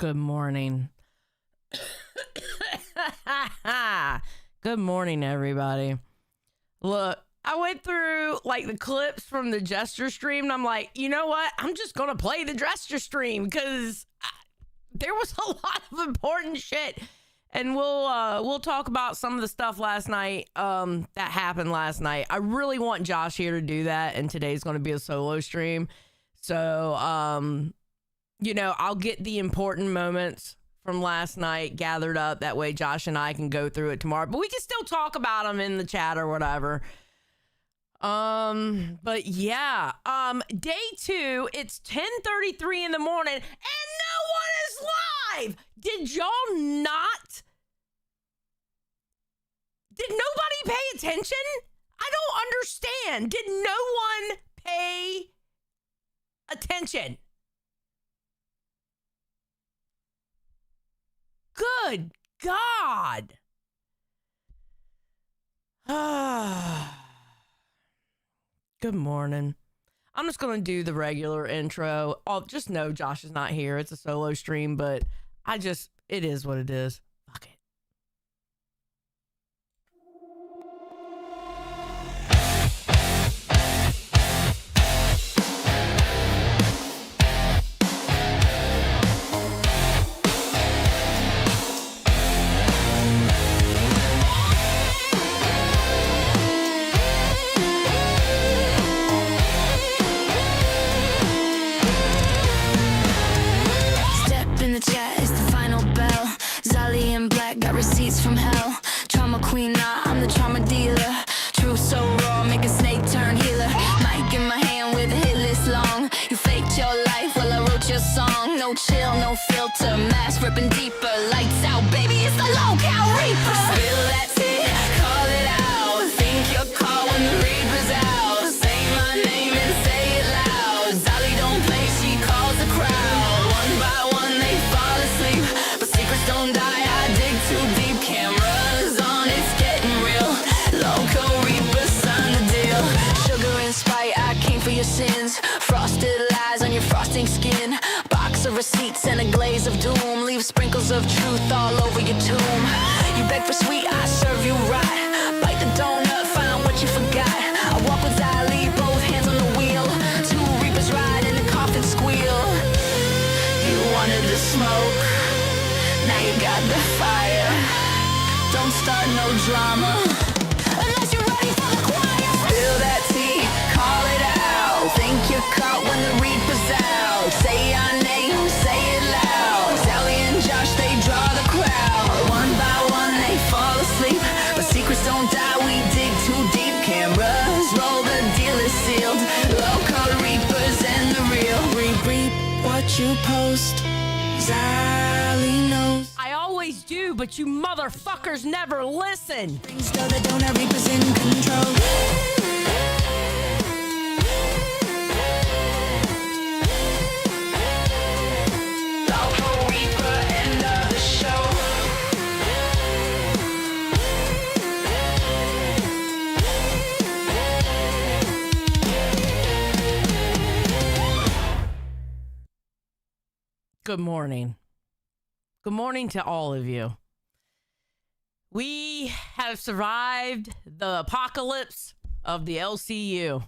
Good morning. Good morning, everybody. Look, I went through like the clips from the Jester stream, and I'm like, you know what? I'm just gonna play the Jester stream because there was a lot of important shit, and we'll talk about some of the stuff last night that happened last night. I really want Josh here to do that, and today's gonna be a solo stream, so I'll get the important moments from last night gathered up. That way Josh and I can go through it tomorrow, but we can still talk about them in the chat or whatever. But yeah, day 2, it's 10:33 in the morning and no one is live. Did nobody pay attention? I don't understand. Did no one pay attention? Good God. Good morning. I'm just going to do the regular intro. I'll just know Josh is not here. It's a solo stream, but it is what it is. Fuck it. Receipts from hell, trauma queen, nah, I'm the trauma dealer. Truth so raw, make a snake turn healer. Mic in my hand with a hit list long. You faked your life while I wrote your song. No chill, no filter, mask ripping deeper. Lights out, baby, it's the low-cal reaper. Spill that tea, call it out. Think you're caught when the reaper's out. Say my name and say it loud. Dolly don't play, she calls the crowd. One by one they fall asleep, but secrets don't die. Too deep, cameras on, it's getting real. Loco Reaper, sign the deal. Sugar and Sprite, I came for your sins. Frosted lies on your frosting skin. Box of receipts and a glaze of doom. Leave sprinkles of truth all over your tomb. You beg for sweet, I serve you right. Bite the donut, find what you forgot. I walk with Ali, both hands on the wheel. 2 Reapers ride and the coffin squeal. You wanted the smoke, now you got the fire. Don't start no drama unless you're ready for the choir. Spill that tea, call it out. Think you're caught when the reaper's out. Say your name, say it loud. Sally and Josh, they draw the crowd. One by one they fall asleep, but secrets don't die, we dig too deep. Cameras roll, the deal is sealed. Local Reapers and the real. Reap what you post, Sally knows. I always do, but you motherfuckers never listen. Things go that don't have Reapers in control. Local Reaper, end of the show. Good morning. Good morning to all of you. We have survived the apocalypse of the LCU.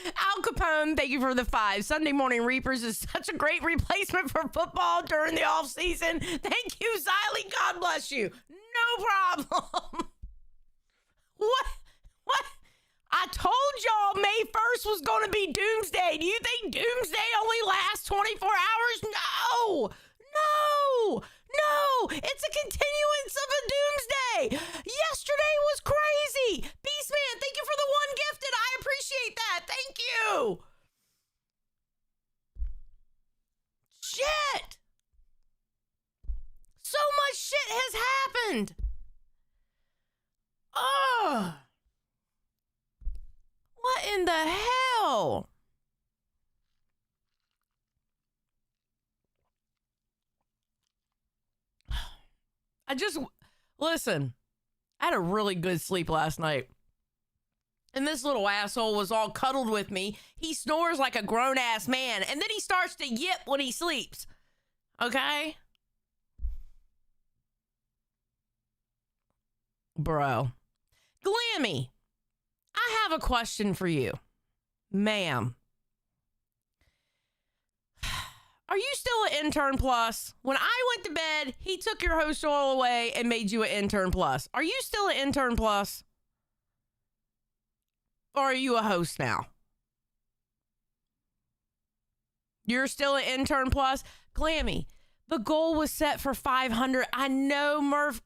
Al Capone, thank you for the 5. Sunday Morning Reapers is such a great replacement for football during the off season. Thank you, Xylee. God bless you. No problem. What? I told y'all May 1st was going to be Doomsday. Do you think Doomsday only lasts 24 hours? No. It's a continuance of a Doomsday. Yesterday was crazy. Beastman, thank you for the 1 gifted. I appreciate that. Thank you. Shit. So much shit has happened. Ugh. What in the hell? Listen, I had a really good sleep last night. And this little asshole was all cuddled with me. He snores like a grown-ass man, and then he starts to yip when he sleeps. Okay? Bro. Glammy, I have a question for you. Ma'am. Are you still an intern plus? When I went to bed, he took your host oil away and made you an intern plus. Are you still an intern plus? Or are you a host now? You're still an intern plus? Glammy, the goal was set for 500. I know Murph,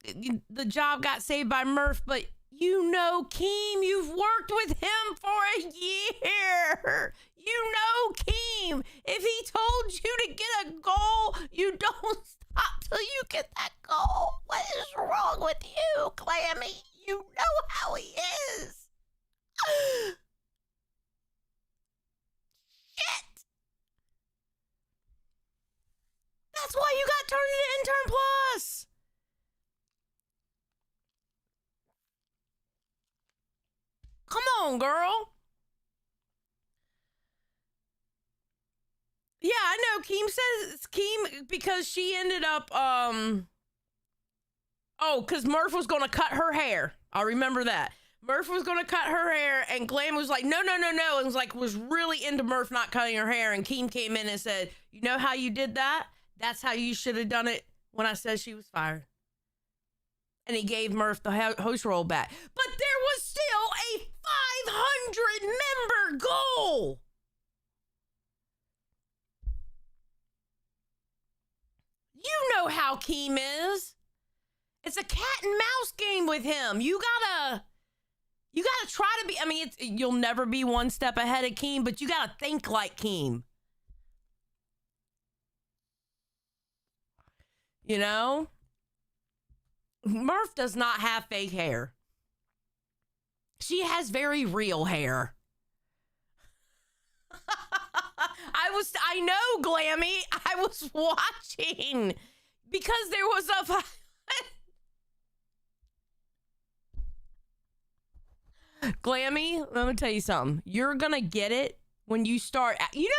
the job got saved by Murph, but you know Keem, you've worked with him for a year. You know Keem. If he told you to get a goal, you don't stop till you get that goal. What is wrong with you, Glammy? You know how he is. Shit. That's why you got turned into intern plus. Come on, girl. Yeah, I know. Keem says Keem because she ended up because Murph was gonna cut her hair. I remember that. Murph was gonna cut her hair, and Glam was like, no, and was really into Murph not cutting her hair. And Keem came in and said, you know how you did that? That's how you should have done it when I said she was fired. And he gave Murph the host role back. But there was still a 500 member goal. You know how Keem is. It's a cat and mouse game with him. You gotta try to be, you'll never be one step ahead of Keem, but you gotta think like Keem. You know? Murph does not have fake hair. She has very real hair. I know, Glammy. I was watching because there was a Glammy, let me tell you something. You're gonna get it when you start. You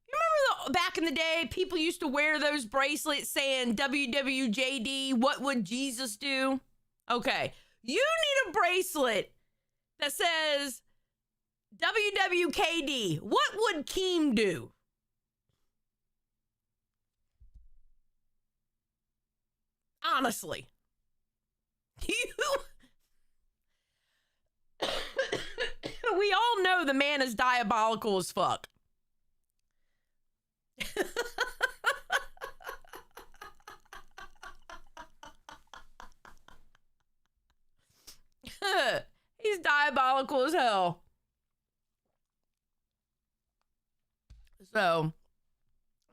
remember back in the day, people used to wear those bracelets saying WWJD, what would Jesus do? Okay, you need a bracelet that says WWKD, what would Keem do? Honestly. We all know the man is diabolical as fuck. He's diabolical as hell. So,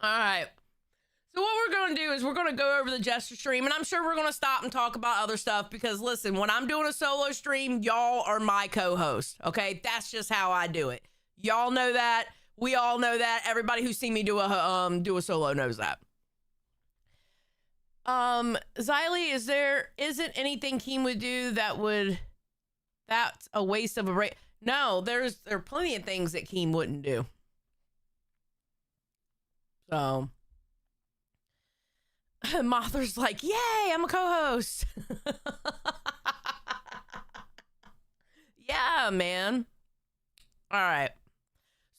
all right. So what we're going to do is we're going to go over the Jester stream, and I'm sure we're going to stop and talk about other stuff because, listen, when I'm doing a solo stream, y'all are my co-host, okay? That's just how I do it. Y'all know that. We all know that. Everybody who's seen me do a solo knows that. Xylee, isn't anything Keem would do that's a waste of a break? No, there are plenty of things that Keem wouldn't do. So, Mother's like, yay, I'm a co-host. Yeah, man. All right.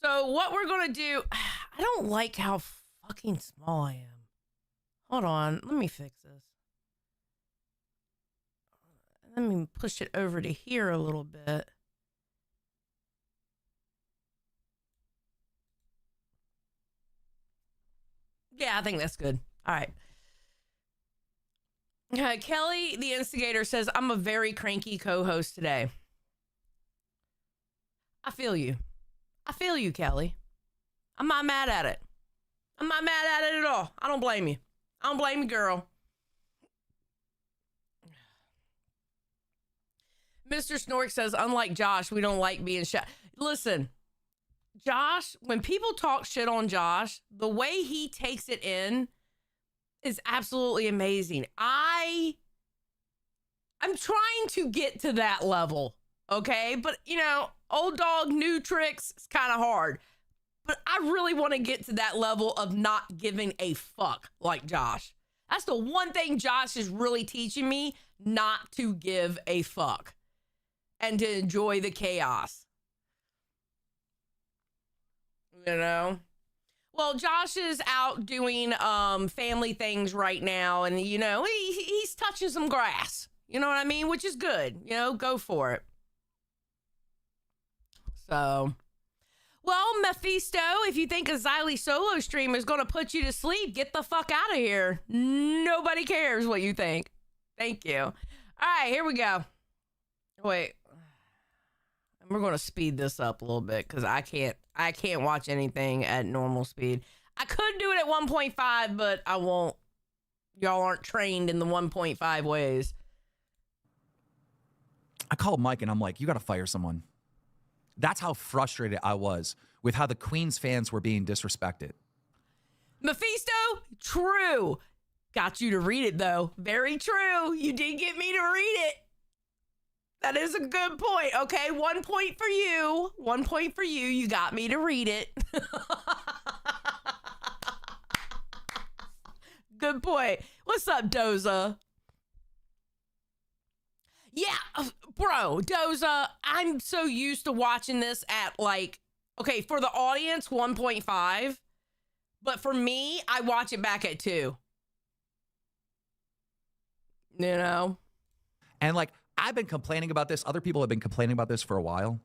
So what we're going to do, I don't like how fucking small I am. Hold on. Let me fix this. Let me push it over to here a little bit. Yeah, I think that's good. All right. Kelly, the instigator, says, I'm a very cranky co-host today. I feel you. I feel you, Kelly. I'm not mad at it. I'm not mad at it at all. I don't blame you. I don't blame you, girl. Mr. Snork says, unlike Josh, we don't like being shot. Listen, Josh, when people talk shit on Josh, the way he takes it in is absolutely amazing. I'm trying to get to that level, okay? But, Old dog, new tricks, it's kind of hard. But I really want to get to that level of not giving a fuck like Josh. That's the one thing Josh is really teaching me, not to give a fuck and to enjoy the chaos. You know? Well, Josh is out doing family things right now, and you know, he's touching some grass. You know what I mean? Which is good. You know, go for it. So, well, Mephisto, if you think a Xylee solo stream is going to put you to sleep, get the fuck out of here. Nobody cares what you think. Thank you. All right, here we go. Wait. We're going to speed this up a little bit because I can't watch anything at normal speed. I could do it at 1.5, but I won't. Y'all aren't trained in the 1.5 ways. I called Mike and I'm like, you got to fire someone. That's how frustrated I was with how the Queens fans were being disrespected. Mephisto, true. Got you to read it, though. Very true. You did get me to read it. That is a good point. Okay, 1 point for you. 1 point for you. You got me to read it. Good point. What's up, Doza? Yeah, bro, Doza, I'm so used to watching this at like, okay, for the audience, 1.5. But for me, I watch it back at 2. You know? And like, I've been complaining about this. Other people have been complaining about this for a while.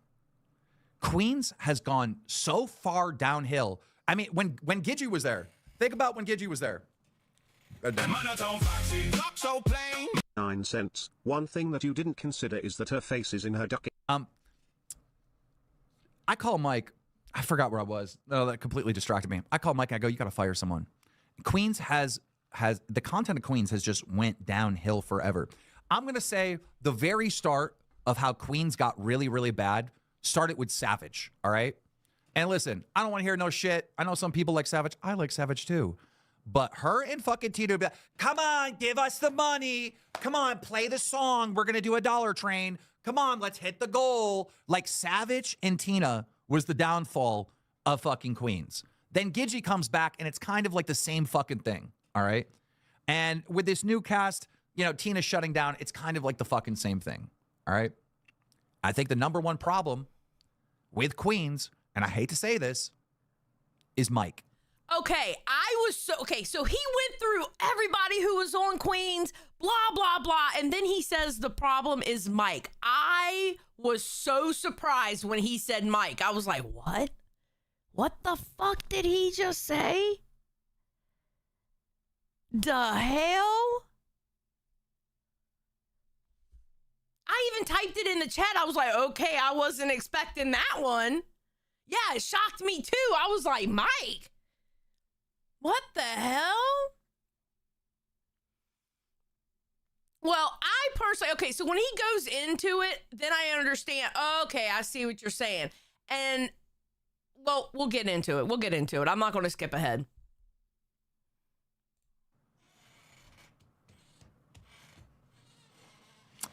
Queens has gone so far downhill. I mean, when Gidgey was there, think about when Gidgey was there. 9 cents. One thing that you didn't consider is that her face is in her duck. I call Mike. I forgot where I was. No, that completely distracted me. I call Mike and I go, you got to fire someone. Queens has the content of Queens has just went downhill forever. I'm going to say the very start of how Queens got really, really bad started with Savage, all right? And listen, I don't want to hear no shit. I know some people like Savage. I like Savage too. But her and fucking Tina would be like, come on, give us the money. Come on, play the song. We're going to do a dollar train. Come on, let's hit the goal. Like Savage and Tina was the downfall of fucking Queens. Then Gidgey comes back and it's kind of like the same fucking thing, all right? And with this new cast, you know, Tina's shutting down. It's kind of like the fucking same thing. All right. I think the number one problem with Queens, and I hate to say this, is Mike. Okay, so he went through everybody who was on Queens, blah, blah, blah. And then he says the problem is Mike. I was so surprised when he said Mike. I was like, what? What the fuck did he just say? The hell? I even typed it in the chat. I was like, okay, I wasn't expecting that one. Yeah, it shocked me too. I was like, Mike, what the hell? Well, I personally, okay, so when he goes into it, then I understand, okay, I see what you're saying. And, well, we'll get into it. We'll get into it. I'm not going to skip ahead.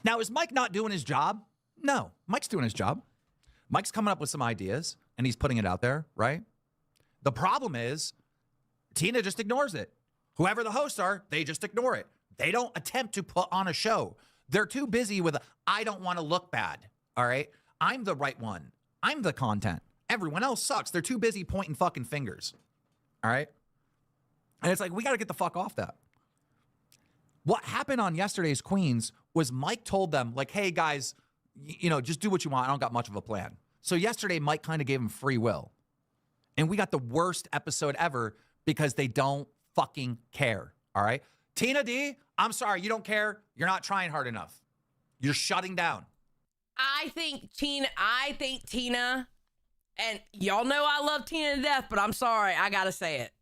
Now, is Mike not doing his job? No, Mike's doing his job. Mike's coming up with some ideas, and he's putting it out there, right? The problem is Tina just ignores it. Whoever the hosts are, they just ignore it. They don't attempt to put on a show. They're too busy with, I don't want to look bad, all right? I'm the right one. I'm the content. Everyone else sucks. They're too busy pointing fucking fingers, all right? And it's like, we got to get the fuck off that. What happened on yesterday's Queens was Mike told them, like, hey, guys, you know, just do what you want. I don't got much of a plan. So yesterday, Mike kind of gave him free will. And we got the worst episode ever because they don't fucking care, all right? Tina D, I'm sorry, you don't care. You're not trying hard enough. You're shutting down. I think Tina, and y'all know I love Tina to death, but I'm sorry, I gotta say it.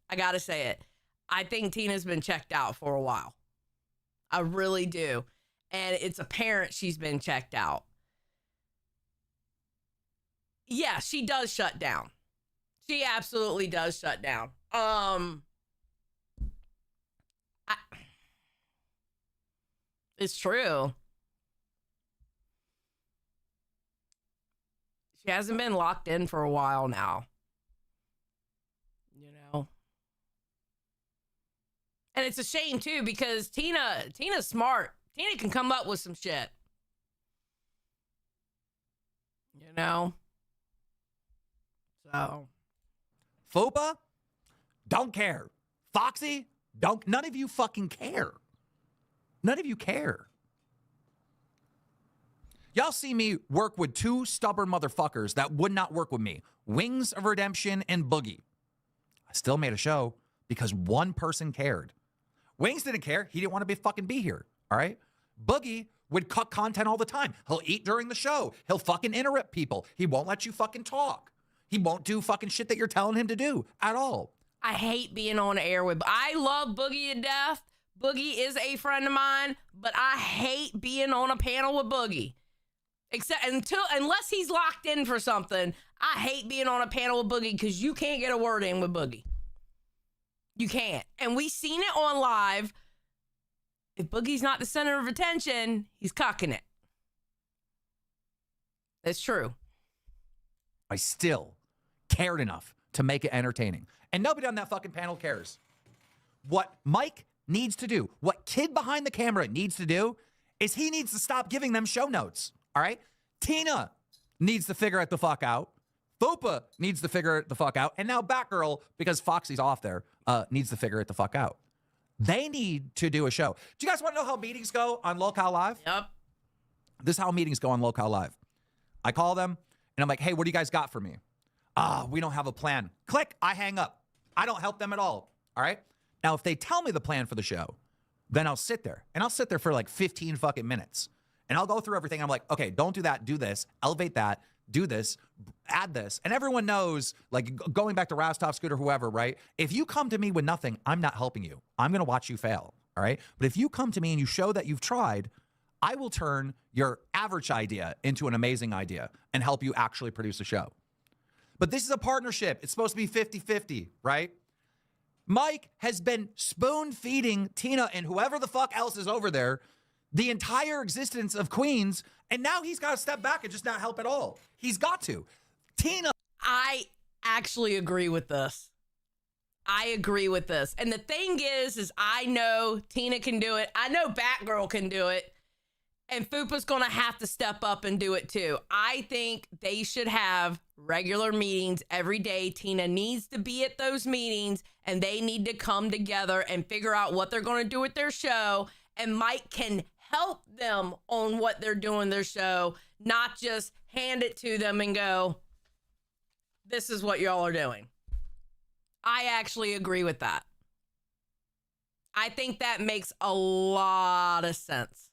I think Tina's been checked out for a while. I really do. And it's apparent she's been checked out. Yeah, she does shut down. She absolutely does shut down. It's true. She hasn't been locked in for a while now. You know? And it's a shame, too, because Tina's smart. Tina can come up with some shit. You know? So. Fupa, don't care. Foxy, don't. None of you fucking care. None of you care. Y'all see me work with two stubborn motherfuckers that would not work with me. Wings of Redemption and Boogie. I still made a show because one person cared. Wings didn't care. He didn't want to fucking be here. All right? Boogie would cut content all the time. He'll eat during the show. He'll fucking interrupt people. He won't let you fucking talk. He won't do fucking shit that you're telling him to do at all. I hate being on air with. I love Boogie to death. Boogie is a friend of mine, but I hate being on a panel with Boogie. Unless he's locked in for something, I hate being on a panel with Boogie because you can't get a word in with Boogie. You can't. And we seen it on live. If Boogie's not the center of attention, he's cocking it. It's true. I still cared enough to make it entertaining. And nobody on that fucking panel cares. What Mike needs to do, what kid behind the camera needs to do, is he needs to stop giving them show notes. All right? Tina needs to figure it the fuck out. Fupa needs to figure it the fuck out. And now Batgirl, because Foxy's off there, needs to figure it the fuck out. They need to do a show. Do you guys want to know how meetings go on Locale Live? Yep. This is how meetings go on Locale Live. I call them, and I'm like, hey, what do you guys got for me? We don't have a plan. Click, I hang up. I don't help them at all. All right? Now, if they tell me the plan for the show, then I'll sit there. And I'll sit there for like 15 fucking minutes. And I'll go through everything. I'm like, okay, don't do that. Do this. Elevate that. Do this. Add this. And everyone knows, like going back to Rastov, Scooter, whoever, right? If you come to me with nothing, I'm not helping you. I'm going to watch you fail. All right? But if you come to me and you show that you've tried, I will turn your average idea into an amazing idea and help you actually produce a show. But this is a partnership. It's supposed to be 50-50, right? Mike has been spoon feeding Tina and whoever the fuck else is over there the entire existence of Queens, and now he's got to step back and just not help at all. He's got to. Tina. I actually agree with this. I agree with this. And the thing is I know Tina can do it. I know Batgirl can do it. And Fupa's going to have to step up and do it too. I think they should have regular meetings every day. Tina needs to be at those meetings, and they need to come together and figure out what they're going to do with their show. And Mike can help them on what they're doing their show, not just hand it to them and go, this is what y'all are doing. I actually agree with that. I think that makes a lot of sense.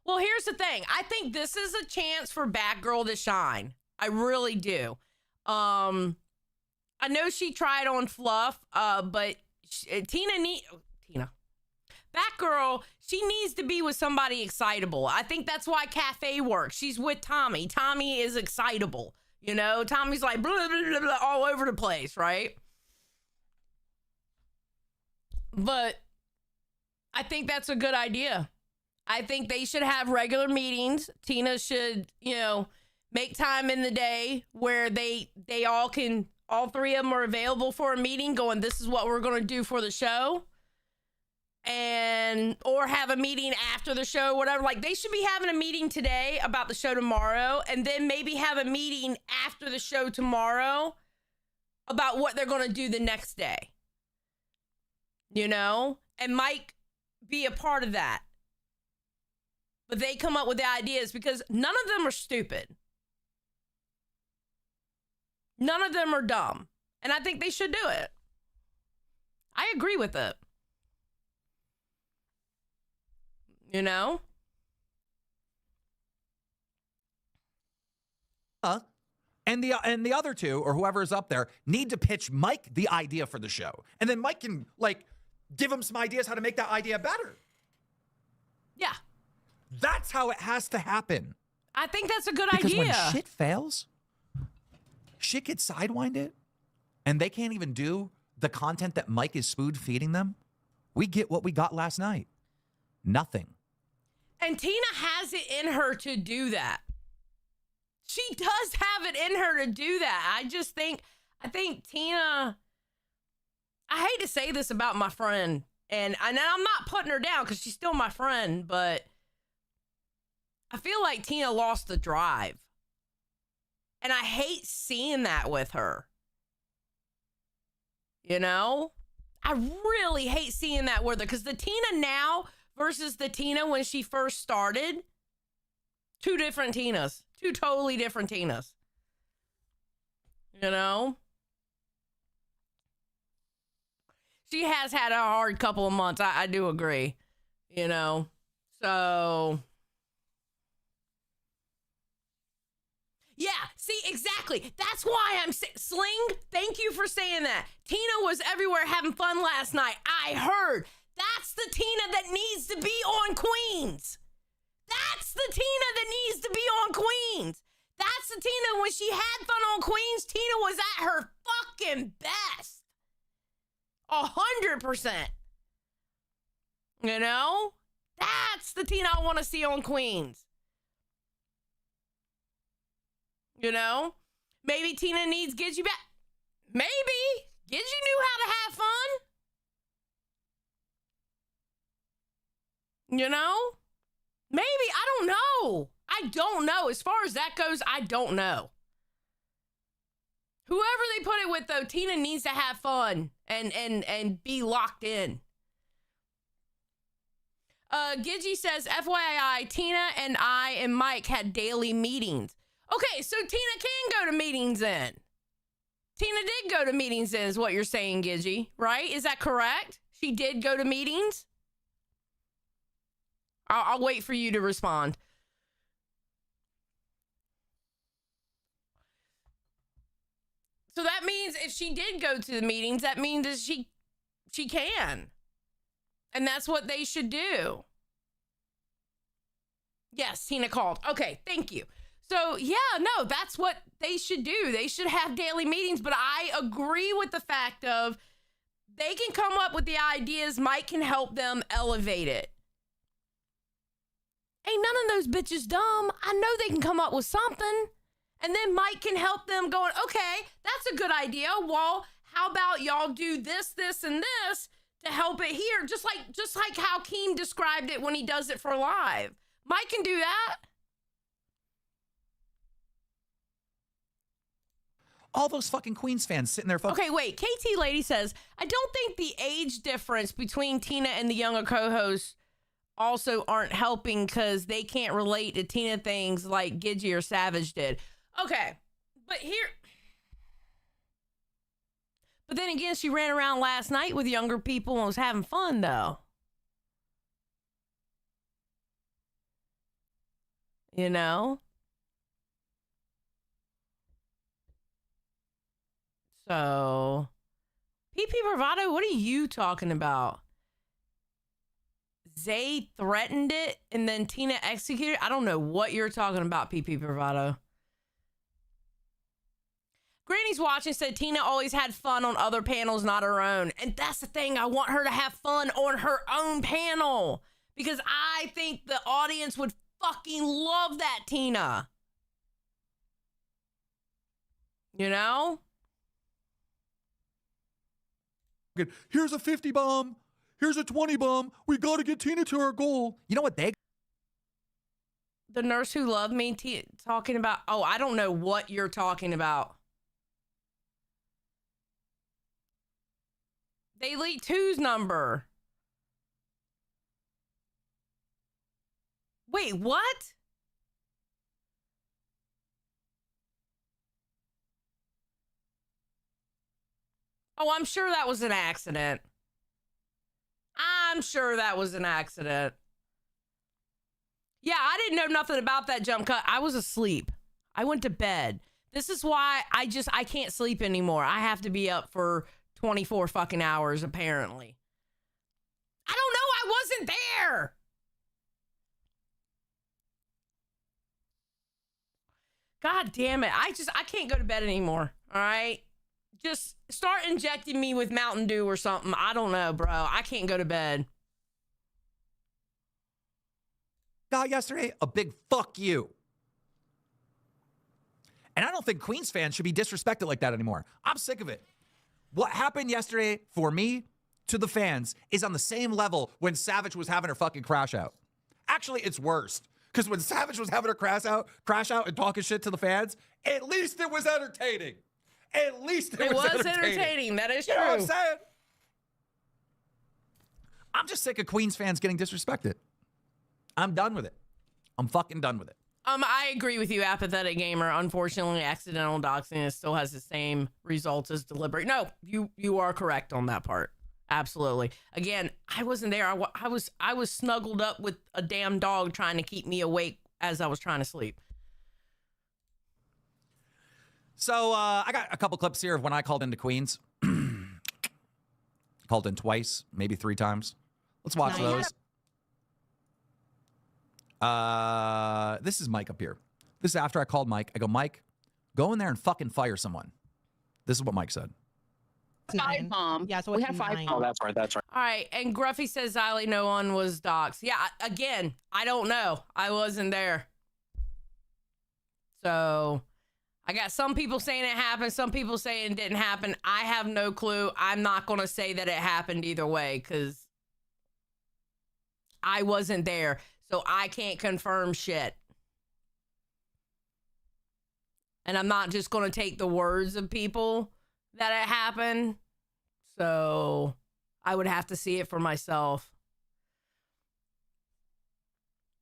Well, here's the thing. I think this is a chance for Batgirl to shine. I really do. I know she tried on Fluff, but Batgirl, she needs to be with somebody excitable. I think that's why Cafe works. She's with Tommy. Tommy is excitable. You know, Tommy's like blah, blah, blah, blah, all over the place, right? But I think that's a good idea. I think they should have regular meetings. Tina should, make time in the day where they all can, all three of them are available for a meeting going, this is what we're going to do for the show. Or have a meeting after the show, whatever. Like, they should be having a meeting today about the show tomorrow, and then maybe have a meeting after the show tomorrow about what they're going to do the next day. And Mike be a part of that. But they come up with the ideas because none of them are stupid. None of them are dumb. And I think they should do it. I agree with it. And the other two, or whoever is up there, need to pitch Mike the idea for the show. And then Mike can, give him some ideas how to make that idea better. Yeah. That's how it has to happen. I think that's a good because idea. When shit fails, shit gets sidewinded, and they can't even do the content that Mike is spoon feeding them. We get what we got last night. Nothing. And Tina has it in her to do that. She does have it in her to do that. I think Tina, I hate to say this about my friend, and I'm not putting her down because she's still my friend, but I feel like Tina lost the drive. And I hate seeing that with her. You know? I really hate seeing that with her because the Tina now versus the Tina when she first started, two different Tinas. Two totally different Tinas. You know? She has had a hard couple of months. I do agree. You know? So... yeah, see, exactly. That's why I'm Sling, thank you for saying that. Tina was everywhere having fun last night. I heard. That's the Tina that needs to be on Queens. That's the Tina that needs to be on Queens. That's the Tina when she had fun on Queens. Tina was at her fucking best. 100%. You know? That's the Tina I want to see on Queens. You know? Maybe Tina needs Gidgy back. Maybe. Gidgy knew how to have fun. You know? Maybe. I don't know. I don't know. As far as that goes, I don't know. Whoever they put it with, though, Tina needs to have fun and be locked in. Gidgy says, FYI, Tina and I and Mike had daily meetings. Okay, so Tina can go to meetings then. Tina did go to meetings then, is what you're saying, Gidgy, right? Is that correct? She did go to meetings? I'll wait for you to respond. So that means if she did go to the meetings, that means that she can. And that's what they should do. Yes, Tina called. Okay, thank you. So, yeah, no, that's what they should do. They should have daily meetings, but I agree with the fact of they can come up with the ideas. Mike can help them elevate it. Ain't none of those bitches dumb. I know they can come up with something. And then Mike can help them going, okay, that's a good idea. Well, how about y'all do this, this, and this to help it here? Just like how Keem described it when he does it for live. Mike can do that. All those fucking Queens fans sitting there. Okay, wait. KT Lady says, I don't think the age difference between Tina and the younger co-hosts also aren't helping because they can't relate to Tina things like Gidgy or Savage did. Okay, but then again, she ran around last night with younger people and was having fun, though. You know? So, PP Bravado, what are you talking about? Zay threatened it and then Tina executed. I don't know what you're talking about, PP Bravado. Granny's watching said Tina always had fun on other panels, not her own. And that's the thing. I want her to have fun on her own panel because I think the audience would fucking love that, Tina. You know? Here's a 50 bomb. Here's a 20 bomb. We got to get Tina to our goal. You know what they... The Nurse Who Loved Me talking about... Oh, I don't know what you're talking about. They leaked whose number? Wait, what? Oh, I'm sure that was an accident. I'm sure that was an accident. Yeah, I didn't know nothing about that jump cut. I was asleep. I went to bed. This is why I can't sleep anymore. I have to be up for 24 fucking hours, apparently. I don't know. I wasn't there. God damn it. I can't go to bed anymore. All right. Just start injecting me with Mountain Dew or something. I don't know, bro. I can't go to bed. got yesterday, a big fuck you. And I don't think Queens fans should be disrespected like that anymore. I'm sick of it. What happened yesterday for me to the fans is on the same level when Savage was having her fucking crash out. Actually, it's worse. Because when Savage was having her crash out and talking shit to the fans, at least it was entertaining. At least it was entertaining. That is you true. know what I'm saying? I'm just sick of Queens fans getting disrespected. I'm done with it. I'm fucking done with it. I agree with you, apathetic gamer. Unfortunately, accidental doxing still has the same results as deliberate. No, you are correct on that part. Absolutely. Again, I wasn't there. I was snuggled up with a damn dog trying to keep me awake as I was trying to sleep. So I got a couple clips here of when I called into Queens. Called in twice, maybe 3 times. Let's watch those. This is Mike up here. This is after I called Mike. I go, Mike, go in there and fucking fire someone. This is what Mike said. 5 bomb. Yeah, so we it's had 5 9. bomb. Oh, that's right. That's right. All right, and Gruffy says, Xylee, no one was doxxed. Yeah, again, I don't know. I wasn't there. So I got some people saying it happened, some people saying it didn't happen. I have no clue. I'm not going to say that it happened either way because I wasn't there. So I can't confirm shit. And I'm not just going to take the words of people that it happened. So I would have to see it for myself.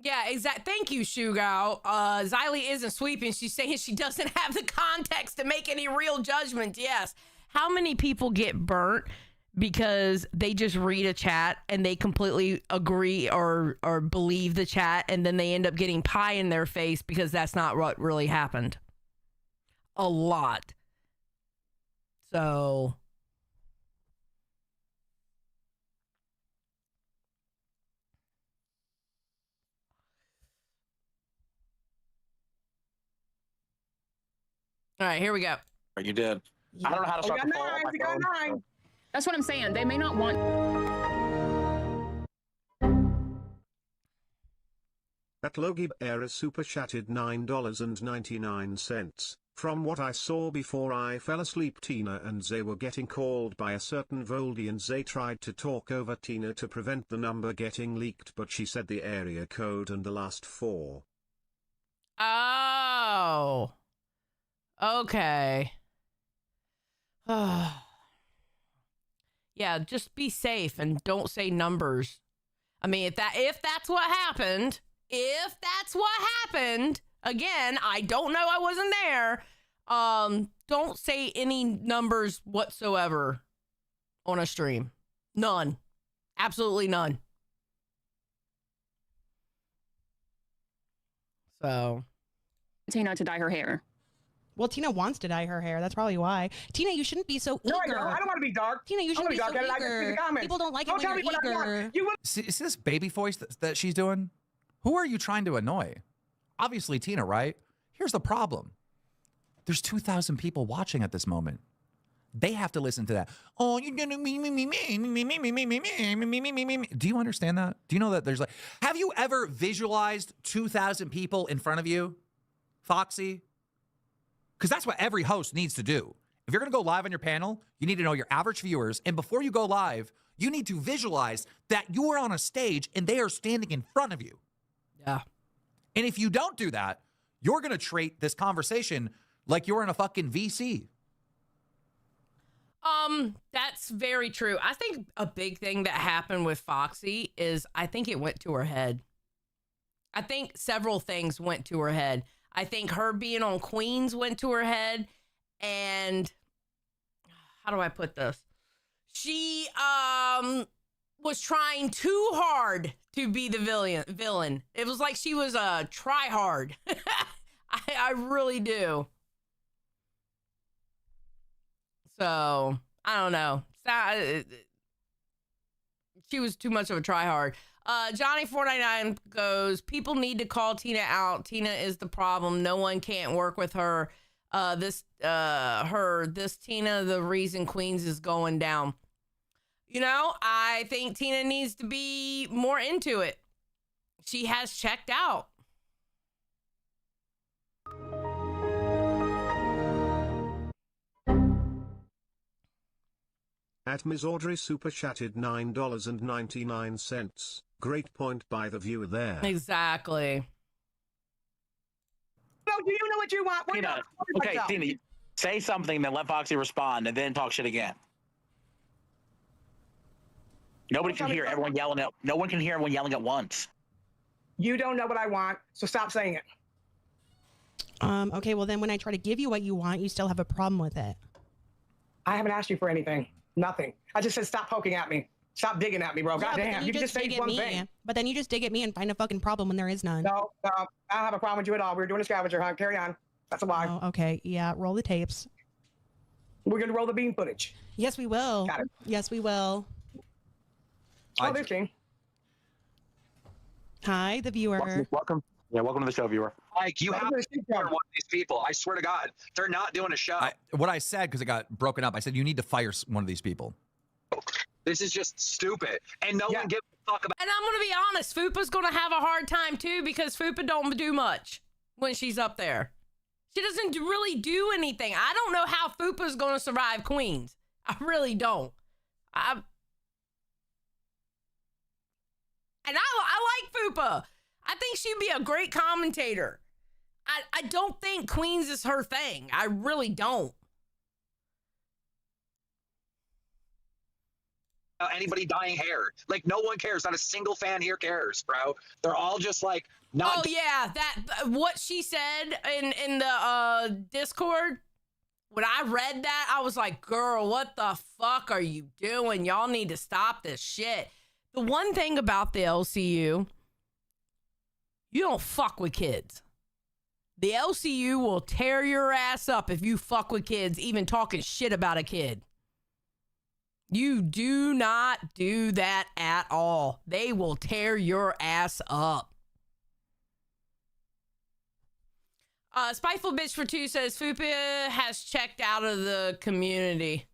Yeah, exactly. Thank you, Shugao. Xylee isn't sweeping. She's saying she doesn't have the context to make any real judgment. Yes. How many people get burnt because they just read a chat and they completely agree or believe the chat, and then they end up getting pie in their face because that's not what really happened? A lot. So all right, here we go. You did. I don't know how to start the poll on my phone. That's what I'm saying. They may not want. That Logie Era super chatted $9.99. From what I saw before I fell asleep, Tina and Zay were getting called by a certain Voldy, and Zay tried to talk over Tina to prevent the number getting leaked, but she said the area code and the last 4. Oh. Okay. Yeah, just be safe and don't say numbers. I mean, if that's what happened, again, I don't know, I wasn't there. Don't say any numbers whatsoever on a stream. None. Absolutely none. So, Tina to dye her hair. Well, Tina wants to dye her hair. That's probably why. Tina, you shouldn't be so eager. No, I don't want to be dark. Tina, you shouldn't be so eager. I can see the comments. People don't like Don't it when tell me what I you're want. eager. You will- See this baby voice that she's doing? Who are you trying to annoy? Obviously Tina, right? Here's the problem. There's 2,000 people watching at this moment. They have to listen to that. Oh, you're gonna me. Do you understand that? Do you know that there's like, have you ever visualized 2,000 people in front of you, Foxy? Because that's what every host needs to do. If you're gonna go live on your panel, you need to know your average viewers. And before you go live, you need to visualize that you are on a stage and they are standing in front of you. yeah. And if you don't do that, you're going to treat this conversation like you're in a fucking VC. That's very true. I think a big thing that happened with Foxy is I think it went to her head. I think several things went to her head. I think her being on Queens went to her head, and how do I put this? She was trying too hard to be the villain. It was like she was a try hard. I really do. So I don't know. She was too much of a try hard. Johnny499 goes, people need to call Tina out. Tina is the problem. No one can't work with her. This Tina, the reason Queens is going down. You know, I think Tina needs to be more into it. she has checked out. At Ms. Audrey super chatted $9.99. Great point by the viewer there. Exactly. No, do you know what you want? What Tina, okay, Tina, say something, then let Foxy respond, and then talk shit again. Nobody can hear everyone yelling at. No one can hear everyone yelling at once. You don't know what I want, so stop saying it. Okay, well then when I try to give you what you want, you still have a problem with it. I haven't asked you for anything. Nothing. I just said stop poking at me. Stop digging at me, bro. Yeah, Goddamn. You can just say dig at one me. thing. But then you just dig at me and find a fucking problem when there is none. No, I don't have a problem with you at all. We were doing a scavenger hunt. Carry on. That's a lie. Oh, okay, yeah, roll the tapes. We're going to roll the bean footage. Yes, we will. Got it. Yes, we will. Oh, there's King. Hi, the viewer. Welcome. Yeah, welcome to the show, viewer. Like, you have to fire one of these people. I swear to God, they're not doing a show. What I said, because it got broken up, I said you need to fire one of these people. This is just stupid, and no one gives a fuck about. And I'm gonna be honest, Fupa's gonna have a hard time too because Fupa don't do much when she's up there. She doesn't really do anything. I don't know how Fupa's gonna survive Queens. I really don't. And I like Fupa. I think she'd be a great commentator. I don't think Queens is her thing. I really don't. Anybody dyeing hair, like, no one cares. Not a single fan here cares, bro. They're all just like, not. Oh yeah, that what she said in the Discord. When I read that, I was like, girl, what the fuck are you doing? Y'all need to stop this shit. The one thing about the LCU, you don't fuck with kids. The LCU will tear your ass up if you fuck with kids, even talking shit about a kid. You do not do that at all. They will tear your ass up. Spiteful Bitch for 2 says, Fupa has checked out of the community.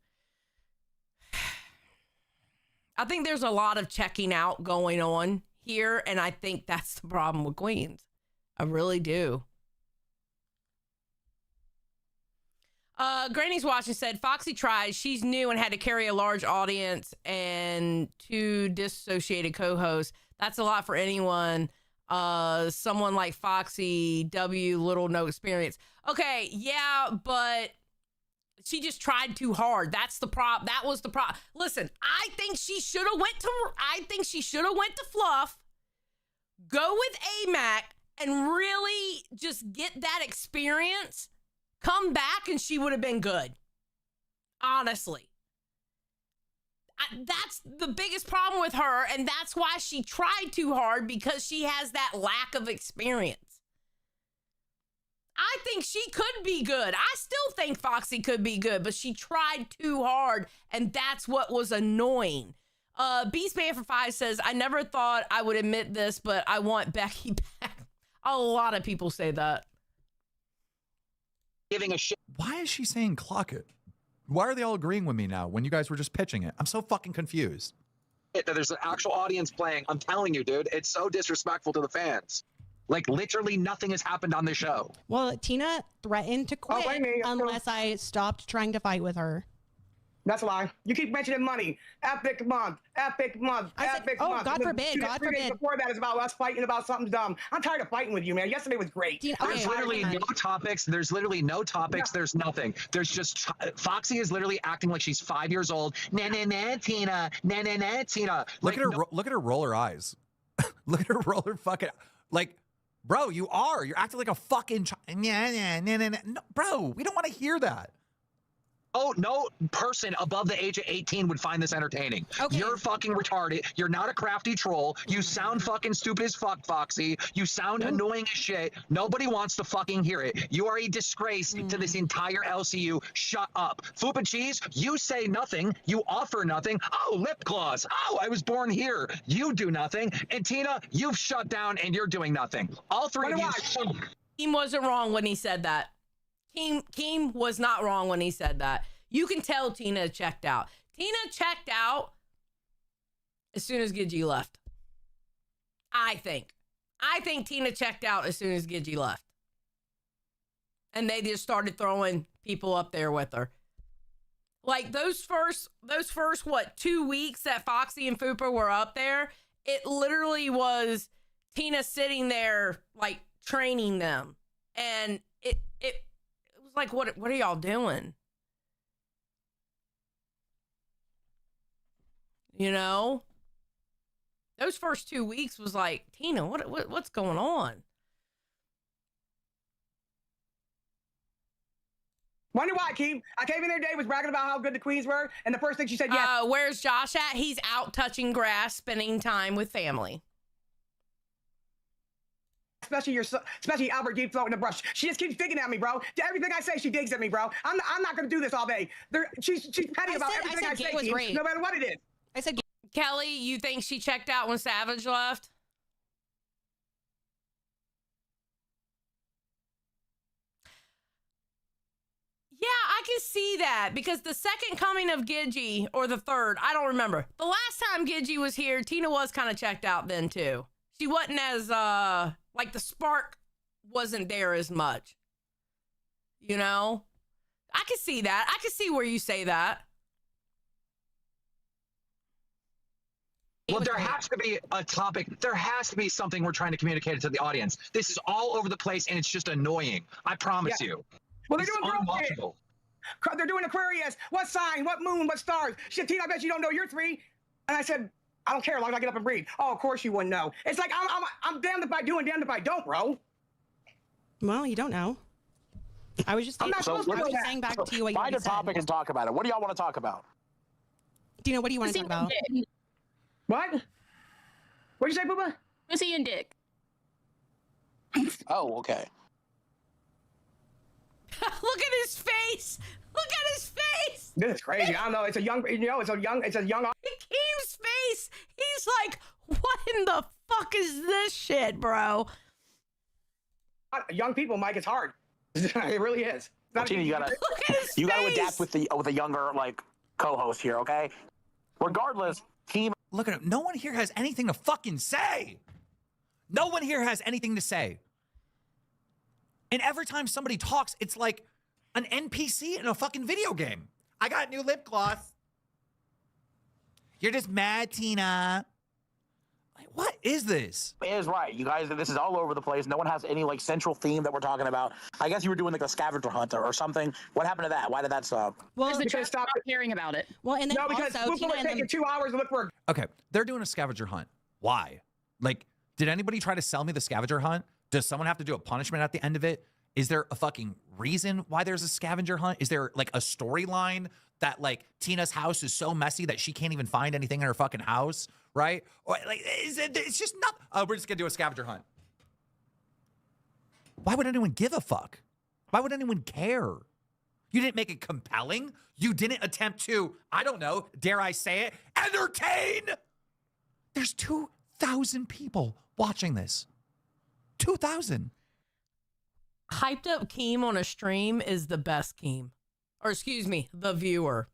I think there's a lot of checking out going on here, and I think that's the problem with Queens. I really do. Granny's watching said, Foxy tried. She's new and had to carry a large audience and 2 dissociated co-hosts. That's a lot for anyone. Someone like Foxy, little no experience. Okay, yeah, but she just tried too hard. That's the problem. That was the problem. Listen, I think she should have went to Fluff, go with AMAC, and really just get that experience. Come back and she would have been good. Honestly. That's the biggest problem with her, and that's why she tried too hard, because she has that lack of experience. I think she could be good. I still think Foxy could be good, but she tried too hard, and that's what was annoying. Beastman for 5 says, I never thought I would admit this, but I want Becky back. A lot of people say that. Giving a shit. Why is she saying clock it? Why are they all agreeing with me now when you guys were just pitching it? I'm so fucking confused. That there's an actual audience playing. I'm telling you, dude, it's so disrespectful to the fans. Like, literally nothing has happened on the show. Well, Tina threatened to quit unless I stopped trying to fight with her. That's a lie. You keep mentioning money. Epic month. Epic month. Epic month. God forbid. God 3 days forbid. before that is about us fighting about something dumb. I'm tired of fighting with you, man. Yesterday was great. Tina, There's literally no topics. There's literally no topics. There's nothing. There's just Foxy is literally acting like she's 5 years old. Nah, nah, nah, Tina. Nah, nah, nah, Tina. Look at her. Look at her roll her eyes. Look at her roll her fucking. Like, bro, you are. You're acting like a fucking. No, bro, we don't want to hear that. Oh, no person above the age of 18 would find this entertaining. Okay. You're fucking retarded. You're not a crafty troll. You sound fucking stupid as fuck, Foxy. You sound annoying as shit. Nobody wants to fucking hear it. You are a disgrace to this entire LCU. Shut up. Fupa Cheese, you say nothing. You offer nothing. Oh, lip gloss. Oh, I was born here. You do nothing. And Tina, you've shut down and you're doing nothing. All three of you. Keem wasn't wrong when he said that. Keem was not wrong when he said that. You can tell Tina checked out. Tina checked out as soon as Gidgee left. I think. I think Tina checked out as soon as Gidgey left. And they just started throwing people up there with her. Like those first what, 2 weeks that Foxy and Fupa were up there, it literally was Tina sitting there like training them. And it was like, what are y'all doing? You know? Those first 2 weeks was like, Tina, what's going on? Wonder why, Keem? I came in there today, was bragging about how good the queens were, and the first thing she said, yeah. Where's Josh at? He's out touching grass, spending time with family. Especially Albert Deep floating the brush. She just keeps digging at me, bro. Everything I say, she digs at me, bro. I'm not gonna do this all day. She's petty about everything I say, Keem, no matter what it is. I said, Kelly, you think she checked out when Savage left? Yeah, I can see that because the second coming of Gidgey, or the third, I don't remember. The last time Gidgey was here, Tina was kind of checked out then too. She wasn't as, like the spark wasn't there as much. You know? I can see that. I can see where you say that. Well, there has to be a topic. There has to be something we're trying to communicate to the audience. This is all over the place, and it's just annoying. I promise you. Well, they're doing girl shit. They're doing Aquarius. What sign? What moon? What stars? Shit, Tina, I bet you don't know your three. And I said, I don't care as long as I get up and breathe. Oh, of course you wouldn't know. It's like I'm damned if I do and damned if I don't, bro. well, you don't know. I was just saying back to you what you Find a said. topic and talk about it. What do y'all want to talk about? Dina, what do you want to talk about? What? What'd you say, Booba? Pussy and dick. Oh, okay. Look at his face. Look at his face. This is crazy. I don't know. It's a young. Keem's face. He's like, what in the fuck is this shit, bro? Young people, Mike. It's hard. It really is. Well, Tina, you gotta adapt with the younger like co-host here, okay? Regardless, Team. Look at him. No one here has anything to fucking say. No one here has anything to say. And every time somebody talks, it's like an NPC in a fucking video game. I got new lip gloss. You're just mad, Tina. Like, what is this? It is right. You guys, this is all over the place. No one has any like central theme that we're talking about. I guess you were doing like a scavenger hunt or something. What happened to that? Why did that stop? Well, The chat stopped caring about it. well, and then No, because also, people Tina are taking 2 hours to look for. Okay, they're doing a scavenger hunt. Why? Like, did anybody try to sell me the scavenger hunt? Does someone have to do a punishment at the end of it? Is there a fucking reason why there's a scavenger hunt? Is there like a storyline that like Tina's house is so messy that she can't even find anything in her fucking house, right? Or like, it's just not, oh, we're just gonna do a scavenger hunt. Why would anyone give a fuck? Why would anyone care? You didn't make it compelling. You didn't attempt to, I don't know, dare I say it, entertain. There's 2,000 people watching this. 2,000. Hyped up Keem on a stream is the best Keem. Or excuse me, the viewer.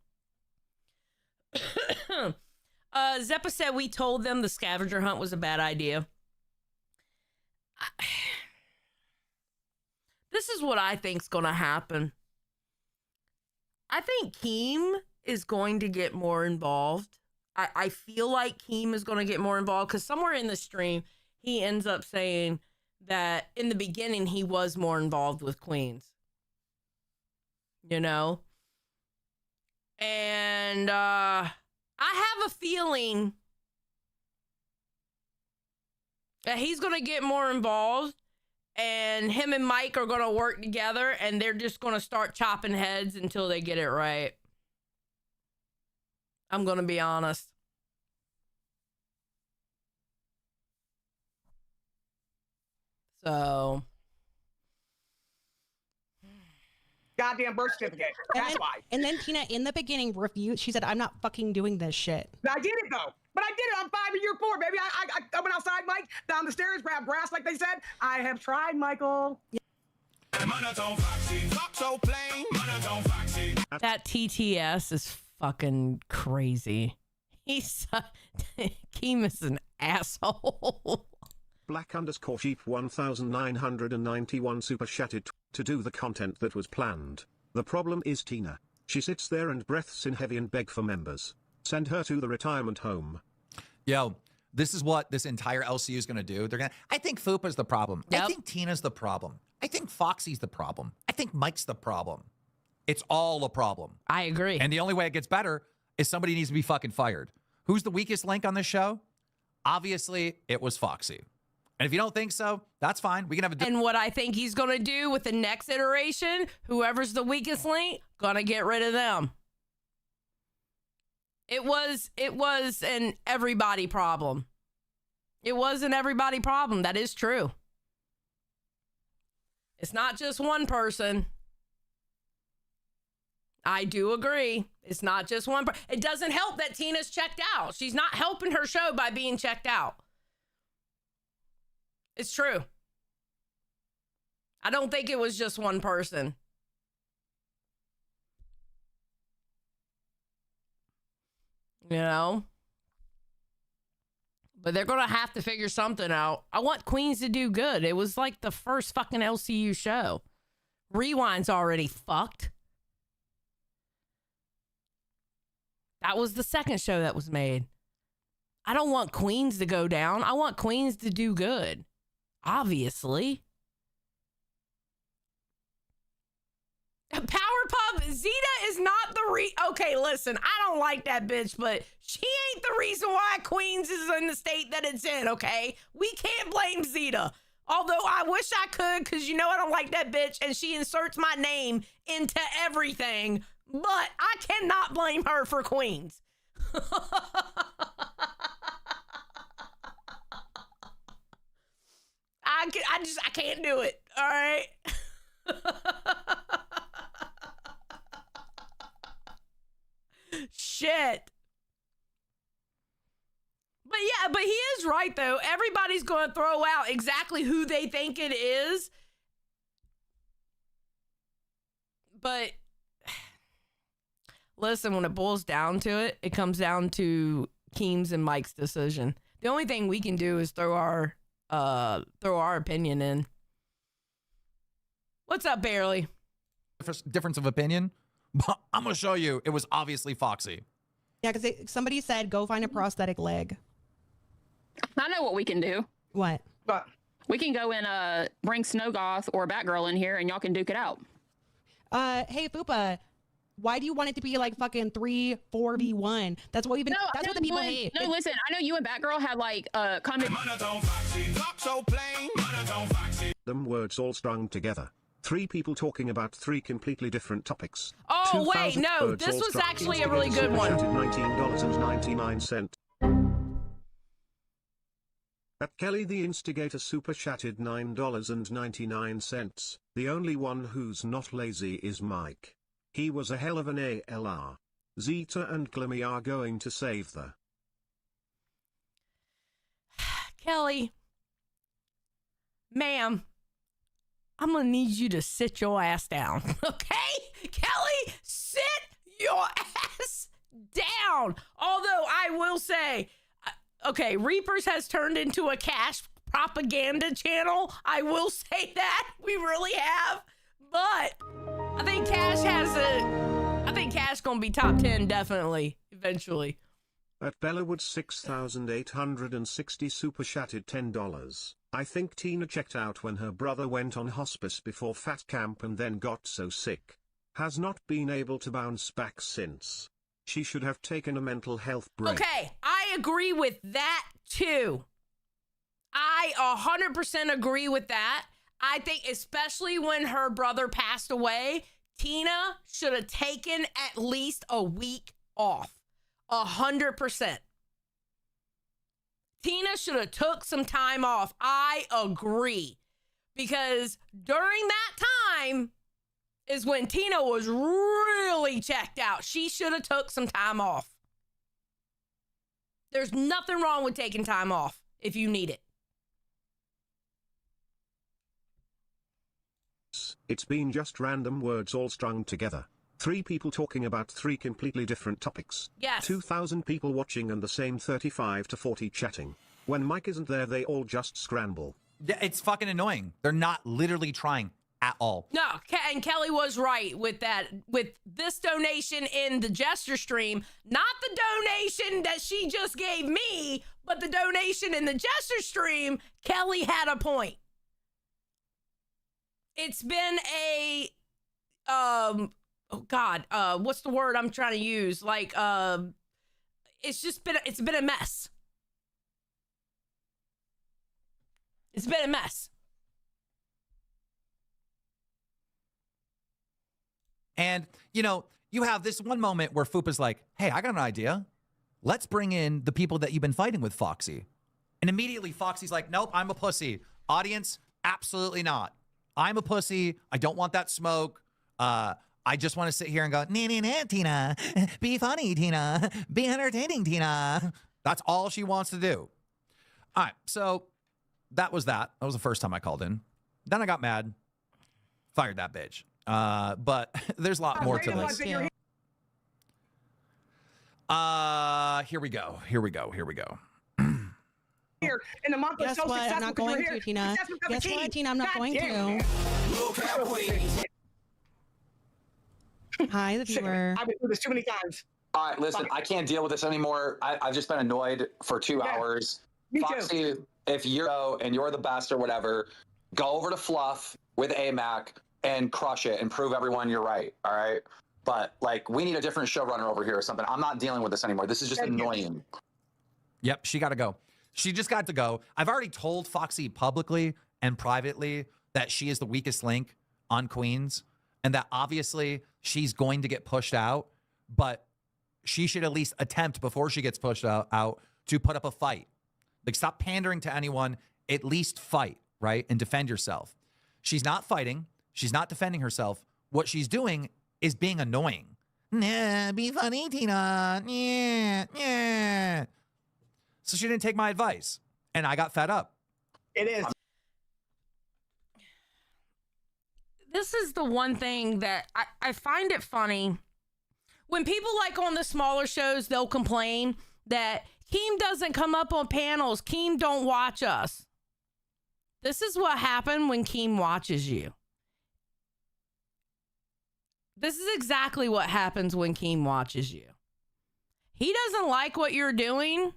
Zeppa said we told them the scavenger hunt was a bad idea. This is what I think's gonna happen. I think Keem is going to get more involved. I feel like Keem is going to get more involved because somewhere in the stream, he ends up saying that in the beginning, he was more involved with Queens. You know? And I have a feeling that he's going to get more involved and him and Mike are going to work together and they're just going to start chopping heads until they get it right. I'm going to be honest. So. Goddamn birth certificate. That's why. And then Tina, in the beginning, refused. She said, I'm not fucking doing this shit. I did it, though. But I did it. I'm 5 and you're 4, baby. I went outside, Mike, down the stairs, grabbed grass like they said. I have tried, Michael. That TTS is fucking crazy. Keem is an asshole. @black_sheep 1991 super chatted to do the content that was planned. The problem is Tina. She sits there and breathes in heavy and beg for members. Send her to the retirement home. Yo, this is what this entire LCU is going to do. They're going to, I think Fupa's the problem. Yep. I think Tina's the problem. I think Foxy's the problem. I think Mike's the problem. It's all a problem. I agree. And the only way it gets better is somebody needs to be fucking fired. Who's the weakest link on this show? Obviously, it was Foxy. And if you don't think so, that's fine. We can have a... And what I think he's going to do with the next iteration, whoever's the weakest link, going to get rid of them. It was an everybody problem. It was an everybody problem. That is true. It's not just one person. I do agree. It's not just one person. It doesn't help that Tina's checked out. She's not helping her show by being checked out. It's true. I don't think it was just one person. You know? But they're going to have to figure something out. I want Queens to do good. It was like the first fucking LCU show. Rewind's already fucked. That was the second show that was made. I don't want Queens to go down. I want Queens to do good. Obviously. Powerpuff, Zeta is not the okay, listen, I don't like that bitch, but she ain't the reason why Queens is in the state that it's in, okay? We can't blame Zeta. Although I wish I could, because you know I don't like that bitch, and she inserts my name into everything, but I cannot blame her for Queens. I can't do it, all right? Shit. But yeah, but he is right though. Everybody's going to throw out exactly who they think it is. But listen, when it boils down to it, it comes down to Keem's and Mike's decision. The only thing we can do is throw our opinion in. What's up, Barely? Difference of opinion? I'm going to show you. It was obviously Foxy. Yeah, because somebody said, go find a prosthetic leg. I know what we can do. What? But We can go and bring Snowgoth or Batgirl in here and y'all can duke it out. Hey, Fupa, why do you want it to be like fucking 3-4v1? That's what that's what the people hate. No, listen, I know you and Batgirl had like Them words all strung together. 3 people talking about 3 completely different topics. Oh, wait, 2,000 no, words this all was strung actually a together, really good one. $19.99. At Kelly the Instigator super chatted $9.99. The only one who's not lazy is Mike. He was a hell of an ALR. Zeta and Glimmy are going to save the... Kelly, ma'am, I'm going to need you to sit your ass down, okay? Kelly, sit your ass down. Although I will say, okay, Reapers has turned into a cash propaganda channel. I will say that. We really have. But I think Cash going to be top 10 definitely, eventually. At Bellawood 6,860 super chatted $10. I think Tina checked out when her brother went on hospice before Fat Camp and then got so sick. Has not been able to bounce back since. She should have taken a mental health break. Okay, I agree with that too. I 100% agree with that. I think especially when her brother passed away, Tina should have taken at least a week off. 100%. Tina should have took some time off. I agree. Because during that time is when Tina was really checked out. She should have took some time off. There's nothing wrong with taking time off if you need it. It's been just random words all strung together. 3 people talking about 3 completely different topics. Yes. 2,000 people watching and the same 35 to 40 chatting. When Mike isn't there, they all just scramble. Yeah, it's fucking annoying. They're not literally trying at all. No, and Kelly was right with that, with this donation in the gesture stream, not the donation that she just gave me, but the donation in the gesture stream. Kelly had a point. It's been a, what's the word I'm trying to use? Like, it's been a mess. It's been a mess. And, you know, you have this one moment where Fupa's like, hey, I got an idea. Let's bring in the people that you've been fighting with, Foxy. And immediately Foxy's like, nope, I'm a pussy. Audience, absolutely not. I'm a pussy. I don't want that smoke. I just want to sit here and go, nah, Tina. Be funny, Tina. Be entertaining, Tina. That's all she wants to do. All right, so that was that. That was the first time I called in. Then I got mad. Fired that bitch. But there's a lot more to this. Yeah. Here we go. Here in the month of Guess so what? I'm successful not because going you're to, here. Tina. Success because of Guess what, King. Tina? I'm not God going damn. to. Hi, the viewer. I've been through this too many times. All right, listen, I can't deal with this anymore. I've just been annoyed for 2 hours. Me too. Foxy, if you're the best or whatever, go over to Fluff with AMAC and crush it and prove everyone you're right. All right. But like, we need a different showrunner over here or something. I'm not dealing with this anymore. This is just annoying. Yep, she got to go. She just got to go. I've already told Foxy publicly and privately that she is the weakest link on Queens and that obviously she's going to get pushed out, but she should at least attempt before she gets pushed out to put up a fight. Like, stop pandering to anyone, at least fight, right? And defend yourself. She's not fighting. She's not defending herself. What she's doing is being annoying. Nah, be funny, Tina. Yeah. So she didn't take my advice, and I got fed up. It is. This is the one thing that I find it funny. When people like on the smaller shows, they'll complain that Keem doesn't come up on panels. Keem don't watch us. This is what happened when Keem watches you. This is exactly what happens when Keem watches you. He doesn't like what you're doing.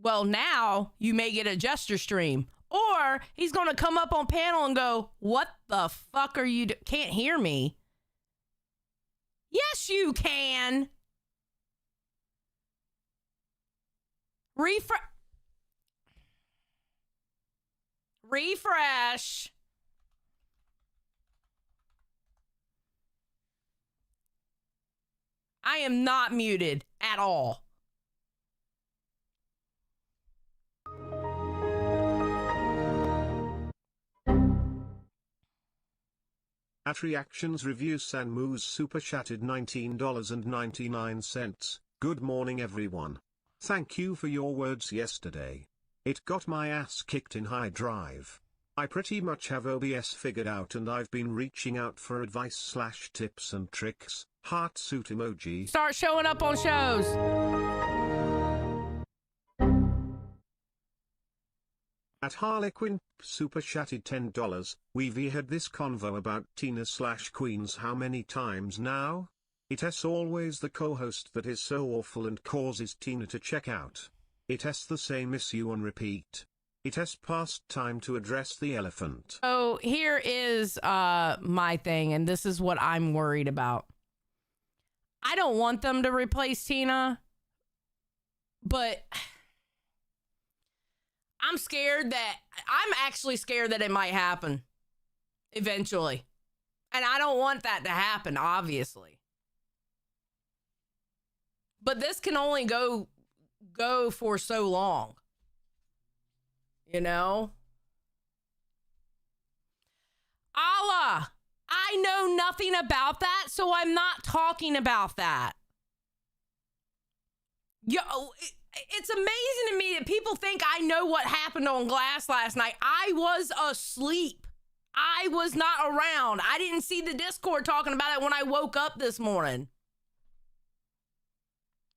Well, now you may get a gesture stream. Or he's going to come up on panel and go, what the fuck are you can't hear me. Yes, you can. Refresh. I am not muted at all. At Reactions Reviews, Sanmu's super chatted $19.99. Good morning, everyone. Thank you for your words yesterday. It got my ass kicked in high drive. I pretty much have OBS figured out and I've been reaching out for advice/tips and tricks. Heart suit emoji. Start showing up on shows. At Harlequin, super chatted $10. We've had this convo about Tina/Queens how many times now? It is always the co-host that is so awful and causes Tina to check out. It has the same issue on repeat. It has past time to address the elephant. So here is my thing, and this is what I'm worried about. I don't want them to replace Tina, but I'm actually scared that it might happen eventually. And I don't want that to happen, obviously. But this can only go for so long. You know? Allah, I know nothing about that, so I'm not talking about that. Yo, it's amazing to me that people think I know what happened on Glass last night. I was asleep. I was not around. I didn't see the Discord talking about it when I woke up this morning.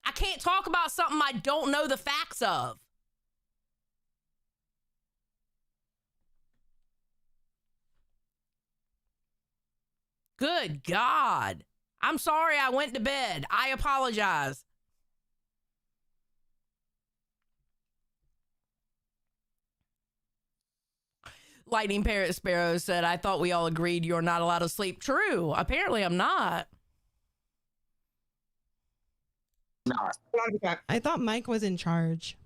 I can't talk about something I don't know the facts of. Good God. I'm sorry I went to bed. I apologize. Lightning Parrot Sparrow said, I thought we all agreed you're not allowed to sleep. True. Apparently I'm not. Not. I thought Mike was in charge.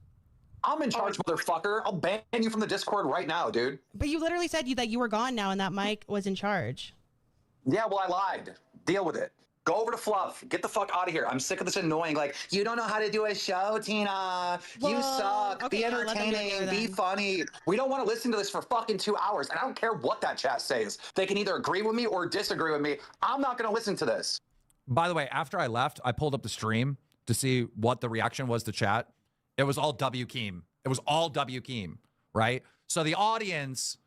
I'm in charge, motherfucker. I'll ban you from the Discord right now, dude. But you literally said that you were gone now and that Mike was in charge. Yeah, well, I lied. Deal with it. Go over to Fluff. Get the fuck out of here. I'm sick of this annoying, like, you don't know how to do a show, Tina. You Well, suck. okay, Be yeah, let them do it entertaining. there Be then. funny. We don't want to listen to this for fucking 2 hours. And I don't care what that chat says. They can either agree with me or disagree with me. I'm not going to listen to this. By the way, after I left, I pulled up the stream to see what the reaction was to chat. It was all W Keem. It was all W Keem, right? So the audience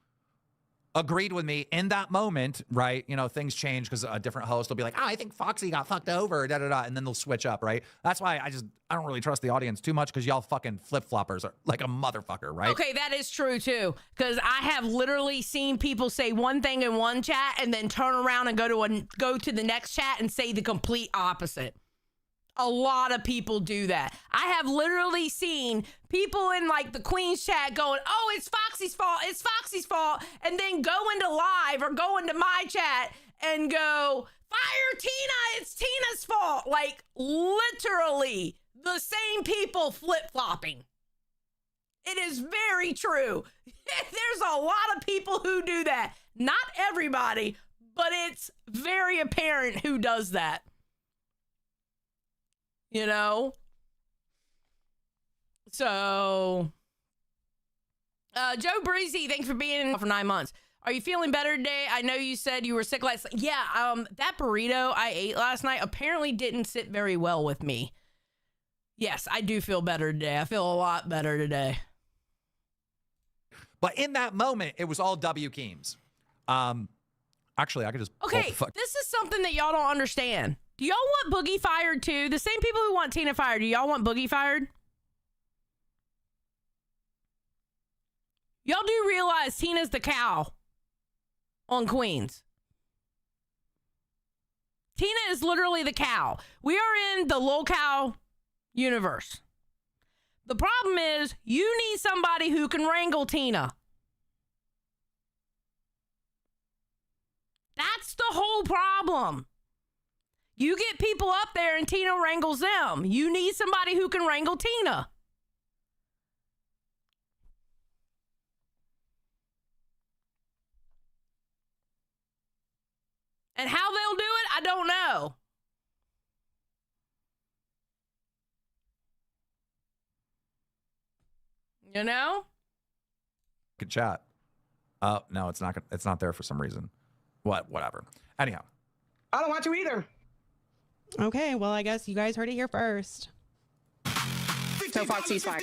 agreed with me in that moment, right? You know, things change because a different host will be like, oh, I think Foxy got fucked over, da da da, and then they'll switch up, right? That's why I don't really trust the audience too much because y'all fucking flip-floppers are like a motherfucker, right? Okay, that is true too. Because I have literally seen people say one thing in one chat and then turn around and go to the next chat and say the complete opposite. A lot of people do that. I have literally seen people in like the Queen's chat going, oh, it's Foxy's fault. It's Foxy's fault. And then go into live or go into my chat and go, fire Tina. It's Tina's fault. Like literally the same people flip-flopping. It is very true. There's a lot of people who do that. Not everybody, but it's very apparent who does that. You know? So, Joe Breezy, thanks for being in for 9 months. Are you feeling better today? I know you said you were sick last night. Yeah, that burrito I ate last night apparently didn't sit very well with me. Yes, I do feel better today. I feel a lot better today. But in that moment, it was all W Keems. Actually, I could just Okay, this is something that y'all don't understand. Do y'all want Boogie fired too? The same people who want Tina fired, do y'all want Boogie fired? Y'all do realize Tina's the cow on Queens. Tina is literally the cow. We are in the lol cow universe. The problem is you need somebody who can wrangle Tina. That's the whole problem. You get people up there and Tina wrangles them. You need somebody who can wrangle Tina. And how they'll do it, I don't know. You know? Good chat. Oh, no, it's not there for some reason. Whatever. Anyhow. I don't want to either. Okay, well, I guess you guys heard it here first. So Foxy's fired.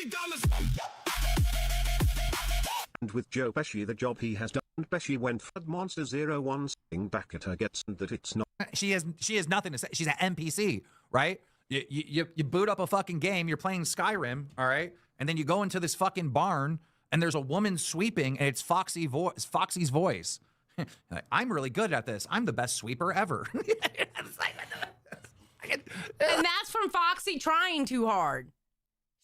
And with Joe Pesci, the job he has done, Pesci went for Monster 01 saying back at her gets that it's not. She has nothing to say. She's an NPC, right? You boot up a fucking game. You're playing Skyrim, all right? And then you go into this fucking barn and there's a woman sweeping and it's Foxy's voice. Like, I'm really good at this. I'm the best sweeper ever. And that's from Foxy trying too hard.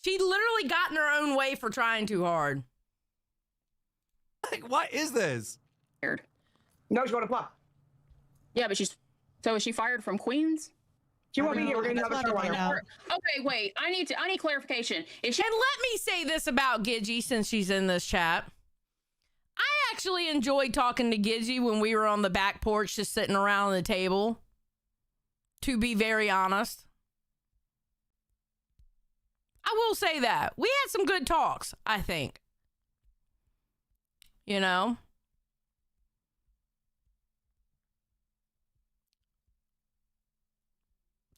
She literally got in her own way for trying too hard. Like, what is this? No, she's going to flop. Yeah, but is she fired from Queens? She won't be here. We're That's getting another what I show find on out. her. Okay, wait. I need clarification. Is she? And let me say this about Gidgy since she's in this chat. I actually enjoyed talking to Gidgy when we were on the back porch just sitting around the table. To be very honest. I will say that. We had some good talks, I think. You know?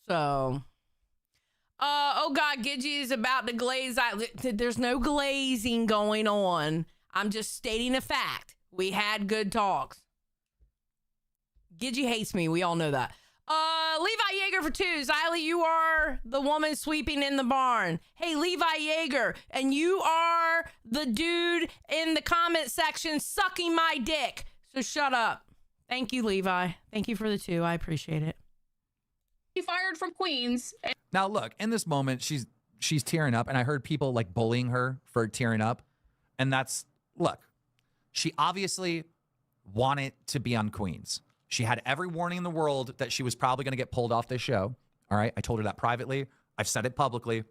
So, oh God, Gidgy is about to glaze. There's no glazing going on. I'm just stating a fact. We had good talks. Gidgy hates me. We all know that. Levi Yeager for 2. Xylee, you are the woman sweeping in the barn. Hey, Levi Yeager, and you are the dude in the comment section sucking my dick. So shut up. Thank you, Levi. Thank you for the 2. I appreciate it. He fired from Queens. Now, look, in this moment, she's tearing up, and I heard people like bullying her for tearing up. And that's, look, she obviously wanted to be on Queens. She had every warning in the world that she was probably going to get pulled off this show. All right. I told her that privately. I've said it publicly.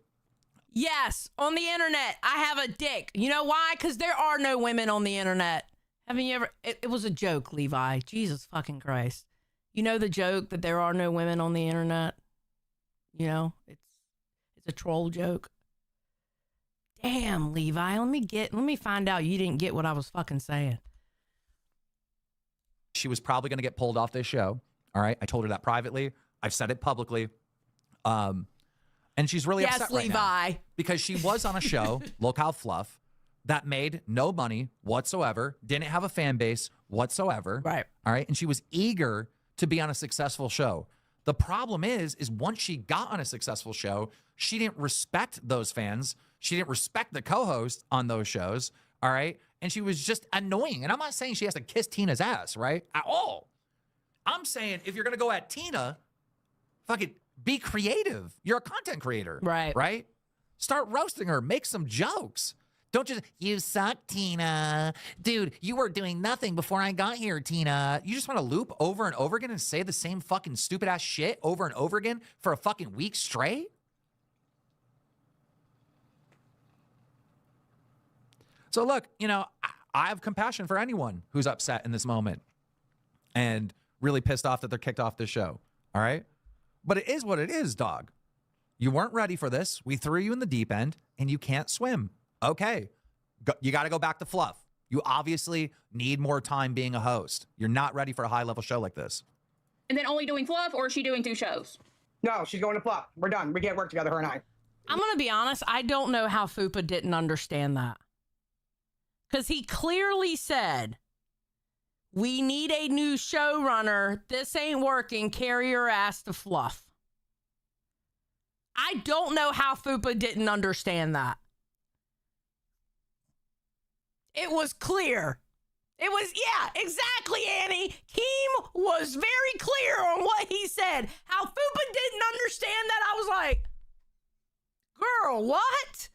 Yes, on the internet, I have a dick. You know why? Because there are no women on the internet. Haven't you ever? It was a joke, Levi. Jesus fucking Christ. You know the joke that there are no women on the internet? You know, it's a troll joke. Damn, Levi. Let me find out you didn't get what I was fucking saying. She was probably going to get pulled off this show. All right. I told her that privately. I've said it publicly. And she's really upset right now because she was on a show, Locale Fluff, that made no money whatsoever, didn't have a fan base whatsoever. Right. All right. And she was eager to be on a successful show. The problem is once she got on a successful show, she didn't respect those fans. She didn't respect the co-host on those shows. All right. And she was just annoying. And I'm not saying she has to kiss Tina's ass, right? At all. I'm saying if you're going to go at Tina, fucking be creative. You're a content creator. Right. Right? Start roasting her. Make some jokes. Don't just, you suck, Tina. Dude, you were doing nothing before I got here, Tina. You just want to loop over and over again and say the same fucking stupid ass shit over and over again for a fucking week straight? So look, you know, I have compassion for anyone who's upset in this moment and really pissed off that they're kicked off the show. All right. But it is what it is, dog. You weren't ready for this. We threw you in the deep end and you can't swim. Okay. You got to go back to Fluff. You obviously need more time being a host. You're not ready for a high level show like this. And then only doing Fluff, or is she doing 2 shows? No, she's going to Fluff. We're done. We can't work together, her and I. I'm going to be honest. I don't know how Fupa didn't understand that. Because he clearly said, we need a new showrunner. This ain't working. Carry your ass to Fluff. I don't know how Fupa didn't understand that. It was clear. It was, yeah, exactly, Annie. Keem was very clear on what he said. How Fupa didn't understand that, I was like, girl, what?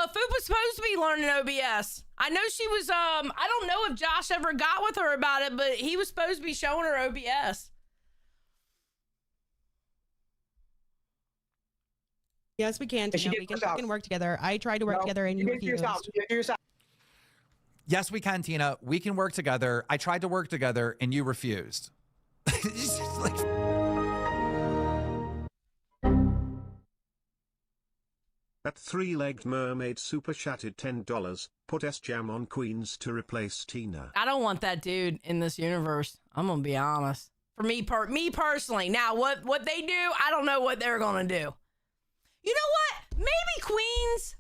Fupa's supposed to be learning OBS. I know she was, I don't know if Josh ever got with her about it, but he was supposed to be showing her OBS. Yes, we can. Tina. We can work together. I tried to work together and you refused. Yes, we can, Tina. We can work together. I tried to work together and you refused. It's just like... That three-legged mermaid super chatted $10. Put S-Jam on Queens to replace Tina. I don't want that dude in this universe. I'm gonna be honest. For me, me personally. Now, what they do, I don't know what they're gonna do. You know what? Maybe Queens.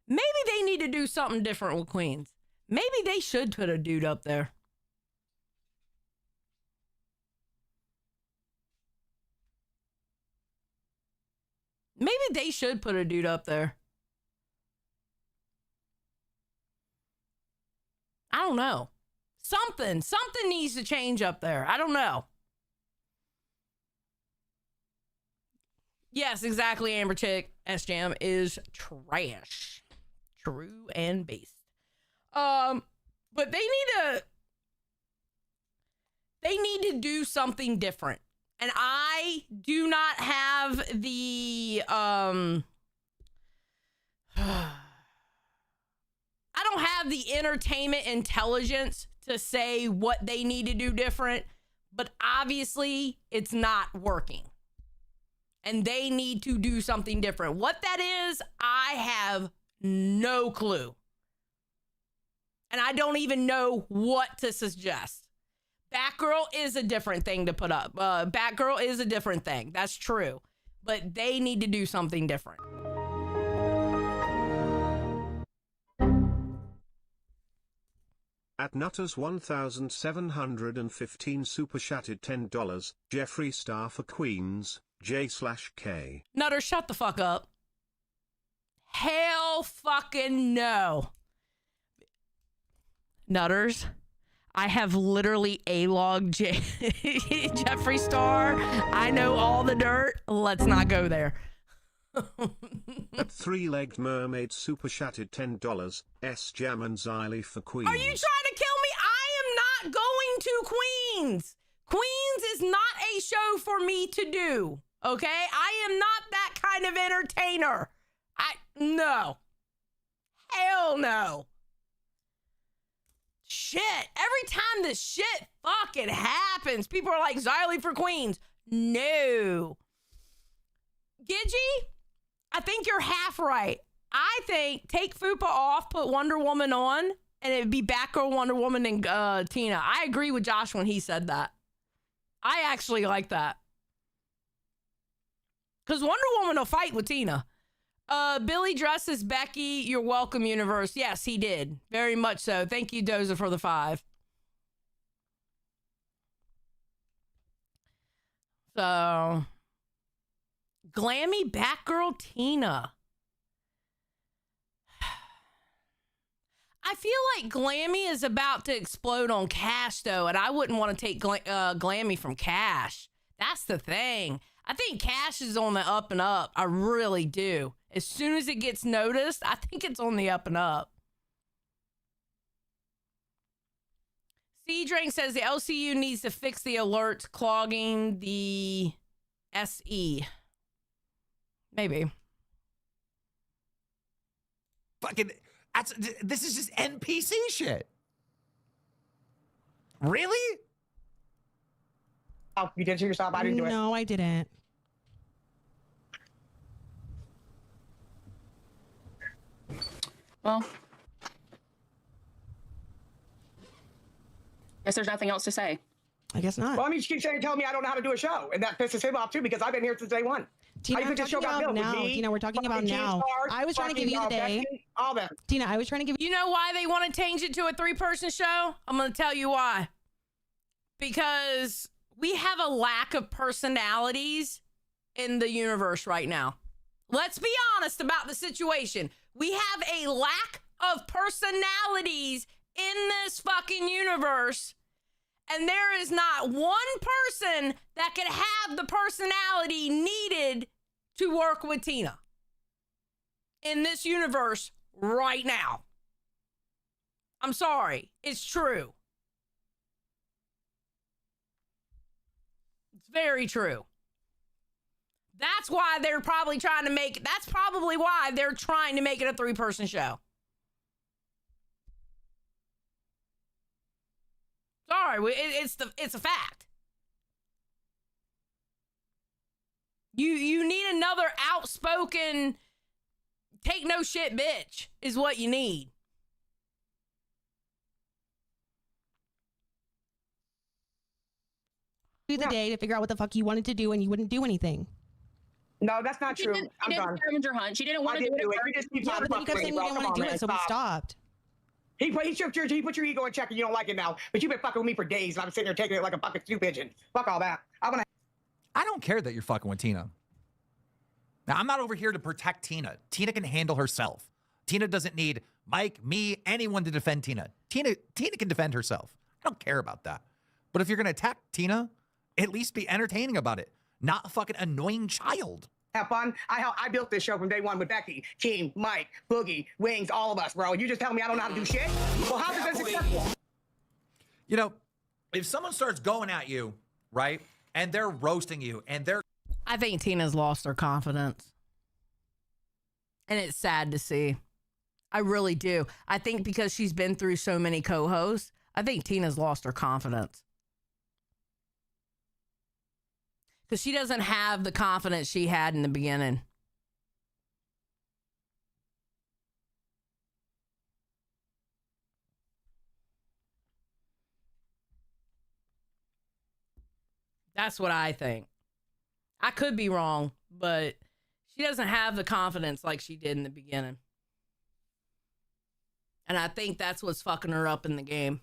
Maybe they need to do something different with Queens. Maybe they should put a dude up there. Maybe they should put a dude up there. I don't know. Something needs to change up there. I don't know. Yes, exactly, Amber Chick. S-Jam is trash. True and based. But they need to do something different. And I do not have the I don't have the entertainment intelligence to say what they need to do different, but obviously it's not working. And they need to do something different. What that is, I have no clue. And I don't even know what to suggest. Batgirl is a different thing to put up. Batgirl is a different thing. That's true. But they need to do something different. At Nutters 1715 super chatted $10. Jeffree Star for Queens, J/K. Nutter, shut the fuck up. Hell fucking no. Nutters, I have literally A-logged Jeffree Star. I know all the dirt. Let's not go there. At Three-Legged Mermaid super chatted $10. S Jam and Xylee for Queens. Are you trying to kill me? I am not going to Queens. Queens is not a show for me to do. Okay? I am not that kind of entertainer. No. Hell no. Shit. Every time this shit fucking happens, people are like, Xylee for Queens. No. Gidgy, I think you're half right. I think take Fupa off, put Wonder Woman on, and it'd be Batgirl, Wonder Woman, and Tina. I agree with Josh when he said that. I actually like that. Because Wonder Woman will fight with Tina. Billy dresses Becky. You're welcome, universe. Yes, he did. Very much so. Thank you, Doza, for the 5. So, Glammy Batgirl Tina. I feel like Glammy is about to explode on Cash, though, and I wouldn't want to take Glammy from Cash. That's the thing. I think Cash is on the up and up. I really do. As soon as it gets noticed, I think it's on the up and up. C-Drink says the LCU needs to fix the alerts clogging the SE. Maybe. Fucking, this is just NPC shit. Really? Oh, you did it to yourself? I didn't do it. No, I didn't. Well, guess there's nothing else to say. I guess not. Well, I mean, she keeps telling me I don't know how to do a show, and that pisses him off too because I've been here since day one. Tina, How you we're think the show talking got about built? With now. me, Tina, we're talking about fucking now. G-Stars, I was trying to give you the day. Becky, all them. Tina, I was trying to give you. You know why they want to change it to a 3-person show? I'm going to tell you why. Because we have a lack of personalities in the universe right now. Let's be honest about the situation. We have a lack of personalities in this fucking universe. And there is not one person that could have the personality needed to work with Tina in this universe right now. I'm sorry. It's true. It's very true. That's why they're probably trying to make, that's probably why they're trying to make it a 3-person show. Sorry, it's a fact. You need another outspoken, take no shit bitch is what you need. The day to figure out what the fuck you wanted to do, and you wouldn't do anything. No, that's not She true. didn't, I'm she didn't done. scavenger hunt. She didn't want I to do didn't do it. it. You just keep Yeah, trying but to then you fuck kept with me, saying you bro. didn't Come want to on, do man. it, so we Stop. stopped. He put your ego in check, and you don't like it now. But you've been fucking with me for days, and I'm sitting there taking it like a fucking stew pigeon. Fuck all that. I don't care that you're fucking with Tina. Now, I'm not over here to protect Tina. Tina can handle herself. Tina doesn't need Mike, me, anyone to defend Tina. Tina can defend herself. I don't care about that. But if you're going to attack Tina, at least be entertaining about it. Not a fucking annoying child. Have fun. I built this show from day one with Becky, Team, Mike, Boogie, Wings, all of us, bro. You just tell me I don't know how to do shit? Well, how's it been successful? You know, if someone starts going at you, right, and they're roasting you, and they're... I think Tina's lost her confidence. And it's sad to see. I really do. I think because she's been through so many co-hosts, I think Tina's lost her confidence. Because she doesn't have the confidence she had in the beginning. That's what I think. I could be wrong, but she doesn't have the confidence like she did in the beginning. And I think that's what's fucking her up in the game.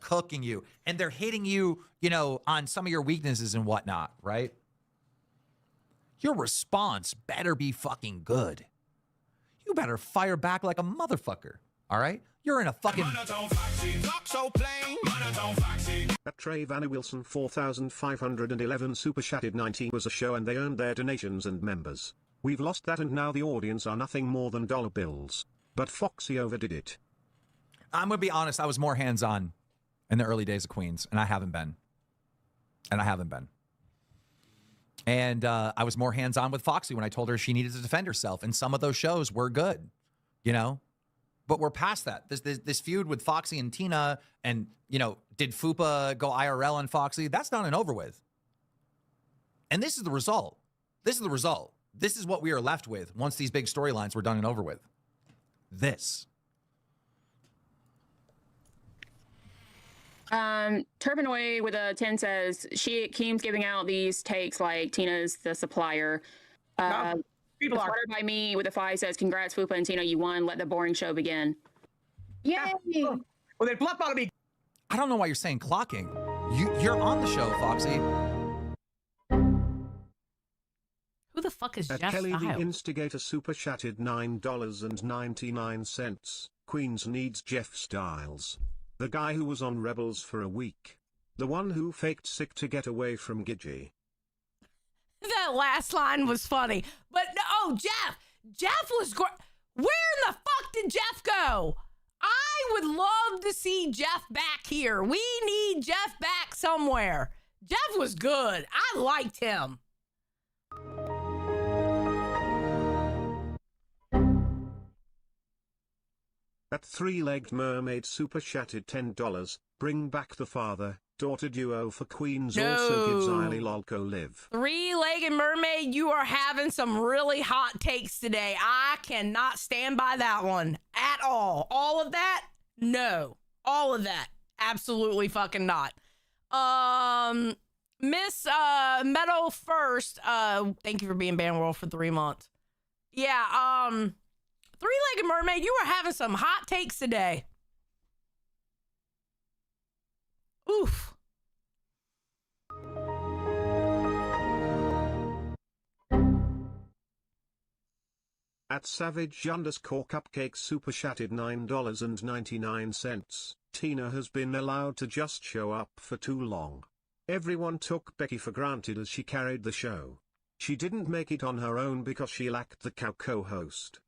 cooking you and they're hitting you, you know, on some of your weaknesses and whatnot, right? Your response better be fucking good. You better fire back like a motherfucker, all right? You're in a fucking... At Trey Vanny Wilson 4,511 super chatted 19 was a show and they earned their donations and members. We've lost that and now the audience are nothing more than dollar bills. But Foxy overdid it. I'm going to be honest, I was more hands-on in the early days of Queens, and I haven't been. And I was more hands-on with Foxy when I told her she needed to defend herself, and some of those shows were good, you know? But we're past that. This feud with Foxy and Tina, and, you know, did Fupa go IRL on Foxy? That's done and over with. And this is the result. This is what we are left with once these big storylines were done and over with. This. Turbanoid with a 10 says Keem's giving out these takes like Tina's the supplier. People are Started by me with a 5 says congrats Fupa and Tina, you won. Let the boring show begin. Yay! Well, they bluff out of me. I don't know why you're saying clocking. You're on the show, Foxy. Who the fuck is At Jeff Kelly the Styles? Instigator super chatted $9.99. Queens needs Jeff Styles. The guy who was on Rebels for a week. The one who faked sick to get away from Gidgey. That last line was funny. But, oh, Jeff was great. Where in the fuck did Jeff go? I would love to see Jeff back here. We need Jeff back somewhere. Jeff was good. I liked him. At Three-Legged Mermaid super chatted $10. Bring back the father-daughter duo for Queens. No. Also gives Eiley Lolko live. Three-Legged Mermaid, you are having some really hot takes today. I cannot stand by that one at all. All of that? No. All of that? Absolutely fucking not. Miss Meadow First, thank you for being Band World for 3 months. Yeah, Three-Legged Mermaid, you are having some hot takes today. Oof. At Savage_Cupcake super chatted $9.99. Tina has been allowed to just show up for too long. Everyone took Becky for granted as she carried the show. She didn't make it on her own because she lacked the cow co-host.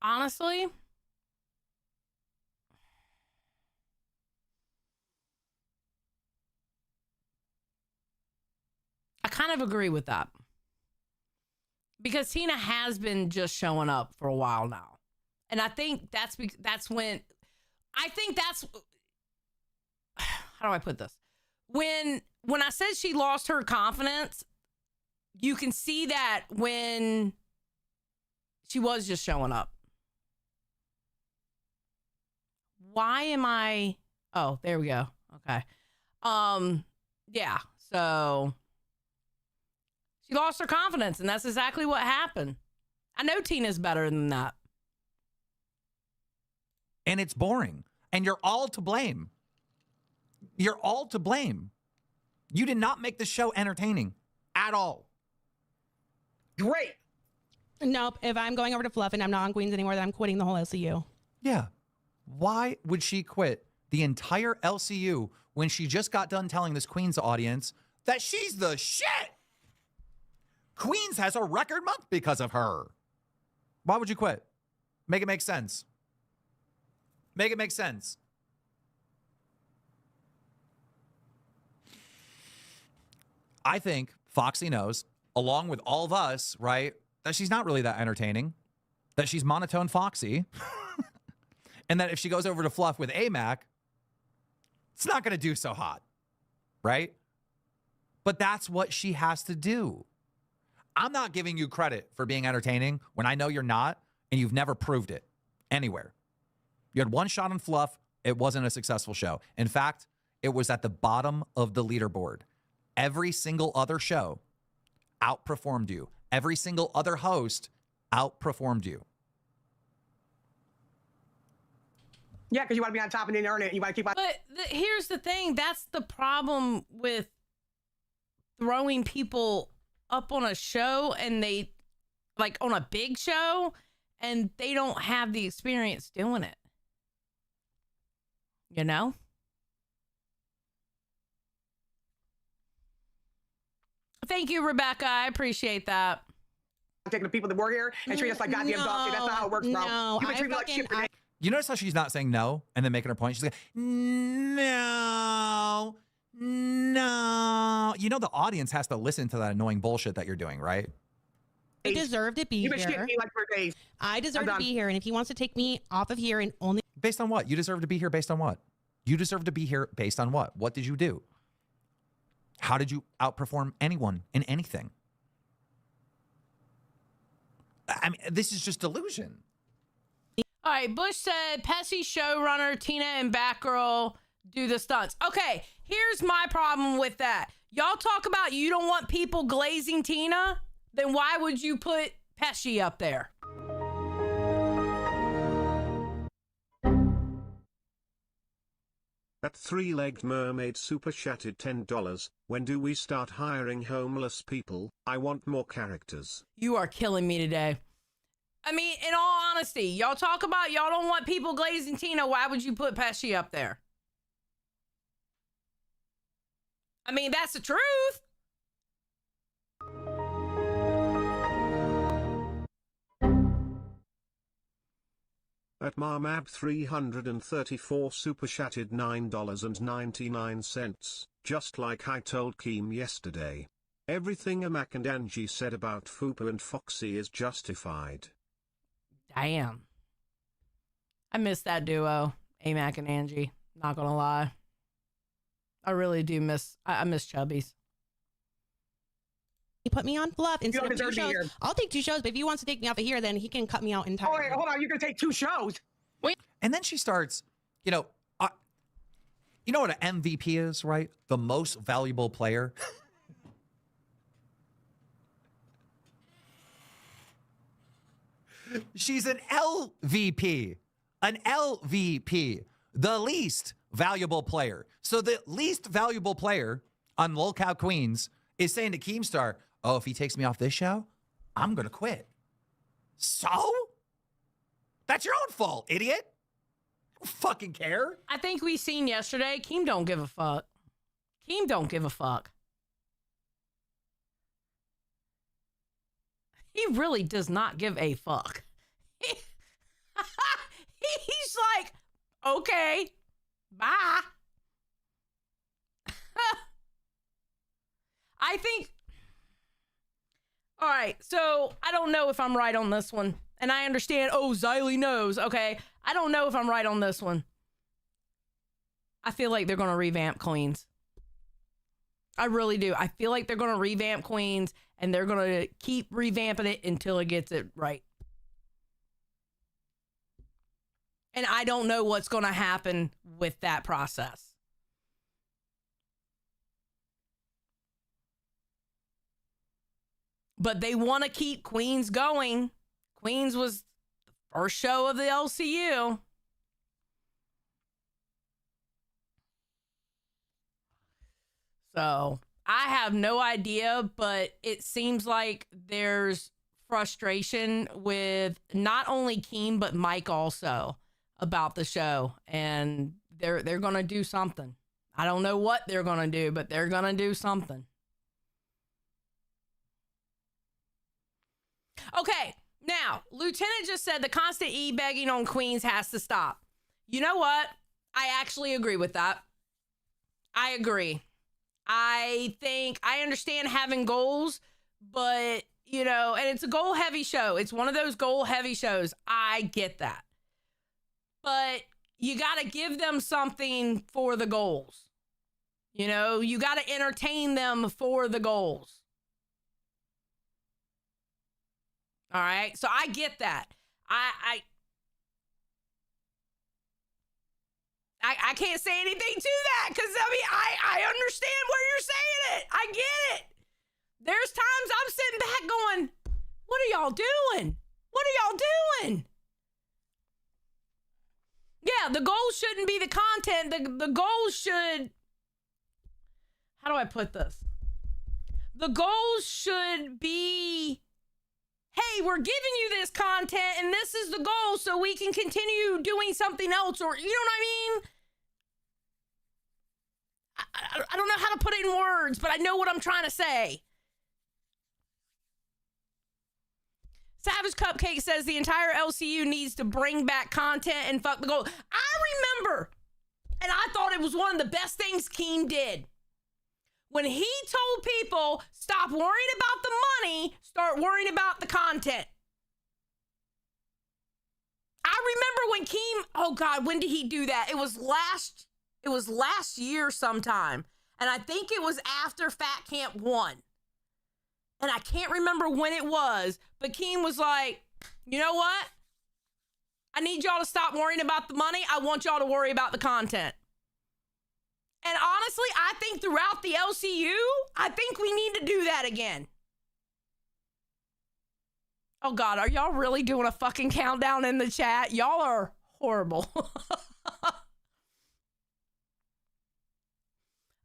Honestly, I kind of agree with that. Because Tina has been just showing up for a while now. And I think that's when, how do I put this? When I said she lost her confidence, you can see that when she was just showing up. Why am I? Oh, there we go. Okay. Yeah. So she lost her confidence, and that's exactly what happened. I know Tina's better than that. And it's boring. And you're all to blame. You're all to blame. You did not make the show entertaining at all. Great. Nope. If I'm going over to Fluff and I'm not on Queens anymore, then I'm quitting the whole LCU. Yeah. Why would she quit the entire LCU when she just got done telling this Queens audience that she's the shit? Queens has a record month because of her. Why would you quit? Make it make sense. Make it make sense. I think Foxy knows, along with all of us, right, that she's not really that entertaining, that she's monotone Foxy, and that if she goes over to Fluff with AMAC, it's not going to do so hot, right? But that's what she has to do. I'm not giving you credit for being entertaining when I know you're not, and you've never proved it anywhere. You had one shot on Fluff. It wasn't a successful show. In fact, it was at the bottom of the leaderboard. Every single other show outperformed you. Every single other host outperformed you. Yeah, because you want to be on top of the internet. You want to keep on. But here's the thing. That's the problem with throwing people up on a show and they, like on a big show, and they don't have the experience doing it. You know? Thank you, Rebecca. I appreciate that. Taking the people that work here and treat us like goddamn dogs. That's not how it works, bro. No, You've been treated like shit for days. You notice how she's not saying no and then making her point? She's like, no. You know the audience has to listen to that annoying bullshit that you're doing, right? I deserve to be You've been here. shitting me like for days. I deserve to be here, and if he wants to take me off of here and only Based on what? You deserve to be here based on what? You deserve to be here based on what? What did you do? How did you outperform anyone in anything? I mean, this is just delusion. All right, Bush said Pesci showrunner, Tina and Batgirl do the stunts. Okay, here's my problem with that. Y'all talk about you don't want people glazing Tina, then why would you put Pesci up there? That three-legged mermaid super chatted $10. When do we start hiring homeless people? I want more characters. You are killing me today. I mean, in all honesty, y'all talk about y'all don't want people glazing Tina. Why would you put Pesci up there? I mean, that's the truth. At Marmab 334 super chatted $9.99, just like I told Keem yesterday. Everything Amac and Angie said about Fupa and Foxy is justified. Damn. I miss that duo, Amac and Angie. Not gonna lie. I really do miss, I miss Chubbies. he put me on Fluff instead don't of 2 deserve to be shows. here. I'll take 2 shows, but if he wants to take me off of here, then he can cut me out Oh, entirely. wait, hold on. You're going to take 2 shows? And then she starts, you know what an MVP is, right? The most valuable player. She's an LVP. An LVP. The least valuable player. So the least valuable player on Lol Cow Queens is saying to Keemstar, oh, if he takes me off this show, I'm going to quit. So? That's your own fault, idiot. I don't fucking care. I think we seen yesterday, Keem don't give a fuck. Keem don't give a fuck. He really does not give a fuck. He's like, okay, bye. I think, all right, so I don't know if I'm right on this one. And I understand, oh, Xylee knows. Okay, I don't know if I'm right on this one. I feel like they're going to revamp Queens. I really do. I feel like they're going to revamp Queens, and they're going to keep revamping it until it gets it right. And I don't know what's going to happen with that process. But they want to keep Queens going. Queens was the first show of the LCU. So I have no idea, but it seems like there's frustration with not only Keem, but Mike also about the show. And they're going to do something. I don't know what they're going to do, but they're going to do something. Okay, now, Lieutenant just said the constant e-begging on Queens has to stop. You know what? I actually agree with that. I agree. I think I understand having goals, but, you know, and it's a goal-heavy show. It's one of those goal-heavy shows. I get that. But you got to give them something for the goals. You know, you got to entertain them for the goals. All right, so I get that. I can't say anything to that because I understand where you're saying it. I get it. There's times I'm sitting back going, "What are y'all doing? What are y'all doing?" Yeah, the goal shouldn't be the content. The goal should, how do I put this? The goal should be, hey, we're giving you this content and this is the goal so we can continue doing something else, or, you know what I mean? I don't know how to put it in words, but I know what I'm trying to say. Savage Cupcake says the entire LCU needs to bring back content and fuck the goal. I remember, and I thought it was one of the best things Keem did. When he told people, stop worrying about the money, start worrying about the content. I remember when Keem, oh God, when did he do that? It was last year sometime. And I think it was after Fat Camp 1. And I can't remember when it was, but Keem was like, you know what? I need y'all to stop worrying about the money. I want y'all to worry about the content. And honestly, I think throughout the LCU, I think we need to do that again. Oh God, are y'all really doing a fucking countdown in the chat? Y'all are horrible.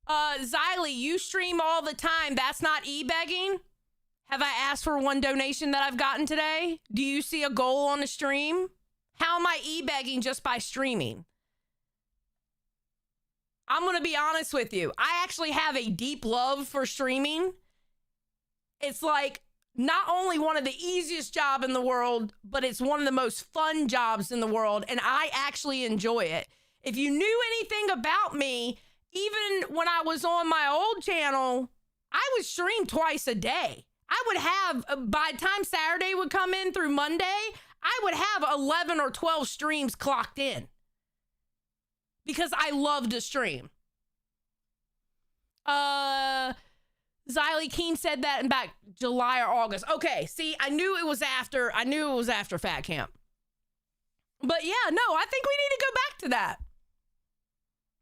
Xylee, you stream all the time. That's not e-begging? Have I asked for one donation that I've gotten today? Do you see a goal on the stream? How am I e-begging just by streaming? I'm going to be honest with you. I actually have a deep love for streaming. It's like not only one of the easiest jobs in the world, but it's one of the most fun jobs in the world, and I actually enjoy it. If you knew anything about me, even when I was on my old channel, I would stream twice a day. I would have, by the time Saturday would come in through Monday, I would have 11 or 12 streams clocked in. Because I love to stream. Xylee Keene said that in back July or August. Okay, see, I knew it was after Fat Camp. But yeah, no, I think we need to go back to that.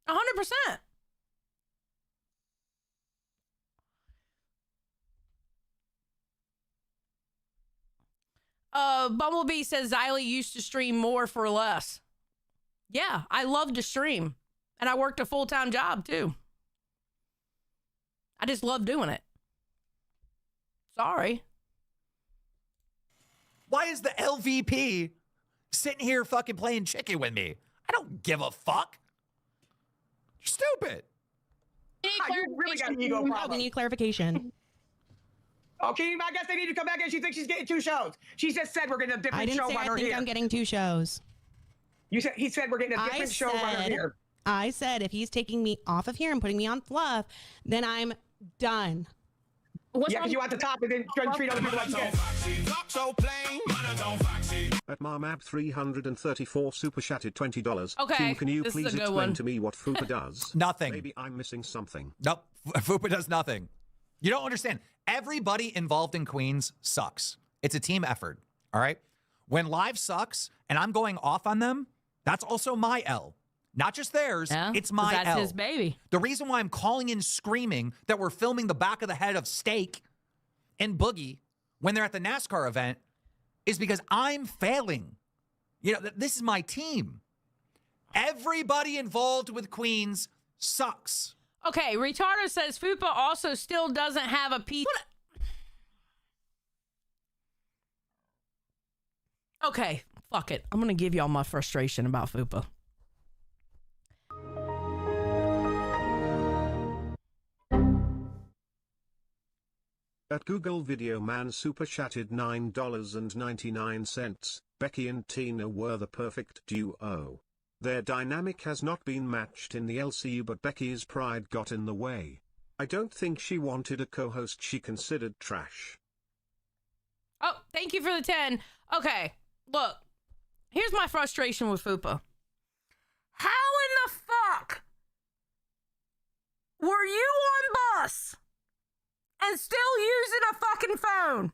100%. Bumblebee says Xylee used to stream more for less. Yeah, I love to stream. And I worked a full-time job too. I just love doing it. Sorry. Why is the LVP sitting here fucking playing chicken with me? I don't give a fuck. You're stupid. You really got an ego problem. We need clarification. Okay, I guess they need to come back and she thinks she's getting 2 shows. She just said we're getting a I different didn't say I showrunner think here. I'm getting 2 shows. He said we're getting a different showrunner here. I said if he's taking me off of here and putting me on Fluff, then I'm done. Yeah, because you want the top and then try to treat other people like shit. At Marmab 334 super chatted $20. Okay, Team, can you this is please a good explain one. to me what Fupa does? Nothing. Maybe I'm missing something. Nope. Fupa does nothing. You don't understand. Everybody involved in Queens sucks. It's a team effort. All right. When live sucks and I'm going off on them, that's also my L. Not just theirs. Yeah, it's my that's L. his baby. The reason why I'm calling in screaming that we're filming the back of the head of Steak and Boogie when they're at the NASCAR event is because I'm failing. You know, this is my team. Everybody involved with Queens sucks. Okay, Retardo says Fupa also still doesn't have a piece. Okay, fuck it. I'm going to give y'all my frustration about Fupa. At Google Video Man super chatted $9.99. Becky and Tina were the perfect duo. Their dynamic has not been matched in the LCU, but Becky's pride got in the way. I don't think she wanted a co-host she considered trash. Oh, thank you for the 10. Okay, look. Here's my frustration with Fupa. How in the fuck were you on bus and still using a fucking phone?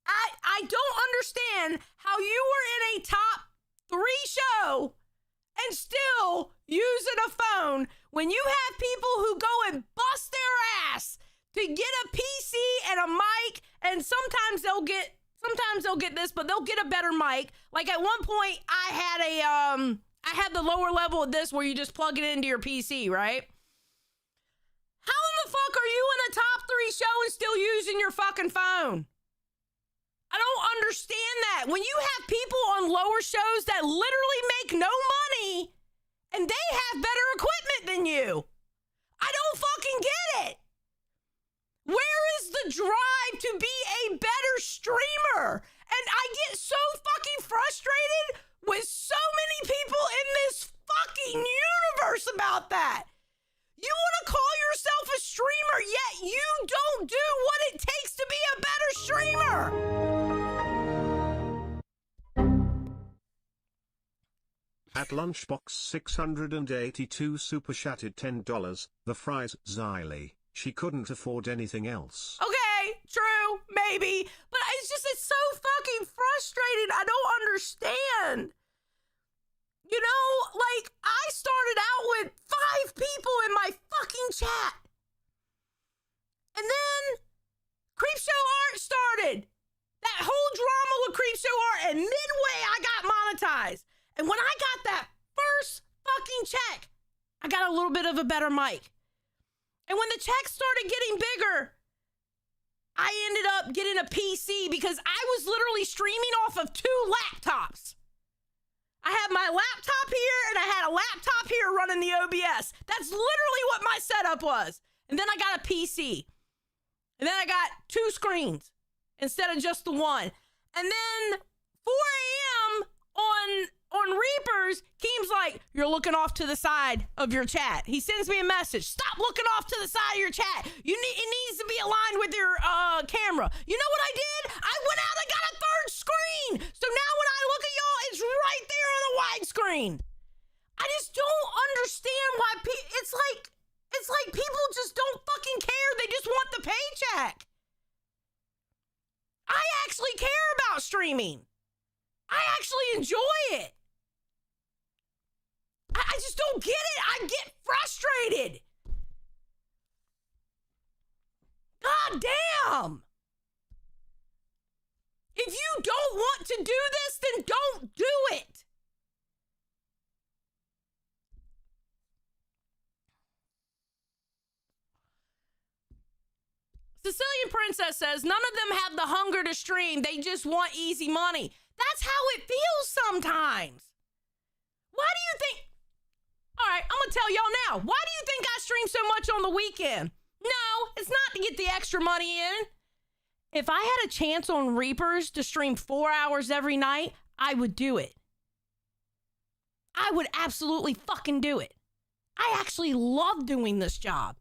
I don't understand how you were in a top 3 show and still using a phone when you have people who go and bust their ass to get a PC and a mic, and sometimes they'll get Sometimes they'll get this, but they'll get a better mic. Like at one point, I had the lower level of this where you just plug it into your PC, right? How in the fuck are you in a top 3 show and still using your fucking phone? I don't understand that. When you have people on lower shows that literally make no money and they have better equipment than you, I don't fucking get it. Where is the drive to be a better streamer? And I get so fucking frustrated with so many people in this fucking universe about that. You want to call yourself a streamer, yet you don't do what it takes to be a better streamer. At Lunchbox 682 super chatted $10. The fries Xylee. She couldn't afford anything else. Okay, true, maybe. But it's so fucking frustrating. I don't understand. You know, like, I started out with 5 people in my fucking chat. And then Creepshow Art started. That whole drama with Creepshow Art, and midway I got monetized. And when I got that first fucking check, I got a little bit of a better mic. And when the checks started getting bigger, I ended up getting a PC because I was literally streaming off of 2 laptops. I had my laptop here and I had a laptop here running the OBS. That's literally what my setup was. And then I got a PC. And then I got 2 screens instead of just the one. And then 4 a.m. on Reapers, Keem's like, you're looking off to the side of your chat. He sends me a message. Stop looking off to the side of your chat. It needs to be aligned with your camera. You know what I did? I went out and got a 3rd screen. So now when I look at y'all, it's right there on the widescreen. I just don't understand why it's like people just don't fucking care. They just want the paycheck. I actually care about streaming. I actually enjoy it. I just don't get it. I get frustrated. God damn. If you don't want to do this, then don't do it. Sicilian Princess says, none of them have the hunger to stream. They just want easy money. That's how it feels sometimes. Why do you think... All right, I'm going to tell y'all now. Why do you think I stream so much on the weekend? No, it's not to get the extra money in. If I had a chance on Reapers to stream 4 hours every night, I would do it. I would absolutely fucking do it. I actually love doing this job.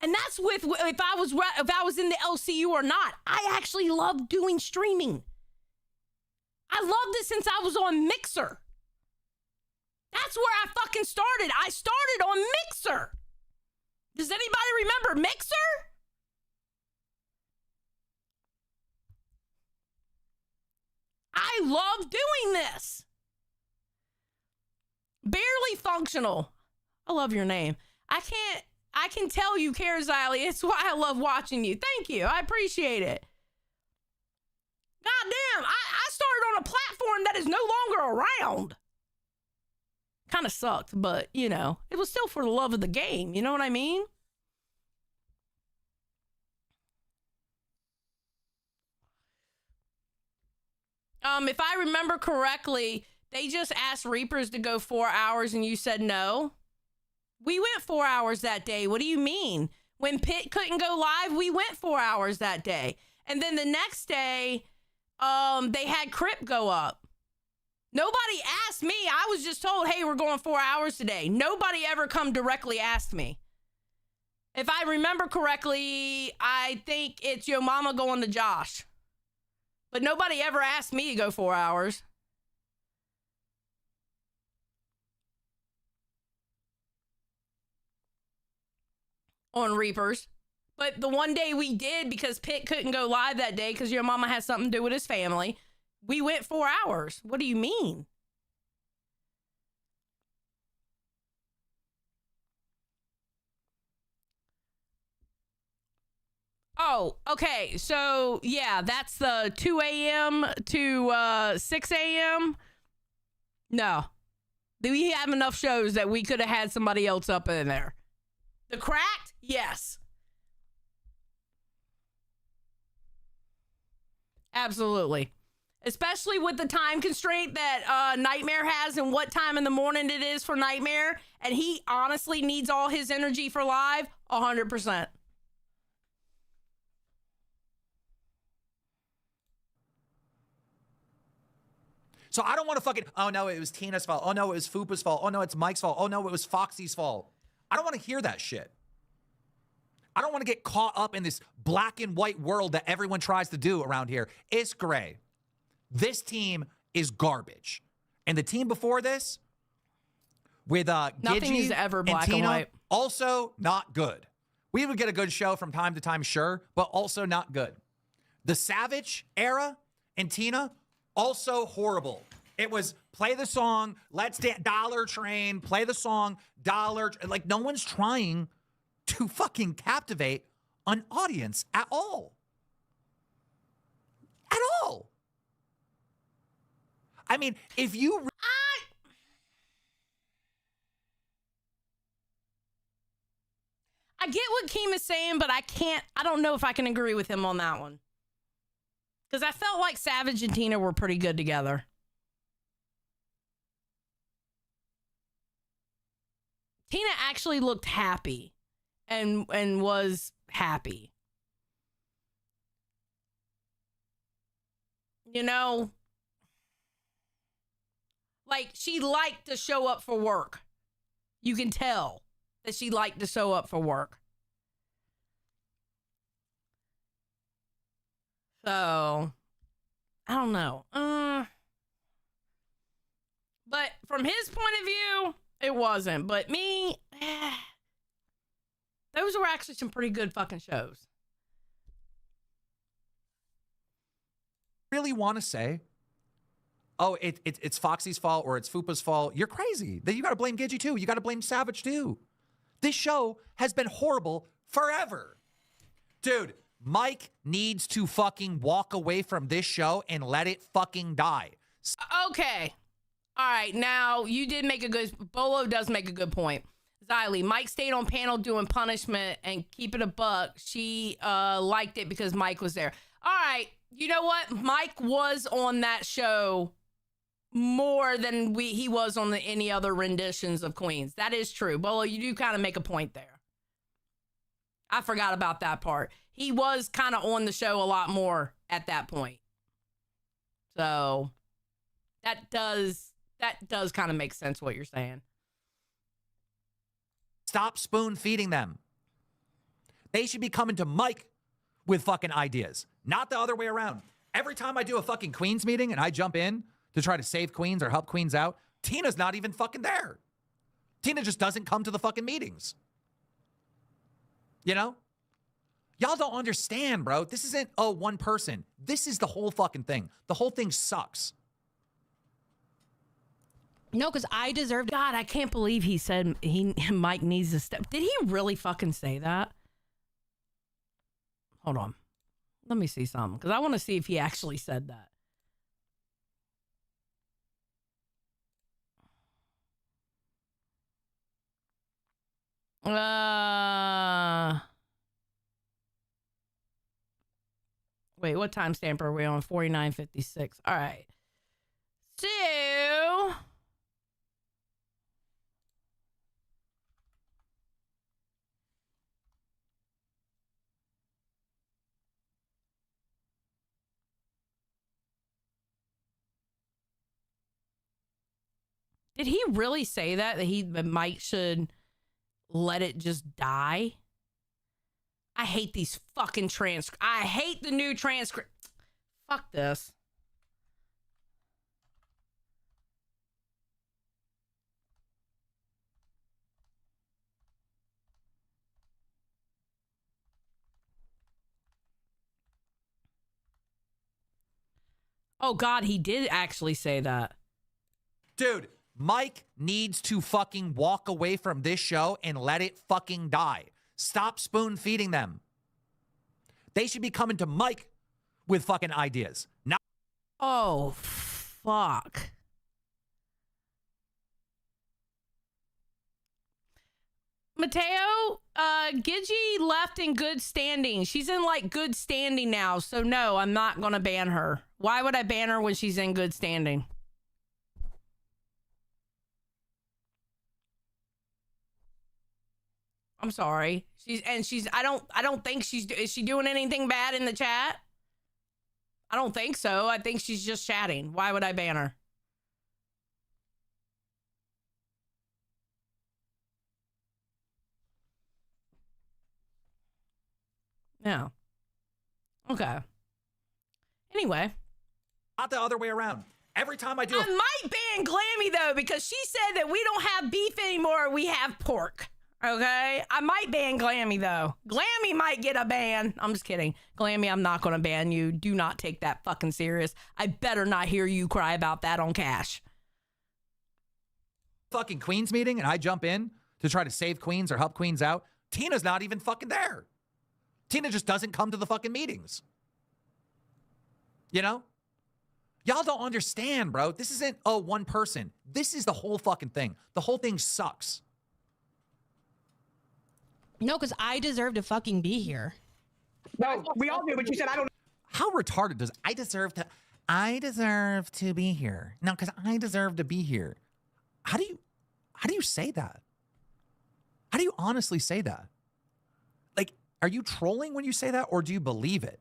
And that's with if I was in the LCU or not. I actually love doing streaming. I loved it since I was on Mixer. That's where I fucking started. I started on Mixer. Does anybody remember Mixer? I love doing this. Barely functional. I love your name. I can tell you care, Xylee. It's why I love watching you. Thank you. I appreciate it. God damn, I started on a platform that is no longer around. Kind of sucked, but, you know, it was still for the love of the game. You know what I mean? If I remember correctly, they just asked Reapers to go 4 hours and you said no. We went 4 hours that day. What do you mean? When Pitt couldn't go live, we went 4 hours that day. And then the next day, they had Crip go up. Nobody asked me. I was just told, hey, we're going 4 hours today. Nobody ever come directly asked me. If I remember correctly, I think it's Yo Mama going to Josh. But nobody ever asked me to go 4 hours. On Reapers. But the one day we did, because Pitt couldn't go live that day because Your Mama had something to do with his family, we went 4 hours. What do you mean? Oh, okay. So, yeah, that's the 2 a.m. to 6 a.m. No. We have enough shows that we could have had somebody else up in there. The Cracked? Yes. Absolutely. Especially with the time constraint that Nightmare has and what time in the morning it is for Nightmare. And he honestly needs all his energy for live, 100%. So I don't want to fucking, oh no, it was Tina's fault. Oh no, it was Fupa's fault. Oh no, it's Mike's fault. Oh no, it was Foxy's fault. I don't want to hear that shit. I don't want to get caught up in this black and white world that everyone tries to do around here. It's gray. This team is garbage. And the team before this, with nothing Gidgey is ever black and Tina, and white. also not good. We would get a good show from time to time, sure, but also not good. The Savage era and Tina, also horrible. It was play the song, let's dance, Dollar Train, play the song, Dollar, like no one's trying to fucking captivate an audience at all. At all. I mean, if you... I get what Keem is saying, but I don't know if I can agree with him on that one. Because I felt like Savage and Tina were pretty good together. Tina actually looked happy and was happy. You know, like she liked to show up for work. You can tell that she liked to show up for work. So, I don't know. But from his point of view, it wasn't. But me, those were actually some pretty good fucking shows. Really want to say, oh, it's Foxy's fault or it's Fupa's fault, you're crazy. Then you got to blame Gidgey too. You got to blame Savage too. This show has been horrible forever. Dude, Mike needs to fucking walk away from this show and let it fucking die. Okay. All right. Now, you did make a good... Bolo does make a good point. Xylee, Mike stayed on panel doing punishment and keep it a buck. She liked it because Mike was there. All right. You know what? Mike was on that show more than he was on any other renditions of Queens. That is true. Bolo, you do kind of make a point there. I forgot about that part. He was kind of on the show a lot more at that point. So that does kind of make sense what you're saying. Stop spoon feeding them. They should be coming to Mike with fucking ideas, not the other way around. Every time I do a fucking Queens meeting and I jump in to try to save Queens or help Queens out, Tina's not even fucking there. Tina just doesn't come to the fucking meetings. You know? Y'all don't understand, bro. This isn't, oh, one person. This is the whole fucking thing. The whole thing sucks. No, because I deserved. God, I can't believe he said Mike needs to step. Did he really fucking say that? Hold on. Let me see something, because I want to see if he actually said that. Wait, what timestamp are we on? 49:56. All right. So did he really say that Mike should let it just die? I hate these fucking transcripts. I hate the new transcript. Fuck this. Oh, God, he did actually say that. Dude, Mike needs to fucking walk away from this show and let it fucking die. Stop spoon feeding them. They should be coming to Mike with fucking ideas. Now, Oh, fuck. Mateo, Gidgy left in good standing. She's in like good standing now. So no, I'm not going to ban her. Why would I ban her when she's in good standing? I'm sorry. I don't think is she doing anything bad in the chat? I don't think so. I think she's just chatting. Why would I ban her? No. Okay. Anyway. not the other way around. Every time I do I might ban Glammy though, because she said that we don't have beef anymore, we have pork. Okay? I might ban Glammy though. Glammy might get a ban. I'm just kidding. Glammy, I'm not gonna ban you. Do not take that fucking serious. I better not hear you cry about that on Cash. fucking Queens meeting and I jump in to try to save Queens or help Queens out, Tina's not even fucking there. Tina just doesn't come to the fucking meetings. You know? Y'all don't understand, bro. This isn't, oh, one person. This is the whole fucking thing. The whole thing sucks. No, because I deserve to fucking be here. No, we all do, but you said I don't. How retarded does I deserve to be here? No, because I deserve to be here. How do you say that? How do you honestly say that? Like, are you trolling when you say that, or do you believe it?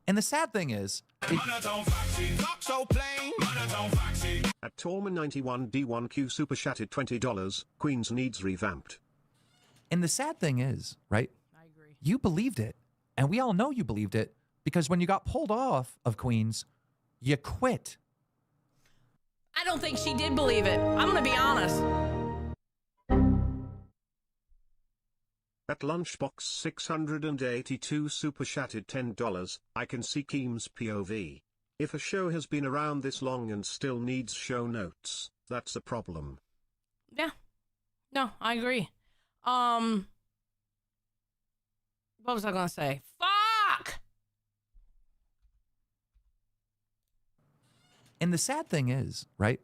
And the sad thing is, At Torma91 D1Q super chatted $20. Queens needs revamped. and the sad thing is, right? I agree. You believed it, and we all know you believed it because when you got pulled off of Queens, you quit. I don't think she did believe it. I'm gonna be honest. At Lunchbox 682 super chatted $10. I can see Keem's POV. If a show has been around this long and still needs show notes, that's a problem. Yeah. No, I agree. What was I gonna say? Fuck! And the sad thing is, right?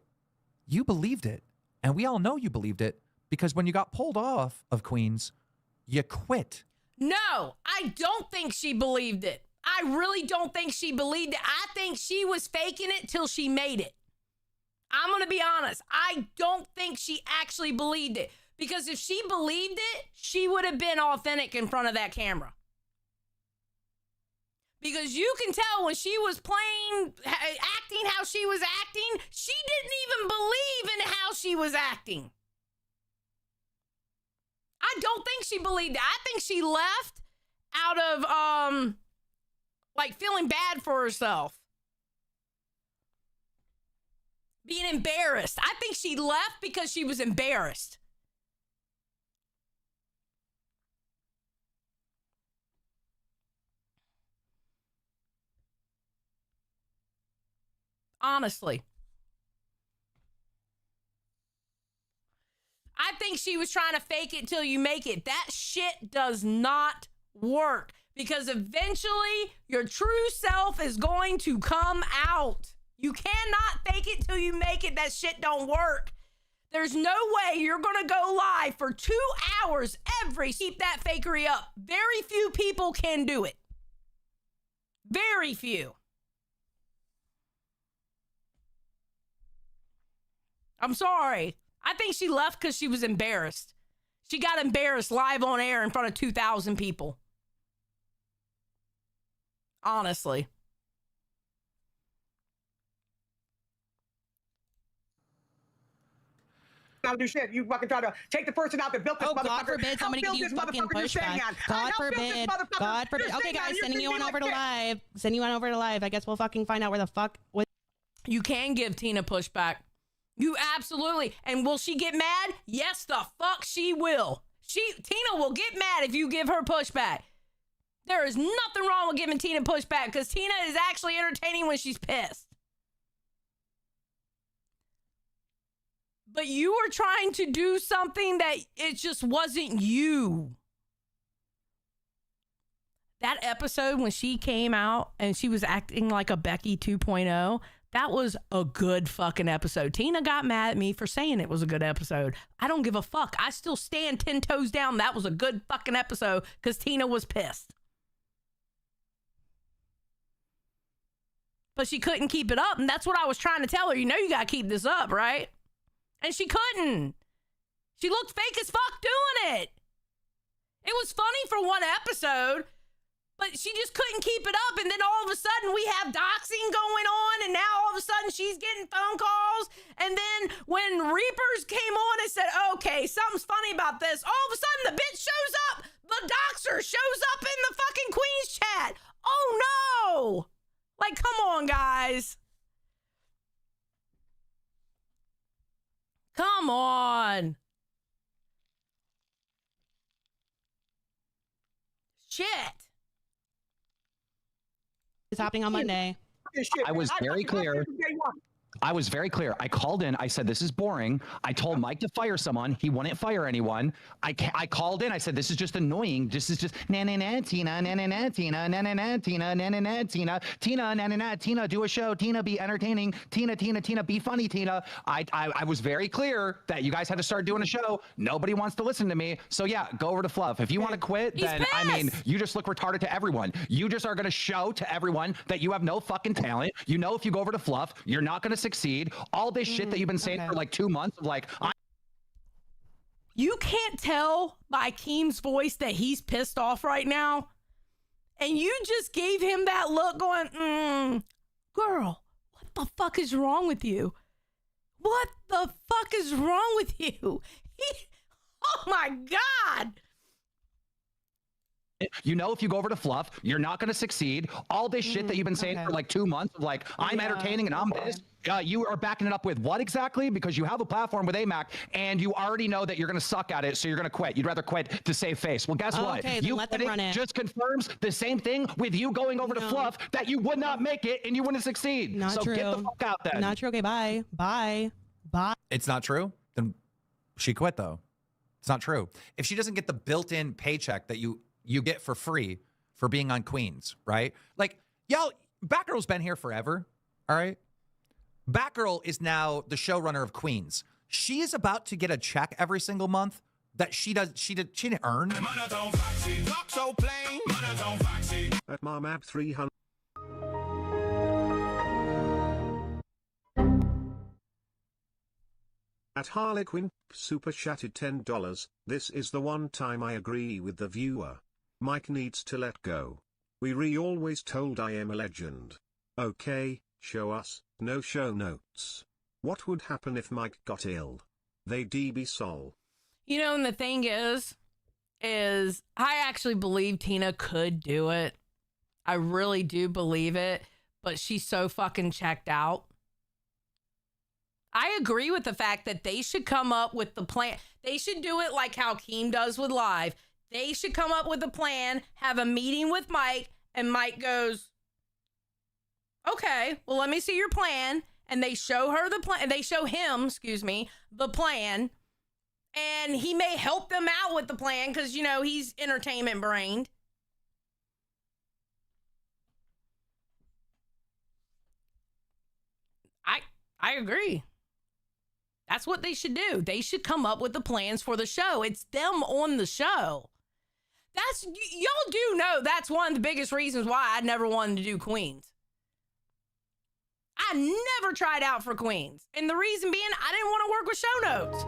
You believed it, and we all know you believed it because when you got pulled off of Queens, you quit. No, I don't think she believed it. I really don't think she believed it. I think she was faking it till she made it. I'm gonna be honest. I don't think she actually believed it. Because if she believed it, she would have been authentic in front of that camera. Because you can tell when she was playing, acting how she was acting, she didn't even believe in how she was acting. I don't think she believed it. I think she left out of, like, feeling bad for herself. Being embarrassed. I think she left because she was embarrassed. Honestly. I think she was trying to fake it till you make it. That shit does not work because eventually your true self is going to come out. You cannot fake it till you make it. That shit don't work. There's no way you're going to go live for 2 hours keep that fakery up. Very few people can do it. Very few. I'm sorry. I think she left because she was embarrassed. She got embarrassed live on air in front of 2,000 people. Honestly. Don't do shit. You fucking try to take the person out that built this Oh, motherfucker. God forbid somebody Help give you build this fucking motherfucker you're pushback. sitting on. God Help build this forbid. motherfucker God forbid. you're Okay, sitting on. guys, You're sending you treating on me over to like shit. live. Sending you on over to live. I guess we'll fucking find out where the fuck. You can give Tina pushback. You absolutely. And will she get mad? Yes, the fuck she will. Tina will get mad if you give her pushback. There is nothing wrong with giving Tina pushback because Tina is actually entertaining when she's pissed. But you were trying to do something that it just wasn't you. that episode when she came out and she was acting like a Becky 2.0, that was a good fucking episode. Tina got mad at me for saying it was a good episode. I don't give a fuck. I still stand 10 toes down. That was a good fucking episode because Tina was pissed. But she couldn't keep it up. And that's what I was trying to tell her. You know you got to keep this up, right? And she couldn't. She looked fake as fuck doing it. It was funny for one episode, but she just couldn't keep it up. And then all of a sudden we have doxing going on. And now all of a sudden she's getting phone calls. And then when Reapers came on and said, okay, something's funny about this. All of a sudden the bitch shows up. The doxer shows up in the fucking Queen's chat. Oh no. Like, come on, guys. Come on. Shit. It's happening on Monday. I was very clear. I was very clear. I called in. I said, this is boring. I told Mike to fire someone. He wouldn't fire anyone. I called in. I said, this is just annoying. This is just na-na-na, Tina, na-na-na, Tina, na-na-na, Tina, na-na-na, Tina, Tina, na-na-na, Tina, do a show. Tina, be entertaining. Tina, be funny, Tina. I was very clear that you guys had to start doing a show. Nobody wants to listen to me. So yeah, go over to Fluff. If you want to quit, then I mean, you just look retarded to everyone. You just are going to show to everyone that you have no fucking talent. You know, if you go over to Fluff, you're not going to succeed. All this shit that you've been saying for like 2 months of like, you can't tell by Keem's voice that he's pissed off right now. And you just gave him that look going, girl, what the fuck is wrong with you? What the fuck is wrong with you? Oh my God. You know, if you go over to Fluff, you're not going to succeed. All this shit that you've been saying for like 2 months of like, I'm entertaining and I'm this. You are backing it up with what exactly? Because you have a platform with AMAC and you already know that you're going to suck at it. So you're going to quit. You'd rather quit to save face. Well, guess what? You let them run it. Just confirms the same thing with you going over to Fluff that you would not make it and you wouldn't succeed. Not so true. Get the fuck out then. Not true. Okay, bye. Bye. Bye. It's not true? Then she quit, though. It's not true. If she doesn't get the built-in paycheck that you get for free for being on Queens, right? Like, y'all, Batgirl's been here forever, all right? Batgirl is now the showrunner of Queens. She is about to get a check every single month that she didn't earn. At Marmab 300. At Harlequin, super chatted $10. This is the one time I agree with the viewer. Mike needs to let go. We always told I am a legend. Okay, show us, no show notes. What would happen if Mike got ill? They DB Sol. You know, and the thing is I actually believe Tina could do it. I really do believe it, but she's so fucking checked out. I agree with the fact that they should come up with the plan. They should do it like how Keem does with Live. They should come up with a plan, have a meeting with Mike, and Mike goes, okay, well, let me see your plan. And they show her the plan. They show him, the plan. And he may help them out with the plan because, you know, he's entertainment brained. I agree. That's what they should do. They should come up with the plans for the show. It's them on the show. Y'all do know that's one of the biggest reasons why I never wanted to do Queens. I never tried out for Queens. And the reason being, I didn't want to work with show notes.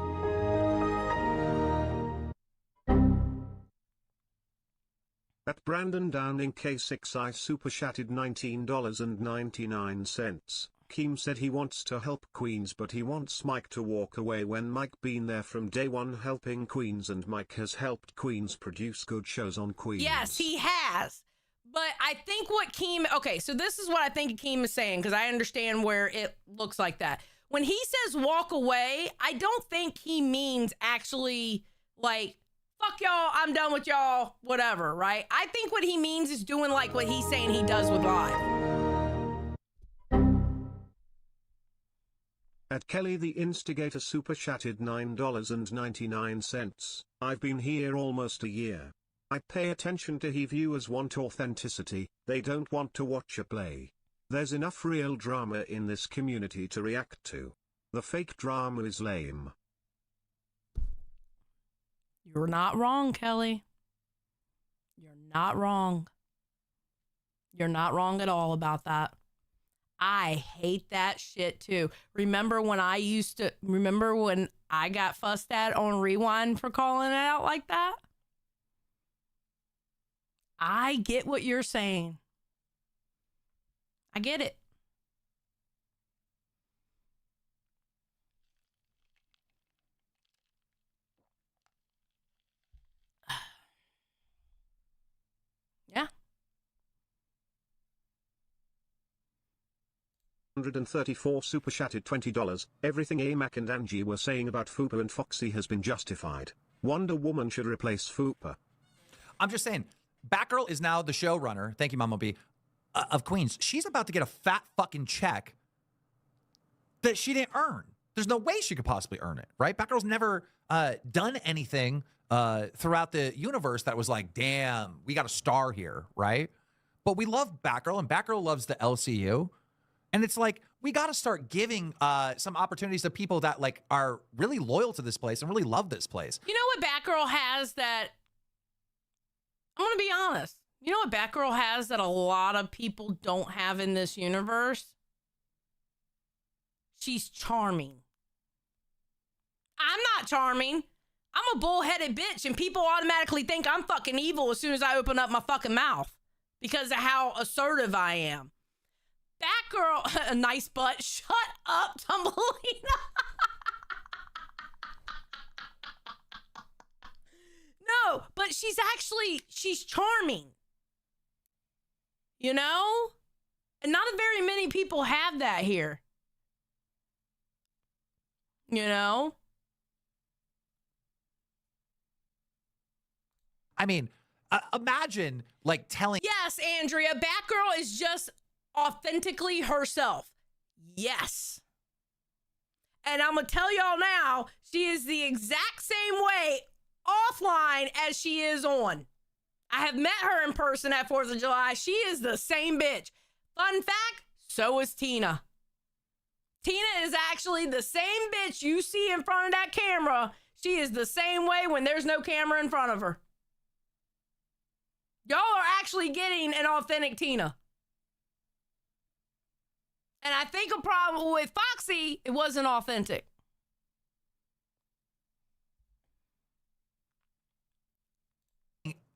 At Brandon Downing K6I super chatted $19.99. Keem said he wants to help Queens, but he wants Mike to walk away when Mike been there from day one helping Queens, and Mike has helped Queens produce good shows on Queens. Yes, he has. But I think what Keem, okay, so this is what I think Keem is saying, because I understand where it looks like that. When he says walk away, I don't think he means actually like, fuck y'all, I'm done with y'all, whatever, right? I think what he means is doing like what he's saying he does with Live. At Kelly the Instigator super chatted $9.99. I've been here almost a year. I pay attention to he viewers want authenticity, they don't want to watch a play. There's enough real drama in this community to react to. The fake drama is lame. You're not wrong, Kelly. You're not wrong. You're not wrong at all about that. I hate that shit too. Remember when I got fussed at on Rewind for calling it out like that? I get what you're saying. I get it. Yeah. 134 super chatted $20. Everything AMAC and Angie were saying about Fupa and Foxy has been justified. Wonder Woman should replace Fupa. I'm just saying, Batgirl is now the showrunner. Thank you, Mama B. Of Queens. She's about to get a fat fucking check that she didn't earn. There's no way she could possibly earn it, right? Batgirl's never done anything throughout the universe that was like, damn, we got a star here, right? But we love Batgirl, and Batgirl loves the LCU. And it's like, we got to start giving some opportunities to people that like are really loyal to this place and really love this place. You know what Batgirl has that, I'm going to be honest. You know what Batgirl has that a lot of people don't have in this universe? She's charming. I'm not charming. I'm a bullheaded bitch, and people automatically think I'm fucking evil as soon as I open up my fucking mouth because of how assertive I am. Batgirl, a nice butt. Shut up, Tumbleina. No, but she's charming. You know? And not very many people have that here. You know? I mean, imagine like telling. Yes, Andrea, Batgirl is just authentically herself. Yes. And I'm going to tell y'all now, she is the exact same way offline as she is on. I have met her in person at 4th of July. She is the same bitch. Fun fact, so is Tina. Tina is actually the same bitch you see in front of that camera. She is the same way when there's no camera in front of her. Y'all are actually getting an authentic Tina. And I think a problem with Foxy, it wasn't authentic.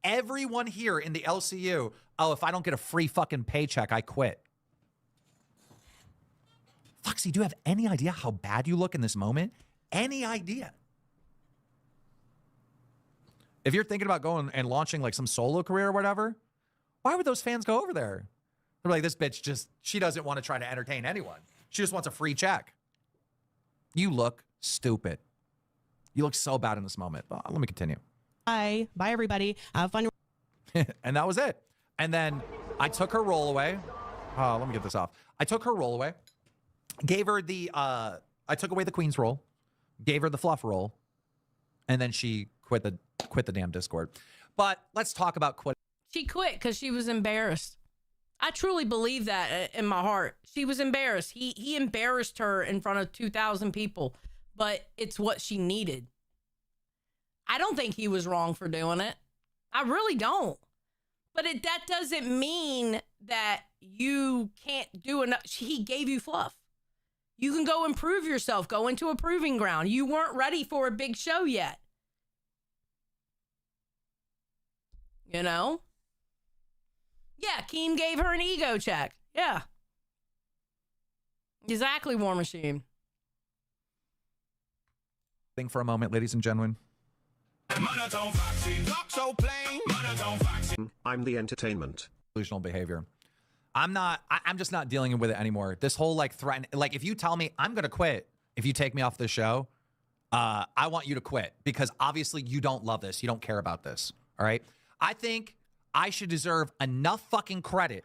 Everyone here in the LCU, oh, if I don't get a free fucking paycheck, I quit. Foxy, do you have any idea how bad you look in this moment? Any idea? If you're thinking about going and launching like some solo career or whatever, why would those fans go over there? They're like, this bitch she doesn't want to try to entertain anyone. She just wants a free check. You look stupid. You look so bad in this moment. Let me continue. Bye. Bye, everybody. Have fun. And that was it. And then I took her roll away. Let me get this off. I took her roll away. Gave her I took away the queen's roll. Gave her the fluff roll. And then she quit the damn Discord. But let's talk about quit. She quit because she was embarrassed. I truly believe that in my heart. She was embarrassed. He embarrassed her in front of 2,000 people, but it's what she needed. I don't think he was wrong for doing it. I really don't. But that doesn't mean that you can't do enough. He gave you fluff. You can go improve yourself, go into a proving ground. You weren't ready for a big show yet. You know? Yeah, Keem gave her an ego check. Yeah. Exactly, War Machine. Think for a moment, ladies and gentlemen. I'm the entertainment. Delusional behavior. I'm just not dealing with it anymore. This whole like threat, like if you tell me I'm gonna quit if you take me off the show, I want you to quit because obviously you don't love this. You don't care about this. All right. I think I should deserve enough fucking credit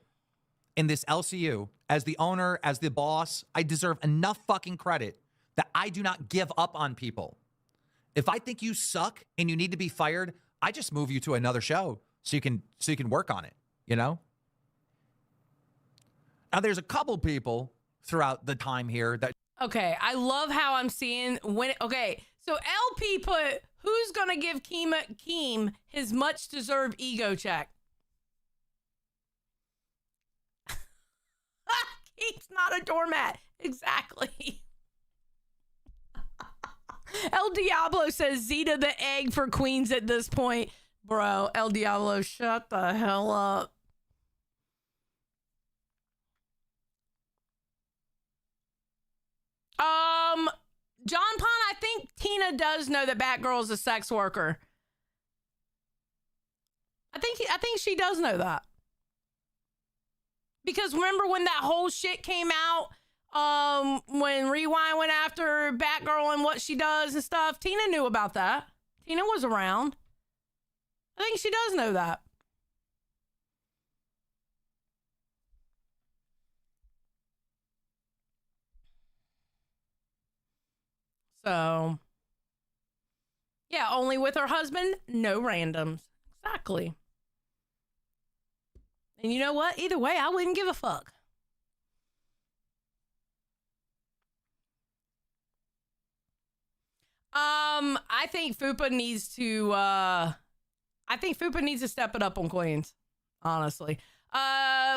in this LCU as the owner, as the boss. I deserve enough fucking credit that I do not give up on people. If I think you suck and you need to be fired, I just move you to another show so you can work on it, you know? Now there's a couple people throughout the time here that Okay, I love how I'm seeing when. Okay, so LP put, who's gonna give Keem his much deserved ego check? Keem's not a doormat. Exactly. El Diablo says Zeta the egg for queens at this point. Bro, El Diablo, shut the hell up. John Pond, I think Tina does know that Batgirl's a sex worker. I think she does know that. Because remember when that whole shit came out, when Rewind went after Batgirl and what she does and stuff, Tina knew about that. Tina was around. I think she does know that. So, yeah, only with her husband, no randoms. Exactly. And you know what? Either way, I wouldn't give a fuck. I think Fupa needs to step it up on Queens, honestly.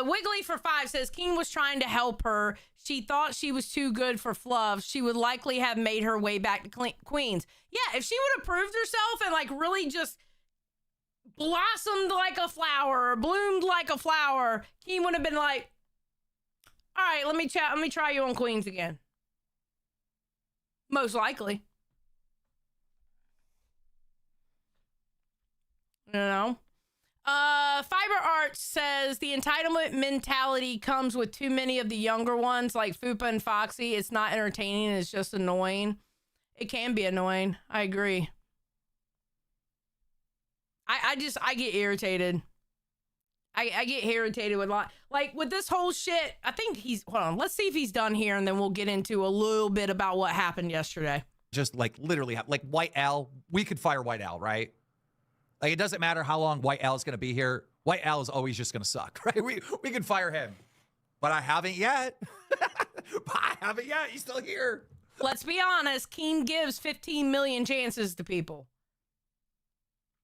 Wiggly for 5 says Keen was trying to help her. She thought she was too good for Fluff. She would likely have made her way back to Queens. Yeah, if she would have proved herself and like really just blossomed like a flower or bloomed like a flower, Keen would have been like, all right, let me try you on Queens again. Most likely. You know? Fiber Arts says the entitlement mentality comes with too many of the younger ones like Fupa and Foxy. It's not entertaining. It's just annoying. It can be annoying. I agree. I get irritated. I get irritated with a lot. Like with this whole shit, I think hold on. Let's see if he's done here and then we'll get into a little bit about what happened yesterday. just like literally like White Al, we could fire White Al, right? Like, it doesn't matter how long White Al is going to be here. White Al is always just going to suck, right? We can fire him. But I haven't yet. He's still here. Let's be honest. Keen gives 15 million chances to people.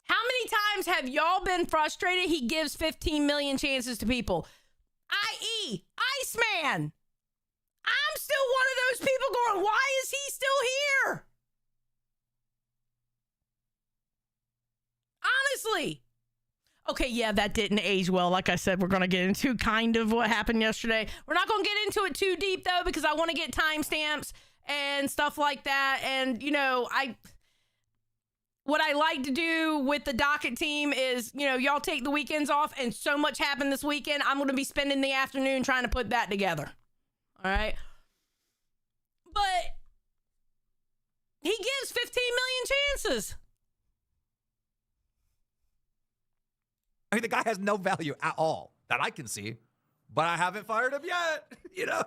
How many times have y'all been frustrated? He gives 15 million chances to people. I.e., Iceman. I'm still one of those people going, why is he still here? Honestly. Okay, yeah, that didn't age well. Like I said, we're going to get into kind of what happened yesterday. We're not going to get into it too deep, though, because I want to get timestamps and stuff like that. And, you know, what I like to do with the docket team is, you know, y'all take the weekends off, and so much happened this weekend. I'm going to be spending the afternoon trying to put that together. All right? But he gives 15 million chances. I mean, the guy has no value at all that I can see, but I haven't fired him yet, you know?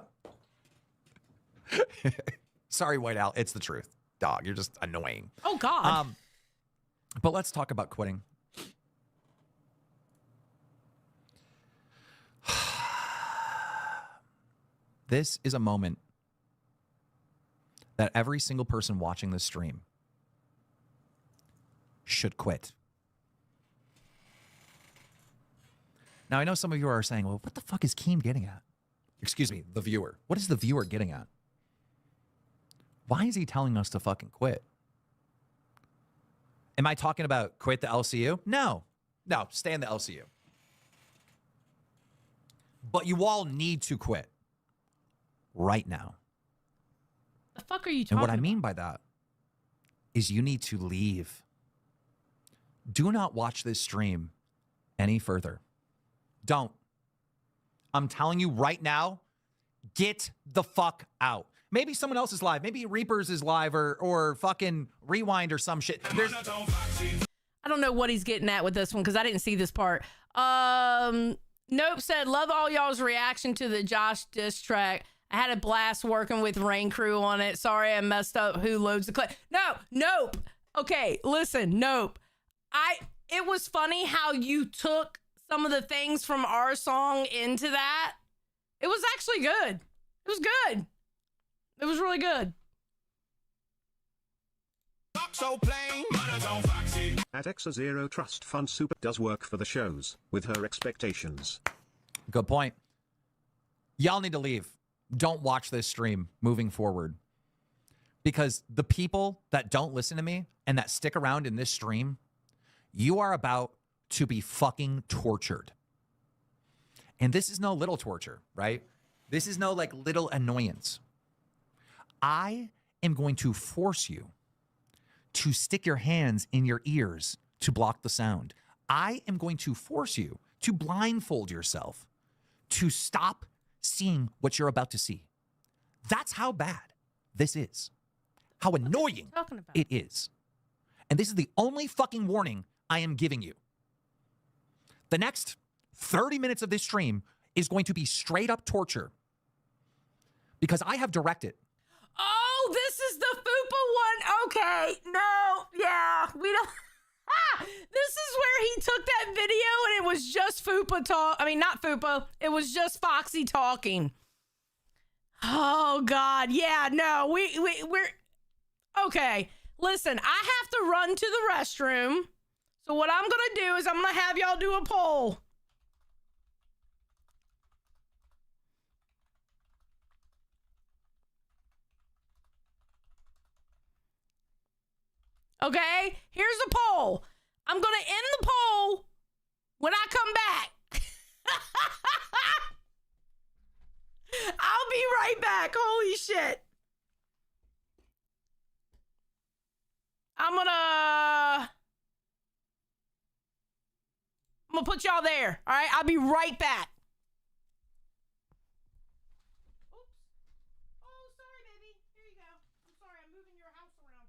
Sorry, White Al. It's the truth. Dog, you're just annoying. Oh, God. But let's talk about quitting. This is a moment that every single person watching this stream should quit. Now, I know some of you are saying, well, what the fuck is Keem getting at? Excuse me, the viewer. What is the viewer getting at? Why is he telling us to fucking quit? Am I talking about quit the LCU? No, stay in the LCU. But you all need to quit right now. The fuck are you talking about? And what I about? mean by that is you need to leave. Do not watch this stream any further. Don't. I'm telling you right now, get the fuck out. Maybe someone else is live. Maybe Reapers is live or fucking Rewind or some shit. I don't know what he's getting at with this one because I didn't see this part. Nope said, love all y'all's reaction to the Josh diss track. I had a blast working with Rain Crew on it. Sorry I messed up who loads the clip. Nope. Okay, listen, nope. it was funny how you took some of the things from our song into that. It was actually good. It was good. It was really good. So plain. At Exa Zero Trust Fund Super does work for the shows with her expectations. Good point. Y'all need to leave. Don't watch this stream moving forward. Because the people that don't listen to me and that stick around in this stream, you are about to be fucking tortured. And this is no little torture, right? This is no like little annoyance. I am going to force you to stick your hands in your ears to block the sound. I am going to force you to blindfold yourself to stop seeing what you're about to see. That's how bad this is. How annoying it is. And this is the only fucking warning I am giving you. The next 30 minutes of this stream is going to be straight up torture because I have directed. Oh, this is the Fupa one. Okay. No. Yeah. We don't. This is where he took that video and it was just Fupa talk. I mean, not Fupa. It was just Foxy talking. Oh, God. Yeah. No. We're. Okay. Listen, I have to run to the restroom. So what I'm going to do is I'm going to have y'all do a poll. Okay, here's the poll. I'm going to end the poll when I come back. I'll be right back. Holy shit. I'm gonna put y'all there. All right, I'll be right back. Oops. Oh, sorry, baby. Here you go. I'm sorry, I'm moving your house around.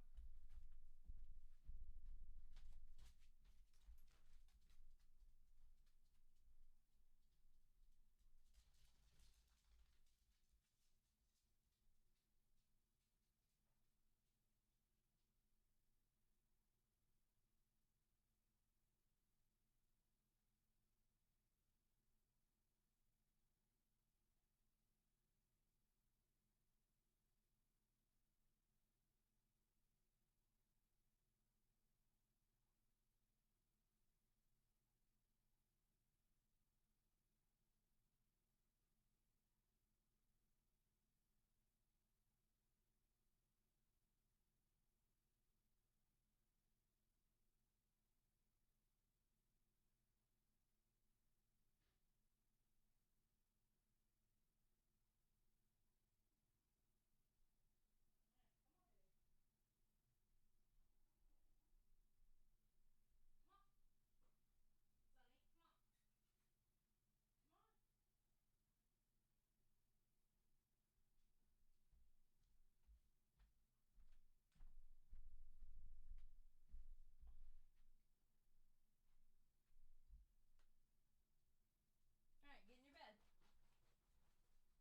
All right, get in your bed.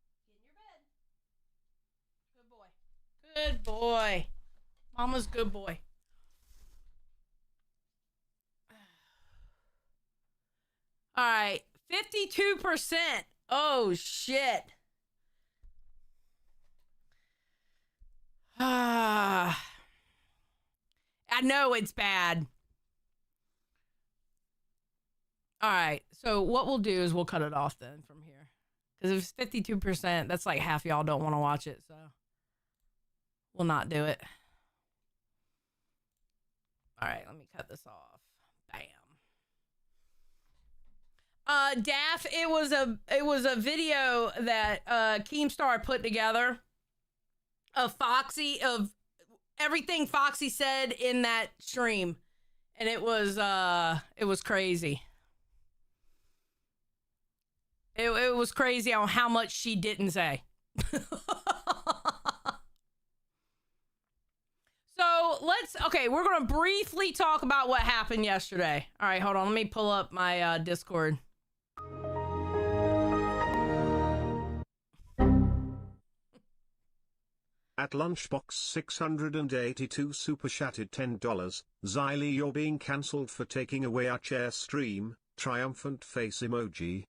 Get in your bed. Good boy. Good boy. Mama's good boy. All right, 52%. Oh, shit. I know it's bad. All right, so what we'll do is we'll cut it off then from here. Because if it's 52%, that's like half y'all don't want to watch it, so we'll not do it. All right, let me cut this off. Bam. Daff, it was a video that Keemstar put together of Foxy, of everything Foxy said in that stream, and it was crazy. It was crazy on how much she didn't say. So we're going to briefly talk about what happened yesterday. All right, hold on. Let me pull up my Discord. At Lunchbox 682 super chatted $10. Xylee, you're being cancelled for taking away our chair stream. Triumphant face emoji.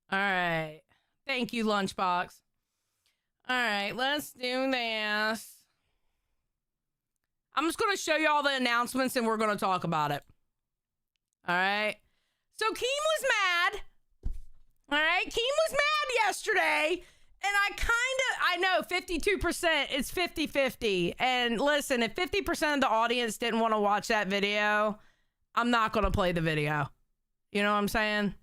All right. Thank you, Lunchbox. All right, let's do this. I'm just going to show you all the announcements and we're going to talk about it. All right. So Keem was mad. All right. Keem was mad yesterday. And I know 52%, it's 50-50. And listen, if 50% of the audience didn't want to watch that video, I'm not going to play the video. You know what I'm saying?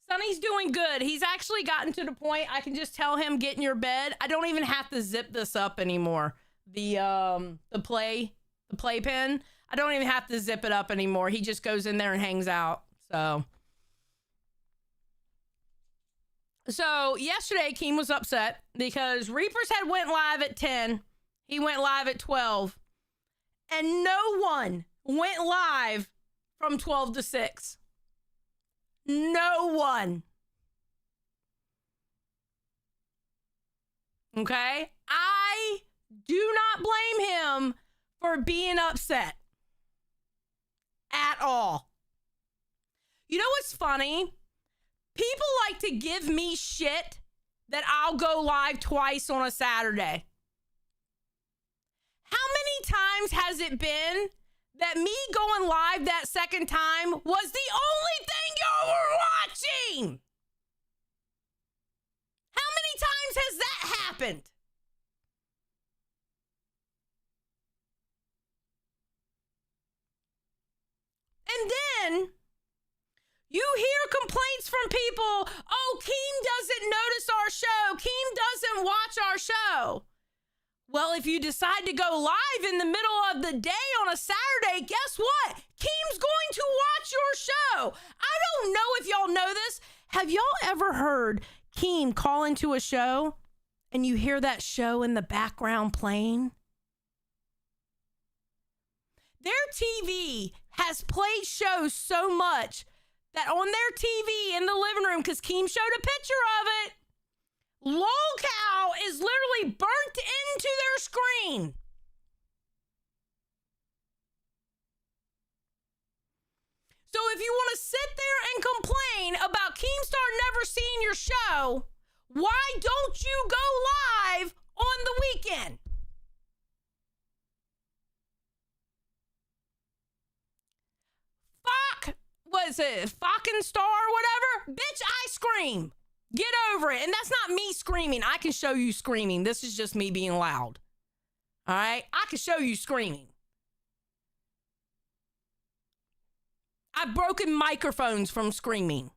Sonny's doing good. He's actually gotten to the point I can just tell him, get in your bed. I don't even have to zip this up anymore. The playpen. I don't even have to zip it up anymore. He just goes in there and hangs out. So yesterday, Keem was upset because Reapers had went live at 10. He went live at 12. And no one went live from 12 to 6. No one. Okay? I do not blame him for being upset. At all. You know what's funny? People like to give me shit that I'll go live twice on a Saturday. How many times has it been that me going live that second time was the only thing y'all were watching? How many times has that happened? And then you hear complaints from people, oh, Keem doesn't notice our show. Keem doesn't watch our show. Well, if you decide to go live in the middle of the day on a Saturday, guess what? Keem's going to watch your show. I don't know if y'all know this. Have y'all ever heard Keem call into a show and you hear that show in the background playing? Their TV has played shows so much that on their TV in the living room, because Keem showed a picture of it, LOLcow is literally burnt into their screen. So if you want to sit there and complain about Keemstar never seeing your show, why don't you go live on the weekend? Was it fucking star or whatever? Bitch, I scream. Get over it. And that's not me screaming. I can show you screaming. This is just me being loud. All right? I can show you screaming. I've broken microphones from screaming.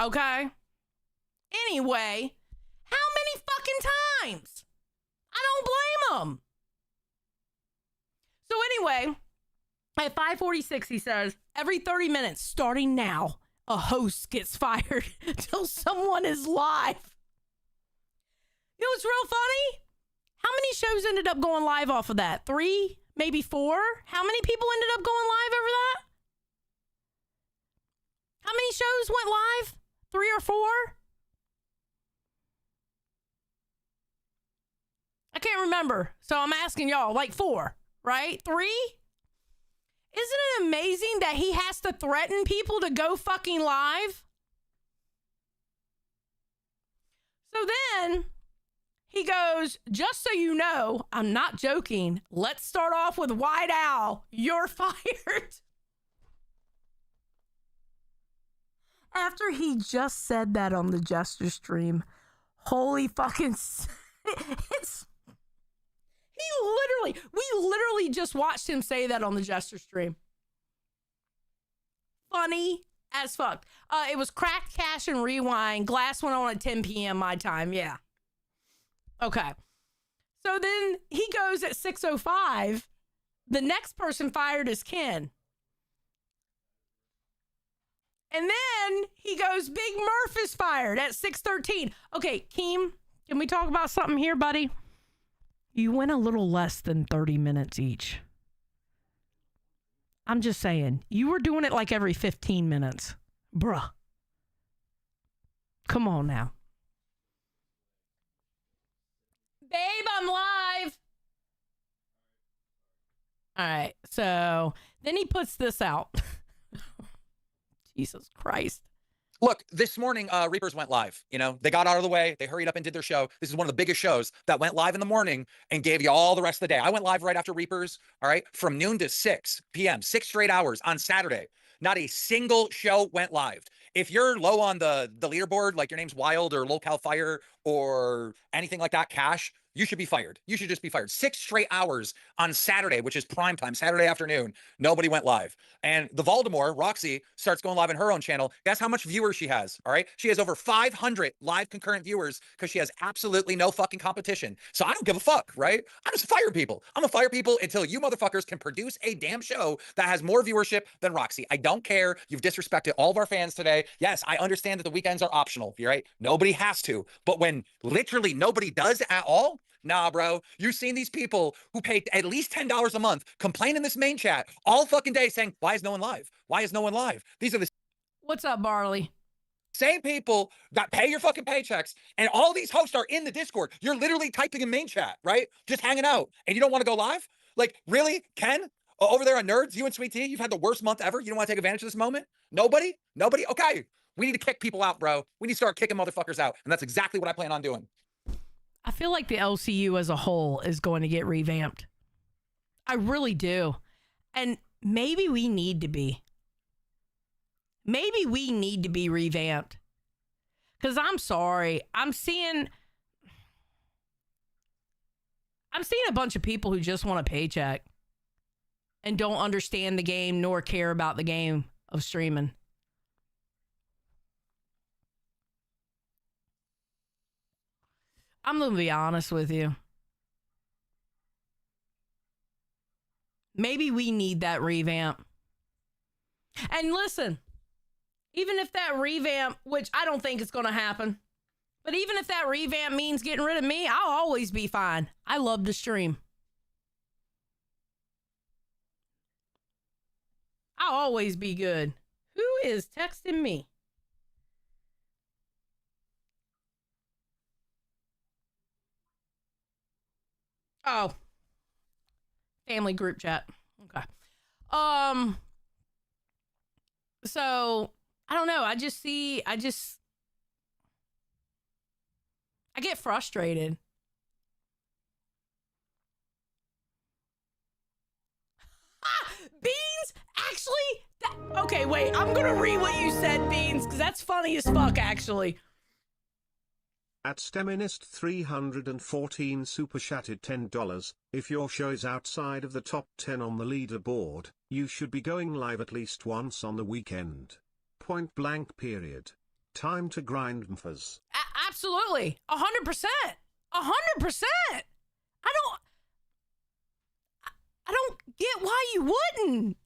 Okay? Anyway, how many fucking times? I don't blame them. So anyway, at 5:46, he says, every 30 minutes, starting now, a host gets fired till someone is live. You know what's real funny? How many shows ended up going live off of that? 3, maybe 4? How many people ended up going live over that? How many shows went live? 3 or 4? I can't remember. So I'm asking y'all, like 4, right? 3? Isn't it amazing that he has to threaten people to go fucking live? So then he goes, just so you know, I'm not joking. Let's start off with White Owl. You're fired. After he just said that on the Jester stream, holy fucking, we literally just watched him say that on the Jester stream. Funny as fuck. It was Crack, Cash, and Rewind. Glass went on at 10 p.m. my time. Yeah. Okay. So then he goes at 6:05. The next person fired is Ken. And then he goes, Big Murph is fired at 6:13. Okay, Keem, can we talk about something here, buddy? You went a little less than 30 minutes each. I'm just saying, you were doing it like every 15 minutes. bruh. Come on now. Babe, I'm live. All right. So then he puts this out. Jesus Christ. Look, this morning, Reapers went live. You know, they got out of the way. They hurried up and did their show. This is one of the biggest shows that went live in the morning and gave you all the rest of the day. I went live right after Reapers, all right, from noon to 6 p.m., 6 straight hours on Saturday. Not a single show went live. If you're low on the leaderboard, like your name's Wild or Local Fire or anything like that, Cash, you should be fired. You should just be fired. 6 straight hours on Saturday, which is prime time, Saturday afternoon. Nobody went live. And the Voldemort, Roxy, starts going live on her own channel. Guess how much viewers she has, all right? She has over 500 live concurrent viewers because she has absolutely no fucking competition. So I don't give a fuck, right? I just fire people. I'm gonna fire people until you motherfuckers can produce a damn show that has more viewership than Roxy. I don't care. You've disrespected all of our fans today. Yes, I understand that the weekends are optional, right? Nobody has to. But when literally nobody does at all, nah, bro. You've seen these people who pay at least $10 a month complain in this main chat all fucking day saying, why is no one live? Why is no one live? These are the What's up, Barley? same people that pay your fucking paychecks, and all these hosts are in the Discord. You're literally typing in main chat, right? Just hanging out, and you don't want to go live? Like, really? Ken? Over there on Nerds, you and Sweet Tea, you've had the worst month ever. You don't want to take advantage of this moment? Nobody? Nobody? Okay. We need to kick people out, bro. We need to start kicking motherfuckers out, and that's exactly what I plan on doing. I feel like the LCU as a whole is going to get revamped. I really do. And maybe we need to be. Maybe we need to be revamped. Because I'm sorry. I'm seeing a bunch of people who just want a paycheck and don't understand the game nor care about the game of streaming. I'm going to be honest with you. Maybe we need that revamp. And listen, even if that revamp, which I don't think is going to happen, but even if that revamp means getting rid of me, I'll always be fine. I love to stream. I'll always be good. Who is texting me? Oh, family group chat. Okay. So I don't know. I get frustrated. Beans, actually, okay, wait. I'm gonna read what you said, Beans, because that's funny as fuck, actually. At Steminist 314 super chatted $10. If your show is outside of the top 10 on the leaderboard, you should be going live at least once on the weekend. Point blank period. Time to grind mfas. Absolutely. 100%. 100%. I don't get why you wouldn't.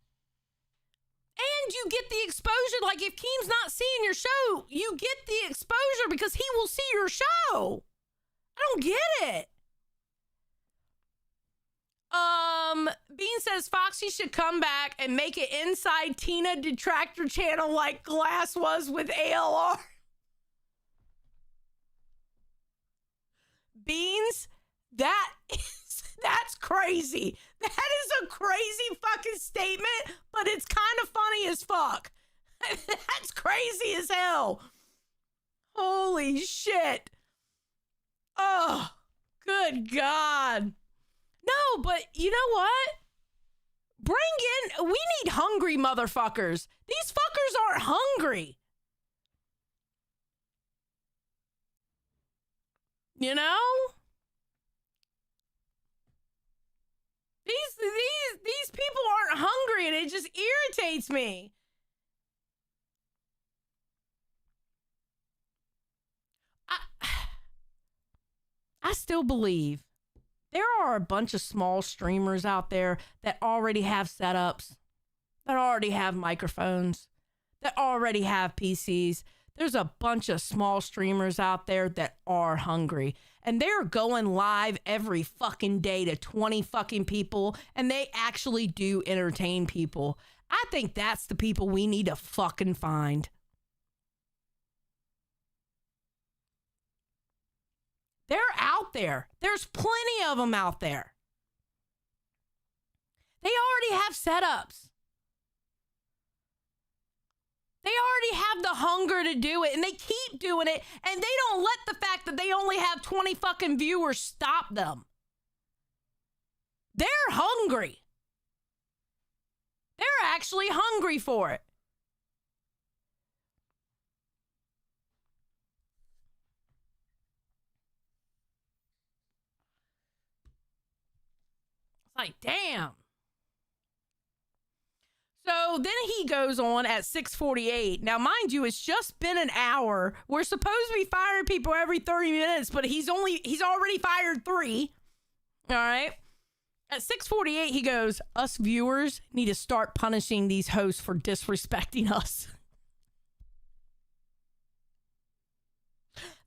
And you get the exposure. Like, if Keem's not seeing your show, you get the exposure because he will see your show. I don't get it. Bean says Foxy should come back and make an Inside Tina Detractor channel like Glass was with ALR. Beans, that's crazy. That is a crazy fucking statement, but it's kind of funny as fuck. That's crazy as hell. Holy shit. Oh, good God. No, but you know what? We need hungry motherfuckers. These fuckers aren't hungry. You know? These people aren't hungry, and it just irritates me. I still believe there are a bunch of small streamers out there that already have setups, that already have microphones, that already have PCs. There's a bunch of small streamers out there that are hungry, and they're going live every fucking day to 20 fucking people, and they actually do entertain people. I think that's the people we need to fucking find. They're out there. There's plenty of them out there. They already have setups. They already have the hunger to do it, and they keep doing it, and they don't let the fact that they only have 20 fucking viewers stop them. They're hungry. They're actually hungry for it. It's like, damn. So then he goes on at 6:48. Now, mind you, it's just been an hour. We're supposed to be firing people every 30 minutes, but he's already fired 3. All right. At 6:48, he goes, us viewers need to start punishing these hosts for disrespecting us.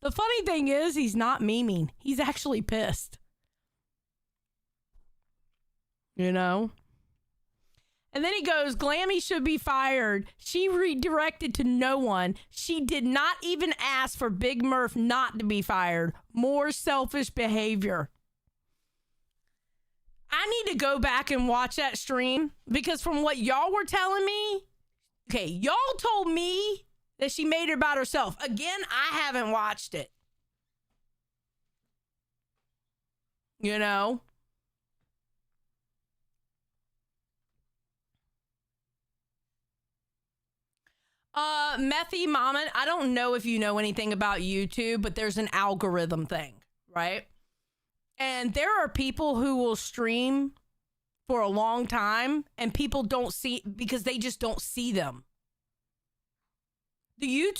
The funny thing is, he's not memeing. He's actually pissed. You know? And then he goes, Glammy should be fired. She redirected to no one. She did not even ask for Big Murph not to be fired. More selfish behavior. I need to go back and watch that stream because from what y'all were telling me, okay, y'all told me that she made it about herself. Again, I haven't watched it. You know? Methy Mama, I don't know if you know anything about YouTube, but there's an algorithm thing, right? And there are people who will stream for a long time and people don't see because they just don't see them. The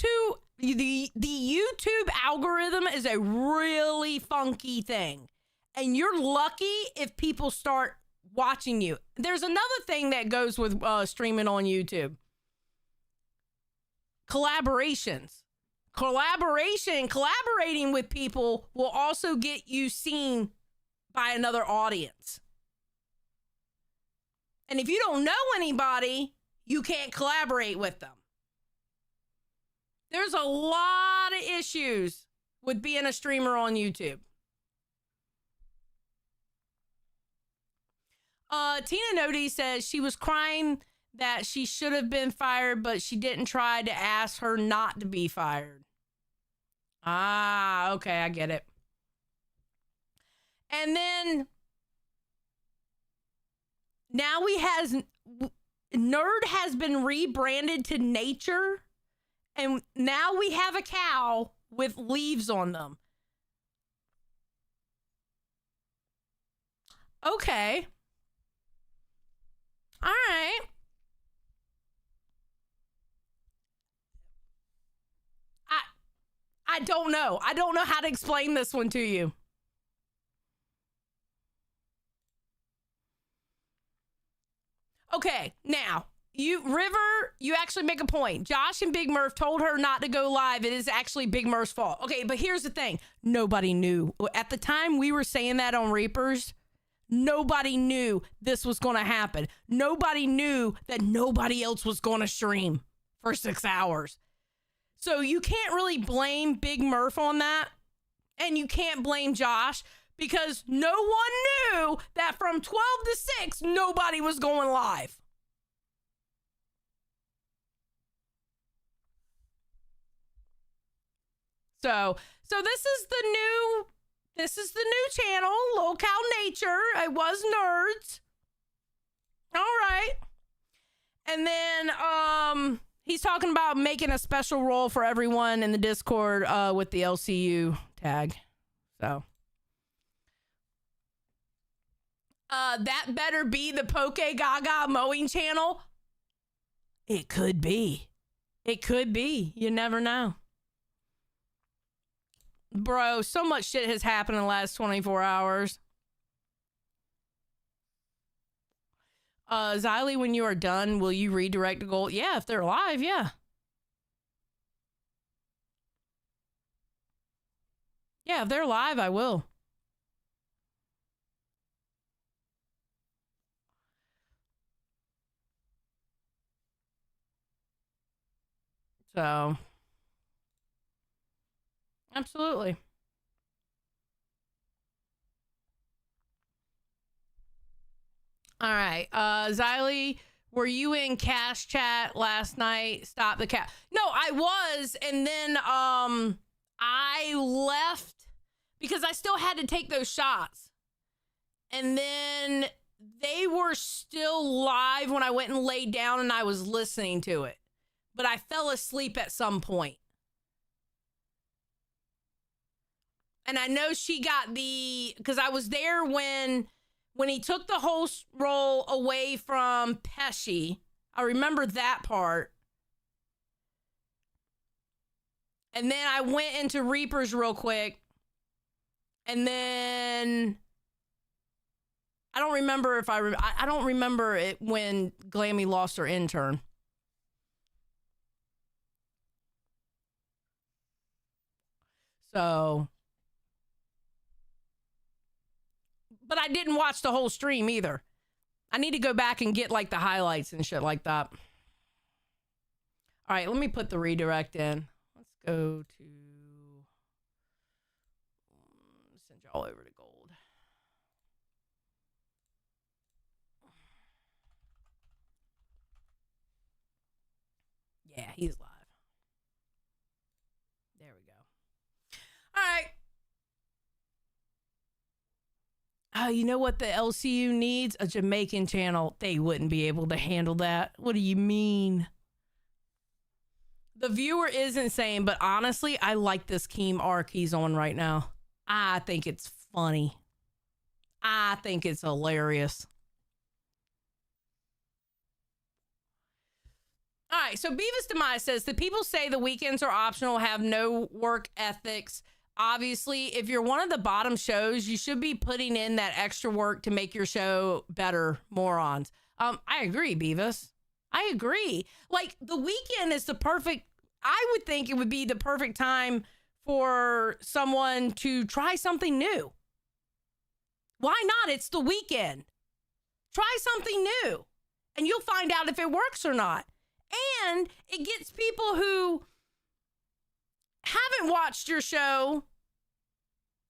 YouTube algorithm is a really funky thing. And you're lucky if people start watching you. There's another thing that goes with streaming on YouTube. Collaborations. Collaborating with people will also get you seen by another audience. And if you don't know anybody, you can't collaborate with them. There's a lot of issues with being a streamer on YouTube. Tina Nodi says she was crying that she should have been fired, but she didn't try to ask her not to be fired. Ah, okay, I get it. And then now Nerd has been rebranded to Nature, and now we have a cow with leaves on them. Okay. All right. I don't know. I don't know how to explain this one to you. Okay, now, you actually make a point. Josh and Big Murph told her not to go live. It is actually Big Murph's fault. Okay, but here's the thing. Nobody knew. At the time we were saying that on Reapers, nobody knew this was going to happen. Nobody knew that nobody else was going to stream for 6 hours. So you can't really blame Big Murph on that. And you can't blame Josh because no one knew that from 12 to 6, nobody was going live. So this is the new channel, Low Cow Nature. It was Nerds. All right. And then he's talking about making a special role for everyone in the Discord with the LCU tag. So that better be the Poke Gaga mowing channel. It could be. It could be. You never know. Bro, so much shit has happened in the last 24 hours. Xylee, when you are done, will you redirect the goal? Yeah, if they're live, yeah. Yeah, if they're live, I will. So, absolutely. All right. Xylee, were you in Cash Chat last night? Stop the cat. No, I was. And then I left because I still had to take those shots. And then they were still live when I went and laid down and I was listening to it. But I fell asleep at some point. And I know she got because I was there when he took the host role away from Pesci. I remember that part. And then I went into Reapers real quick. And then I don't remember if I don't remember it when Glammy lost her intern. So, but I didn't watch the whole stream either. I need to go back and get like the highlights and shit like that. All right, let me put the redirect in. Let's go to send y'all over to gold. Yeah, he's live. There we go. All right. Oh, you know what the LCU needs? A Jamaican channel. They wouldn't be able to handle that. What do you mean? The viewer is insane, but honestly, I like this Keem arc he's on right now. I think it's funny. I think it's hilarious. All right, so Beavis Demise says, the people say the weekends are optional, have no work ethics. Obviously, if you're one of the bottom shows, you should be putting in that extra work to make your show better, morons. I agree, Beavis. I agree. Like, the weekend is the perfect, I would think it would be the perfect time for someone to try something new. Why not? It's the weekend. Try something new, and you'll find out if it works or not. And it gets people who haven't watched your show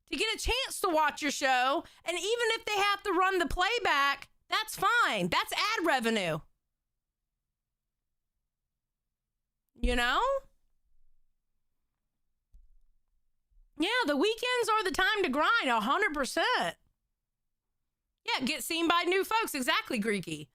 to get a chance to watch your show. And even if they have to run the playback, that's fine. That's ad revenue. You know? Yeah, the weekends are the time to grind, 100%. Yeah, get seen by new folks. Exactly, Greeky.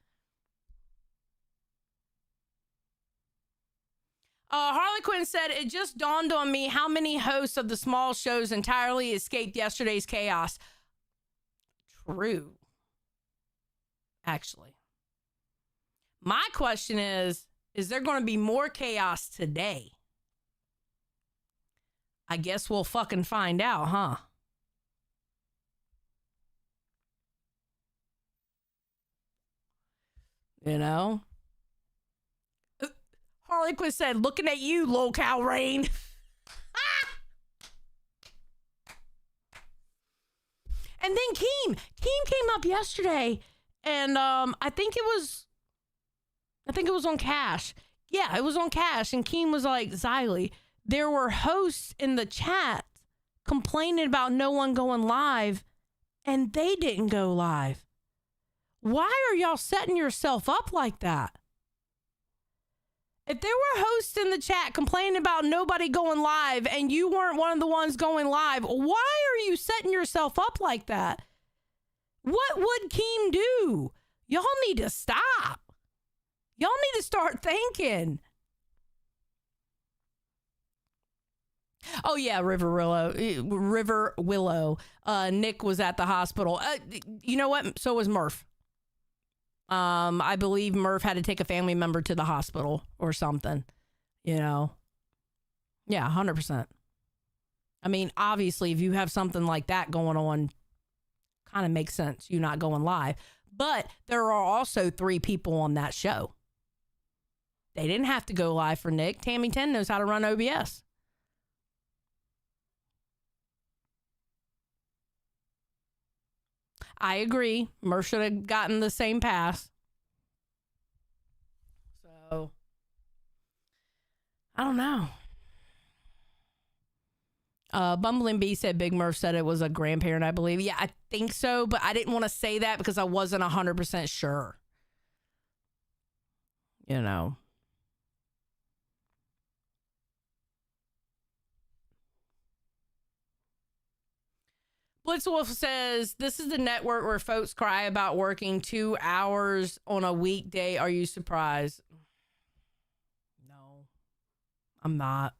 Harley Quinn said, it just dawned on me how many hosts of the small shows entirely escaped yesterday's chaos. True. Actually. My question is there going to be more chaos today? I guess we'll fucking find out, huh? You know? Harley Quinn said, looking at you, locale rain. And then Keem came up yesterday, and I think it was on Cash. Yeah, it was on Cash, and Keem was like, Xylee, there were hosts in the chat complaining about no one going live, and they didn't go live. Why are y'all setting yourself up like that? If there were hosts in the chat complaining about nobody going live and you weren't one of the ones going live, why are you setting yourself up like that? What would Keem do? Y'all need to stop. Y'all need to start thinking. Oh, yeah, River Willow. Nick was at the hospital. You know what? So was Murph. I believe Murph had to take a family member to the hospital or something, you know? Yeah, 100%. I mean, obviously, if you have something like that going on, kind of makes sense you not going live. But there are also 3 people on that show. They didn't have to go live for Nick. Tammy 10 knows how to run OBS. I agree. Murph should have gotten the same pass. So, I don't know. Bumbling Bee said Big Murph said it was a grandparent, I believe. Yeah, I think so, but I didn't want to say that because I wasn't 100% sure. You know. Blitzwolf says, this is the network where folks cry about working 2 hours on a weekday. Are you surprised? No, I'm not.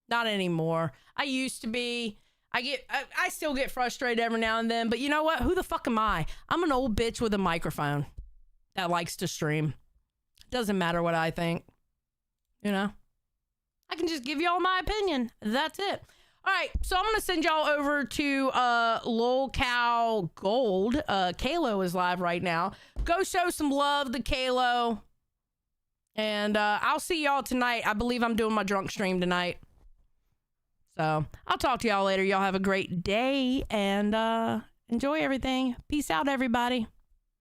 Not anymore. I used to be. I still get frustrated every now and then, but you know what? Who the fuck am I? I'm an old bitch with a microphone that likes to stream. Doesn't matter what I think. You know? I can just give y'all my opinion. That's it. All right, so I'm going to send y'all over to Lol Cow Gold. Kalo is live right now. Go show some love to Kalo. And I'll see y'all tonight. I believe I'm doing my drunk stream tonight. So I'll talk to y'all later. Y'all have a great day and enjoy everything. Peace out, everybody.